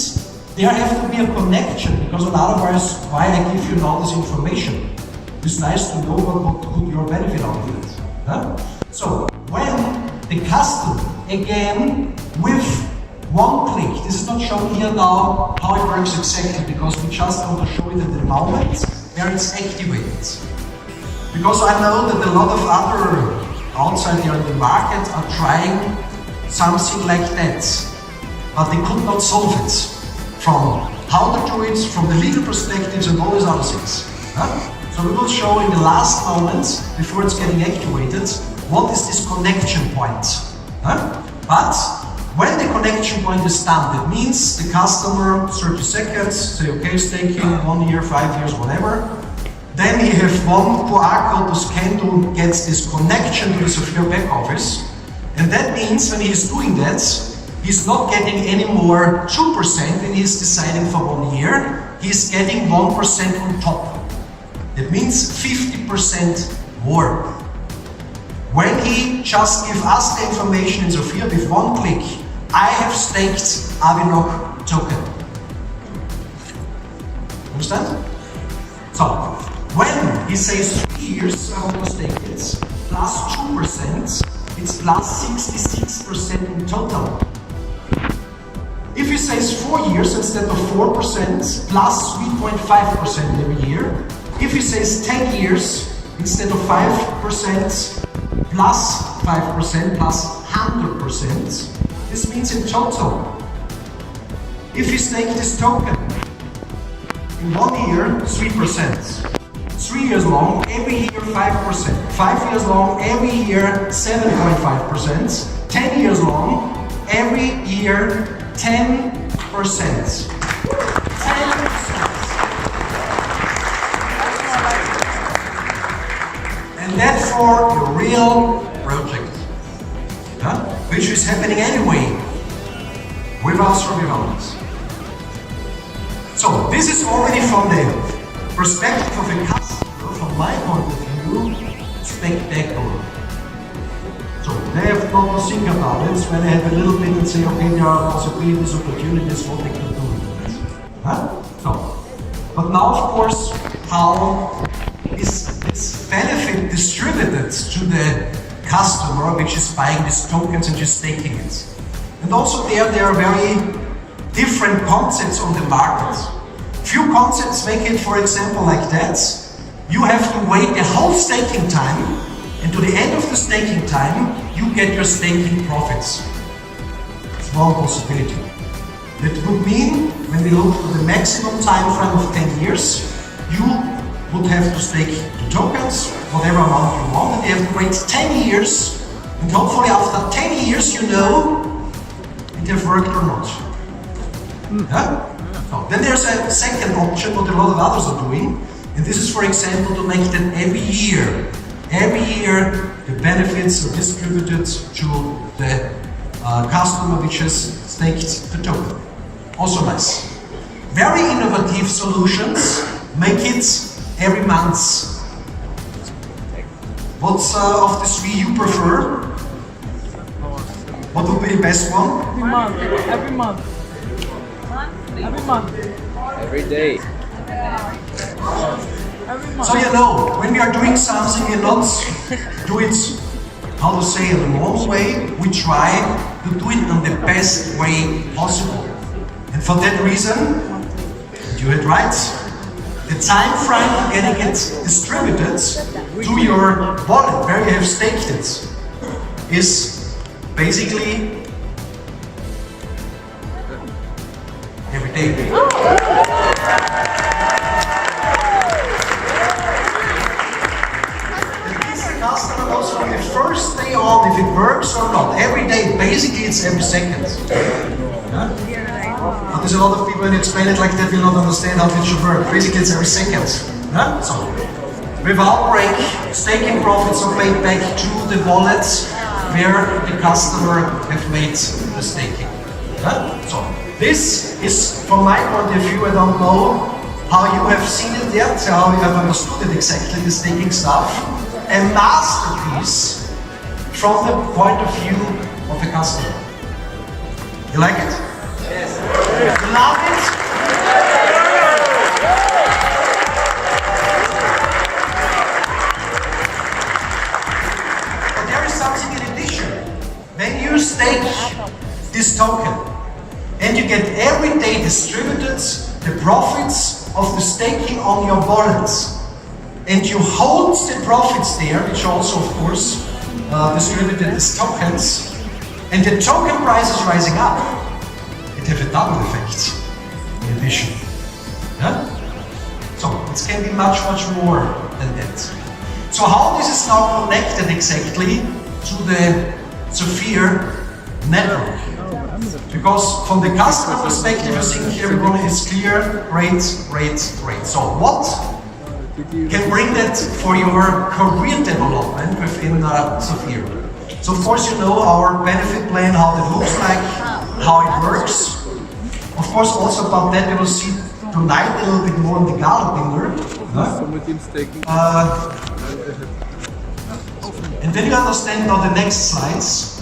there have to be a connection, because otherwise, why I give you all this information? It's nice to know what could your benefit out of it. So when the customer, again, with 1 click, this is not shown here now how it works exactly, because we just want to show it at the moment where it's activated. Because I know that a lot of other outside here in the market are trying something like that, but they could not solve it from how to do it, from the legal perspectives and all these other things. So we will show in the last moment, before it's getting activated, what is this connection point. But when the connection point is done, that means the customer, 30 seconds, say okay, staking, 1 year, 5 years, whatever. Then he has one QR code to scan to get this connection to the Safir back office. And that means when he's doing that, he's not getting any more 2% when he's deciding for 1 year. He's getting 1% on top. That means 50% more. When he just gives us the information in Safir with one click, I have staked Abhinav token. Understand? So, when he says 3 years, I want to stake it, plus 2%, it's plus 66% in total. If he says 4 years instead of 4%, plus 3.5% every year. If he says 10 years instead of 5%, plus 5%, plus 100%, this means in total, if he staked this token, in 1 year, 3%. 3 years long, every year 5%. 5 years long, every year 7.5%. 10 years long, every year 10%. 10%. And that's for a real project, which is happening anyway, with us or without us. So this is already from the perspective of a customer, from my point of view, spectacular. So they have not to think about it when they have a little bit and say, okay, there are possibilities, opportunities, what they can do with it. So, but now of course, how is this benefit distributed to the customer which is buying these tokens and just staking it? And also there are very different concepts on the market. Few concepts make it, for example, like that. You have to wait the whole staking time, and to the end of the staking time, you get your staking profits. It's one possibility. That would mean, when we look at the maximum time frame of 10 years, you would have to stake the tokens, whatever amount you want, and you have to wait 10 years, and hopefully after 10 years you know it has worked or not. So, then there's a second option, what a lot of others are doing, and this is, for example, to make that every year the benefits are distributed to the customer which has staked the token. Also nice. Very innovative solutions make it every month. What's of the three you prefer? What would be the best one? Every month. Every month. Every month. Every day. Every month. So you know, when we are doing something, we not do it, how to say, in the normal way. We try to do it in the best way possible. And for that reason, you had right, the time frame of getting it distributed to your wallet, where you have staked it, is basically every day. Customer knows from the first day on if it works or not. Every day, basically it's every second. But there's a lot of people when you explain it like that will not understand how it should work. Basically it's every second. So, without break, staking profits are paid back to the wallets where the customer have made the staking. So, this is, from my point of view, I don't know how you have seen it yet, how you have understood it exactly, the staking stuff. A masterpiece from the point of view of the customer. You like it? Yes. You love it? But there is something in addition. When you stake this token and you get every day distributed the profits of the staking on your wallets, and you hold the profits there, which are also, of course, distributed as tokens, and the token price is rising up, it has a double effect in addition. Yeah? So it can be much more than that. So how this is now connected exactly to the Safir network? Because from the customer perspective, I think here everyone is clear, great. So what can bring that for your career development within Safir? So of course you know our benefit plan, how it looks like, how it works. Of course also about that we will see tonight a little bit more on the Gala and then you understand now the next slides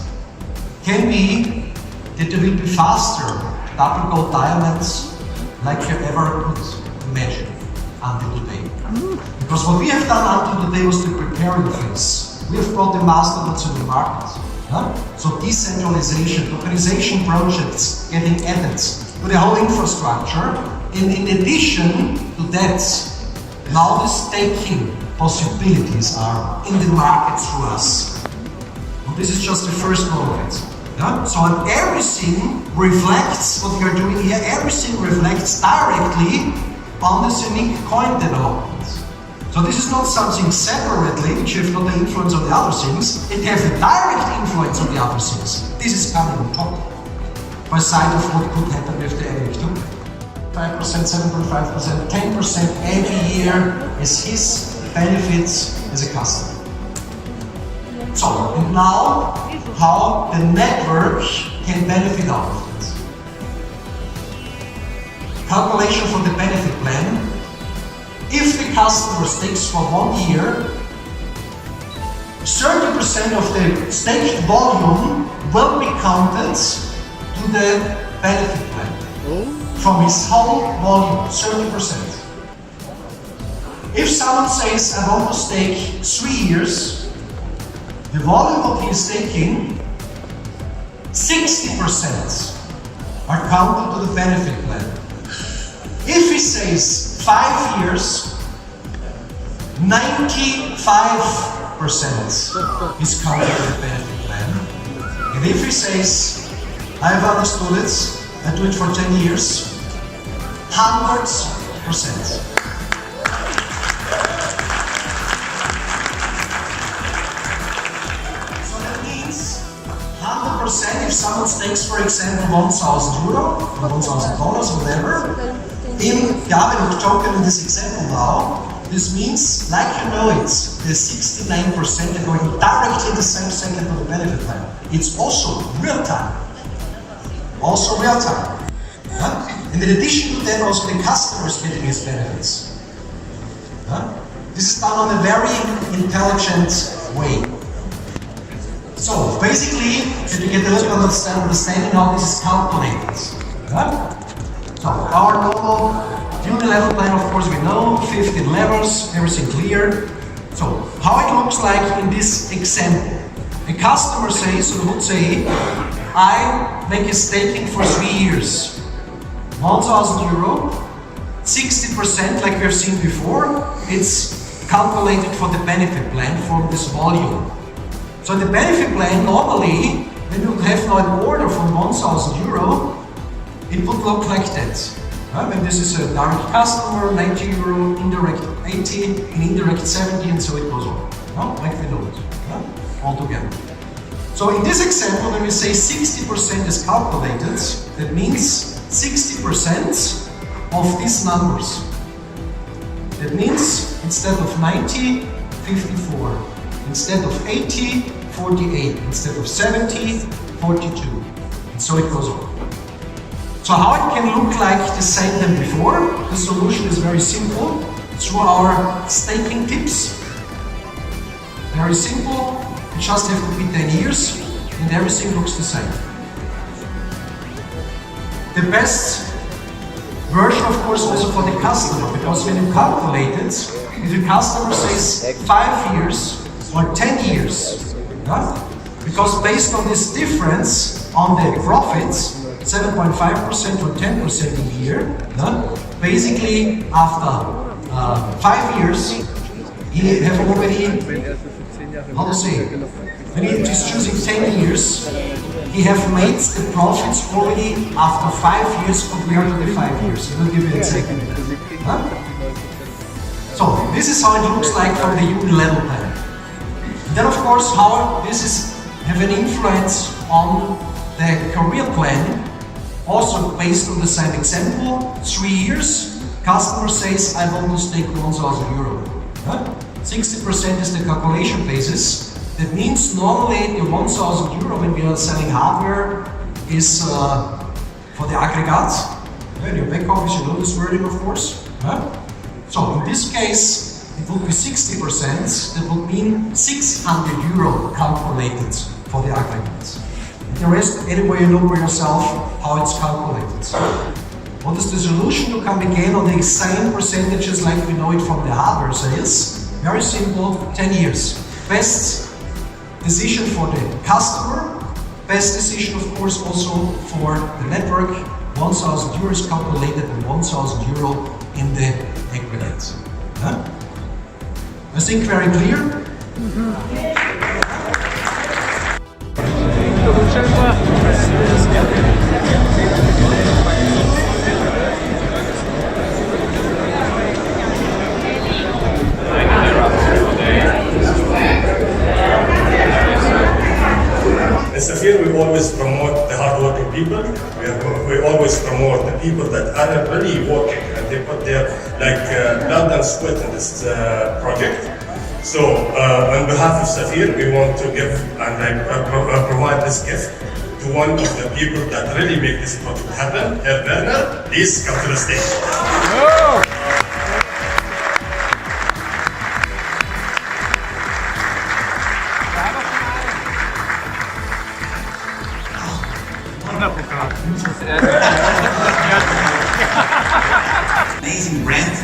can be that they will be faster double gold diamonds like you ever could imagine until today. Because what we have done until today was the preparing phase. We have brought the masternodes to the market. So decentralization, tokenization projects getting added to the whole infrastructure. And in addition to that, now the staking possibilities are in the market through us. And this is just the first one of it. So everything reflects what we are doing here, everything reflects directly on the Zeniq coin development. So this is not something separately, which have not the influence on the other things, it has a direct influence on the other things. This is coming on top, by side of what could happen with the Enrique token. 5%, 7.5%, 10% every year is his benefits as a customer. So, and now, how the network can benefit out of it. Calculation for the benefit plan. If the customer stakes for 1 year, 30% of the staked volume will be counted to the benefit plan. From his whole volume, 30%. If someone says, I want to stake 3 years, the volume of he is taking, 60% are counted to the benefit plan. If he says 5 years, 95% is counted to the benefit plan. And if he says, I've understood it, I do it for 10 years, 100%. If someone stakes, for example, 1,000 euro or $1,000, whatever, in the Abhinav token in this example now, this means, like you know it, the 69% are going directly the same second to the benefit plan. It's also real time. Also real time. And in addition to that, also the customer is getting his benefits. This is done on a very intelligent way. So basically, you get a little understanding how this is calculated. So our normal junior level plan, of course, we know 15 levels, everything clear. So how it looks like in this example. A customer says, or would say, I make a staking for 3 years. 1,000 euro, 60%, like we have seen before, it's calculated for the benefit plan for this volume. So the benefit plan, normally, when you have now an order for 1,000 euro, it would look like that. When this is a direct customer, 90 euro, indirect 80, and indirect 70, and so it goes on. Like we know it, all together. So in this example, when we say 60% is calculated, that means 60% of these numbers. That means instead of 90, 54. Instead of 80, 48. Instead of 70, 42. And so it goes on. So how it can look like the same than before? The solution is very simple. Through our staking tips. Very simple. You just have to be 10 years and everything looks the same. The best version, of course, also for the customer, because when you calculate it, if the customer says 5 years, or 10 years, because based on this difference on the profits, 7.5% or 10% a year, basically after 5 years, he have already, how to say, when he is choosing 10 years, he have made the profits already after 5 years compared to the 5 years. I will give you exactly that. Huh? So this is how it looks like from the unilevel plan. Then of course how this is have an influence on the career plan, also based on the same example. 3 years, customer says I want to stake €1,000. Huh? 60% is the calculation basis. That means normally the €1,000 when we are selling hardware is for the aggregate. In your back office you know this wording of course. Huh? So in this case it would be 60%, that would mean €600 calculated for the aggregate. And the rest, anyway, you know for yourself how it's calculated. What is the solution to come again on the same percentages like we know it from the hardware sales? Very simple, 10 years. Best decision for the customer, best decision of course also for the network. €1,000 is calculated and €1,000 in the aggregate. Huh? I think very clear? In Safir, we always promote the hardworking people. We always promote the people that are really working and they put their blood and sweat in this project. So, on behalf of Safir, we want to give and provide this gift to one of the people that really make this project happen. Herr Werner, please come to the stage. Amazing brand.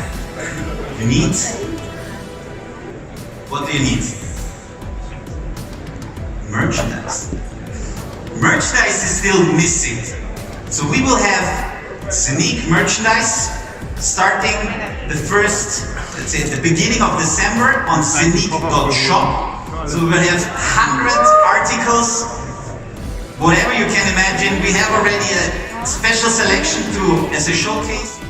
You need. What do you need? Merchandise. Merchandise is still missing. So we will have Zeniq merchandise starting the first, let's say, the beginning of December on Zeniq.shop. So we will have 100 articles, whatever you can imagine. We have already a special selection as a showcase.